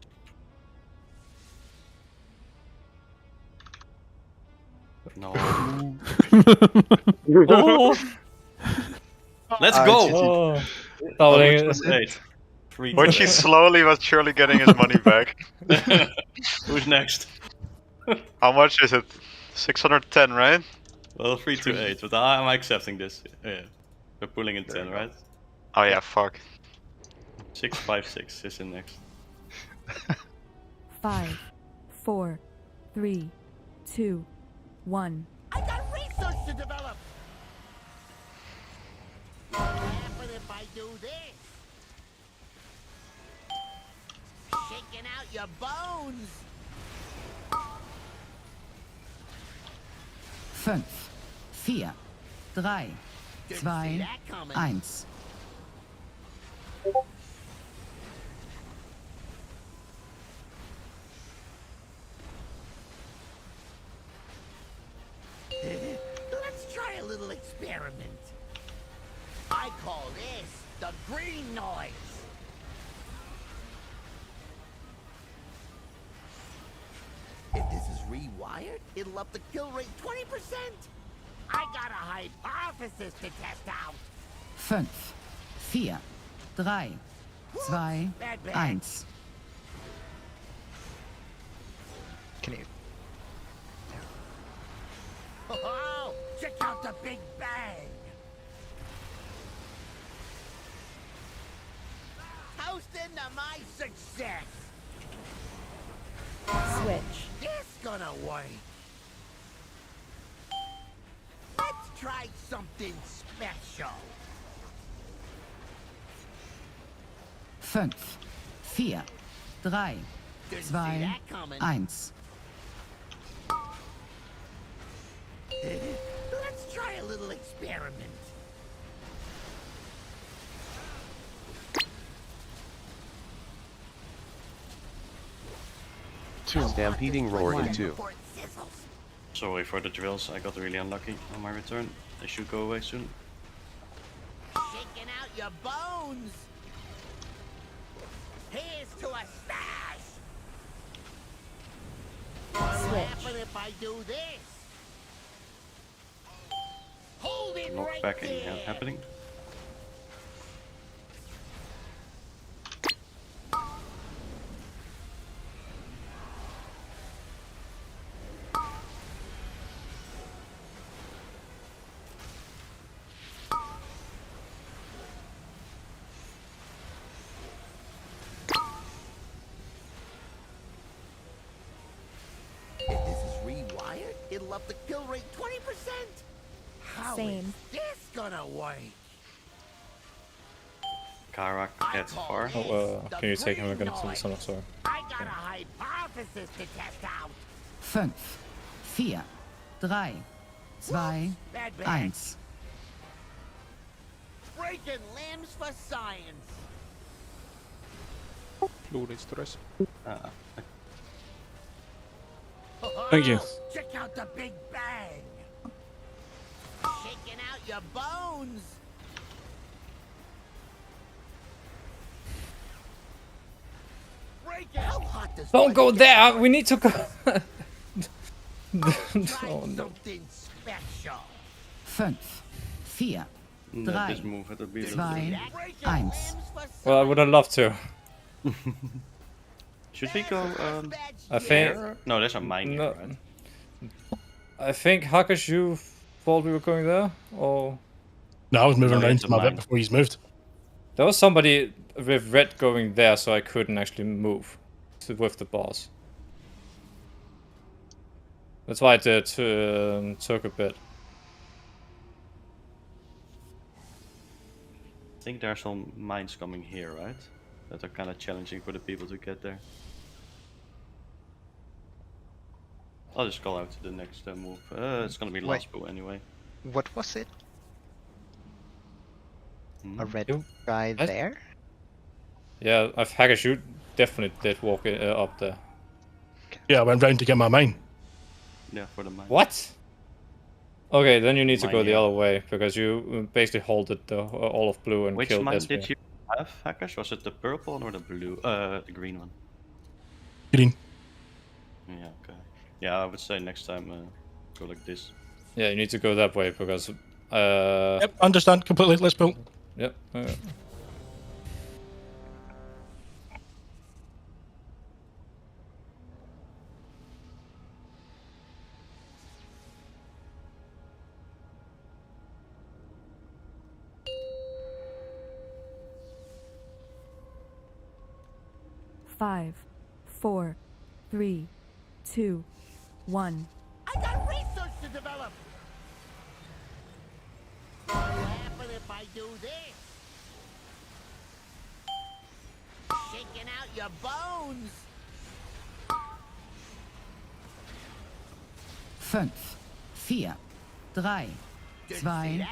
[SPEAKER 3] No.
[SPEAKER 7] Oh.
[SPEAKER 3] Let's go!
[SPEAKER 7] Oh.
[SPEAKER 3] Oh,
[SPEAKER 7] Oh,
[SPEAKER 3] which
[SPEAKER 7] it-
[SPEAKER 3] was 8. 3
[SPEAKER 4] Which he's slowly but surely getting his money back.
[SPEAKER 3] Who's next?
[SPEAKER 4] How much is it? 610, right?
[SPEAKER 3] Well, 3 to 8, but I'm accepting this. Yeah. We're pulling in 10, right?
[SPEAKER 4] Oh yeah, fuck.
[SPEAKER 3] 6, 5, 6 is in next.
[SPEAKER 10] 5, 4, 3, 2, 1.
[SPEAKER 11] I got research to develop. What will happen if I do this? Shaking out your bones.
[SPEAKER 12] 5, 4, 3, 2, 1.
[SPEAKER 11] Let's try a little experiment. I call this the green noise. If this is rewired, it'll up the kill rate 20%. I got a hypothesis to test out.
[SPEAKER 12] 5, 4, 3, 2, 1.
[SPEAKER 6] Can you?
[SPEAKER 11] Oh, check out the big bang. Toast into my success.
[SPEAKER 10] Switch.
[SPEAKER 11] This gonna work. Let's try something special.
[SPEAKER 12] 5, 4, 3, 2, 1.
[SPEAKER 11] Let's try a little experiment.
[SPEAKER 16] Stampeding roar in 2.
[SPEAKER 3] Sorry for the drills, I got really unlucky on my return. They should go away soon.
[SPEAKER 11] Shaking out your bones. Here's to a stash. What'll happen if I do this? Hold it
[SPEAKER 3] Not
[SPEAKER 11] right
[SPEAKER 3] backing
[SPEAKER 11] there.
[SPEAKER 3] happening.
[SPEAKER 11] If this is rewired, it'll up the kill rate 20%. How
[SPEAKER 10] Same.
[SPEAKER 11] is this gonna work?
[SPEAKER 3] Karak gets far.
[SPEAKER 7] Oh, can you take him again to the Sun Sword?
[SPEAKER 11] I got a hypothesis to test out.
[SPEAKER 12] 5, 4, 3, 2, 1.
[SPEAKER 11] Breaking limbs for science.
[SPEAKER 9] Blue needs to rest.
[SPEAKER 19] Thank you.
[SPEAKER 11] Check out the big bang. Shaking out your bones. Breaking. How hot does
[SPEAKER 7] Don't go there. We need to go.
[SPEAKER 11] try
[SPEAKER 7] Oh no.
[SPEAKER 11] something special?
[SPEAKER 12] 5, 4,
[SPEAKER 3] Not this
[SPEAKER 12] 3,
[SPEAKER 3] move, it'll be
[SPEAKER 12] 2,
[SPEAKER 3] a little bit.
[SPEAKER 12] 1.
[SPEAKER 7] Well, I would have loved to.
[SPEAKER 3] Should we go?
[SPEAKER 7] I think.
[SPEAKER 3] Here? No, there's a mine
[SPEAKER 7] No.
[SPEAKER 3] here, right?
[SPEAKER 7] I think Hakash, you thought we were going there, or
[SPEAKER 14] No, I was moving
[SPEAKER 3] No,
[SPEAKER 14] around
[SPEAKER 3] it's a
[SPEAKER 14] to my bit
[SPEAKER 3] mine.
[SPEAKER 14] before he's moved.
[SPEAKER 7] there was somebody with red going there, so I couldn't actually move with the boss. That's why it took a bit.
[SPEAKER 3] I think there are some mines coming here, right? That are kind of challenging for the people to get there. I'll just call out to the next move. It's gonna be last pool anyway.
[SPEAKER 6] What was it? A red
[SPEAKER 7] You-
[SPEAKER 6] guy
[SPEAKER 7] I-
[SPEAKER 6] there?
[SPEAKER 7] Yeah, Hakash, you definitely did walk up there.
[SPEAKER 14] Yeah, I went round to get my mine.
[SPEAKER 3] Yeah, for the mine.
[SPEAKER 7] What? Okay, then you need to
[SPEAKER 3] Mine,
[SPEAKER 7] go the
[SPEAKER 3] yeah.
[SPEAKER 7] other way, because you basically halted the all of blue and
[SPEAKER 3] Which
[SPEAKER 7] killed
[SPEAKER 3] mine
[SPEAKER 7] Esme.
[SPEAKER 3] did you have, Hakash? Was it the purple one or the blue? The green one.
[SPEAKER 14] Green.
[SPEAKER 3] Yeah, okay. Yeah, I would say next time go like this.
[SPEAKER 7] Yeah, you need to go that way, because...
[SPEAKER 14] Yep, understand completely. Let's pull.
[SPEAKER 7] Yep.
[SPEAKER 10] 5, 4, 3, 2, 1.
[SPEAKER 11] I got research to develop. What'll happen if I do this? Shaking out your bones.
[SPEAKER 12] 5, 4, 3, 2, 1.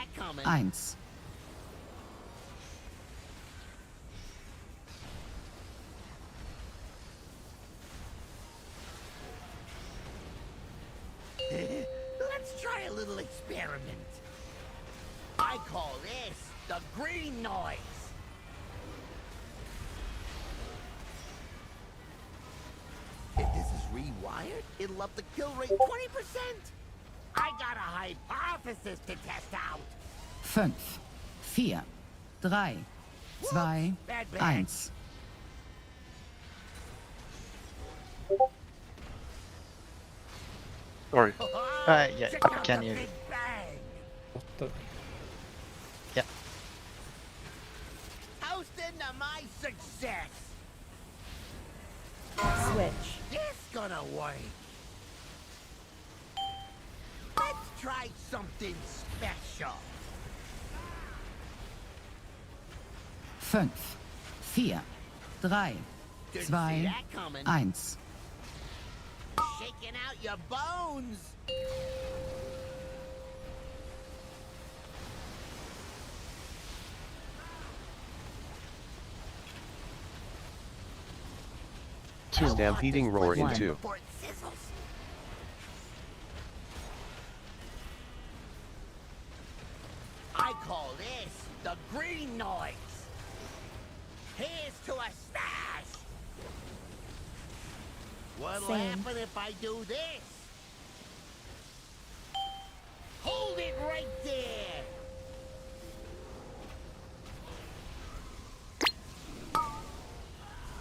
[SPEAKER 11] Let's try a little experiment. I call this the green noise. If this is rewired, it'll up the kill rate 20%. I got a hypothesis to test out.
[SPEAKER 12] 5, 4, 3, 2, 1.
[SPEAKER 6] Sorry. Yeah, can you?
[SPEAKER 7] What the?
[SPEAKER 6] Yeah.
[SPEAKER 11] Toasting to my success.
[SPEAKER 10] Switch.
[SPEAKER 11] This gonna work. Let's try something special.
[SPEAKER 12] 5, 4, 3, 2, 1.
[SPEAKER 11] Shaking out your bones.
[SPEAKER 16] Stampeding roar in 2.
[SPEAKER 11] Before it sizzles. I call this the green noise. Here's to a smash. What'll
[SPEAKER 10] Same.
[SPEAKER 11] happen if I do this? Hold it right there.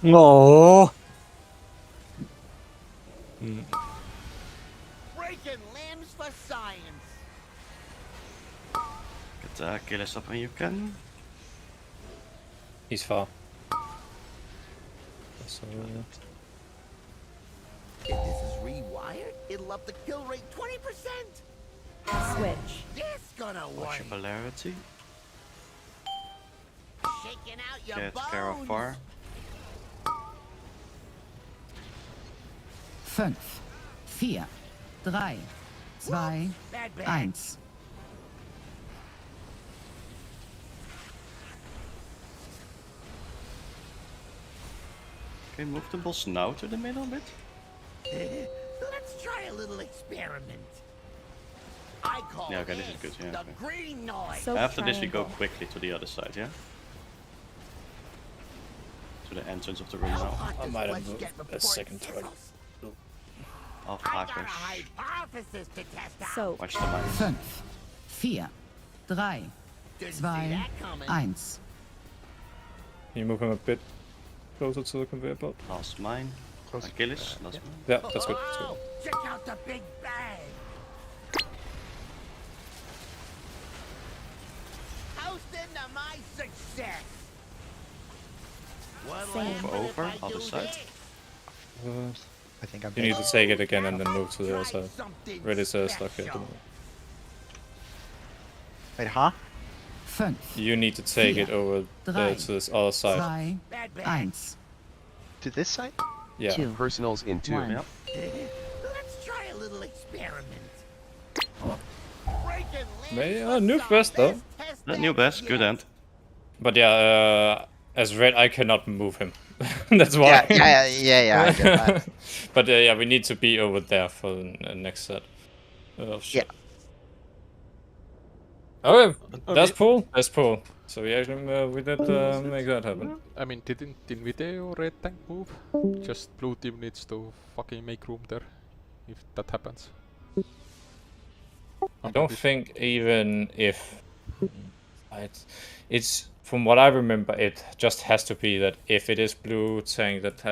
[SPEAKER 19] No.
[SPEAKER 11] Breaking limbs for science.
[SPEAKER 3] Get kill us up when you can.
[SPEAKER 7] He's far. So,
[SPEAKER 11] If this is rewired, it'll up the kill rate 20%.
[SPEAKER 10] Switch.
[SPEAKER 11] This gonna work.
[SPEAKER 3] Watch your polarity.
[SPEAKER 11] Shaking out your
[SPEAKER 3] Get
[SPEAKER 11] bones.
[SPEAKER 3] Kara far.
[SPEAKER 12] 5, 4, 3, 2, 1.
[SPEAKER 3] Okay, move the boss now to the middle a bit.
[SPEAKER 11] Let's try a little experiment. I call
[SPEAKER 3] Yeah, okay, this is
[SPEAKER 11] this
[SPEAKER 3] good, yeah,
[SPEAKER 11] the
[SPEAKER 3] okay.
[SPEAKER 11] green noise.
[SPEAKER 10] So
[SPEAKER 3] After this, we go
[SPEAKER 10] triangle.
[SPEAKER 3] quickly to the other side, yeah? To the entrance of the room now.
[SPEAKER 7] I might have moved a second toward.
[SPEAKER 3] Of
[SPEAKER 11] I got a
[SPEAKER 3] Hakash.
[SPEAKER 11] hypothesis to test out.
[SPEAKER 10] So
[SPEAKER 3] Watch the mines.
[SPEAKER 12] 5, 4, 3, 2, 1.
[SPEAKER 7] can you move him a bit closer to the conveyor belt?
[SPEAKER 3] Last mine. Achilles, that's fine.
[SPEAKER 7] Yeah, that's good. That's good.
[SPEAKER 11] Check out the big bag. Toasting to my success.
[SPEAKER 3] Move over, other side.
[SPEAKER 6] I think I'm
[SPEAKER 7] You need to take it again and then move to the other side. Ready to stuck here.
[SPEAKER 6] Wait, huh?
[SPEAKER 12] 5,
[SPEAKER 7] You need to take it over to this other side.
[SPEAKER 12] 2, 1.
[SPEAKER 6] To this side?
[SPEAKER 7] Yeah.
[SPEAKER 12] Two.
[SPEAKER 16] Personals in 2.
[SPEAKER 12] One.
[SPEAKER 7] Yep.
[SPEAKER 11] Let's try a little experiment.
[SPEAKER 7] New best though.
[SPEAKER 3] New best, good end.
[SPEAKER 7] But yeah, as red, I cannot move him. That's why.
[SPEAKER 6] Yeah, I get that.
[SPEAKER 7] But yeah, we need to be over there for the next set. Oh shit.
[SPEAKER 6] Yeah.
[SPEAKER 7] Okay, that's cool. That's cool. So we actually we did make that happen.
[SPEAKER 9] I mean, didn't in video red tank move? Just blue team needs to fucking make room there, if that happens.
[SPEAKER 7] I don't think even if it's from what I remember, it just has to be that if it is blue tank that has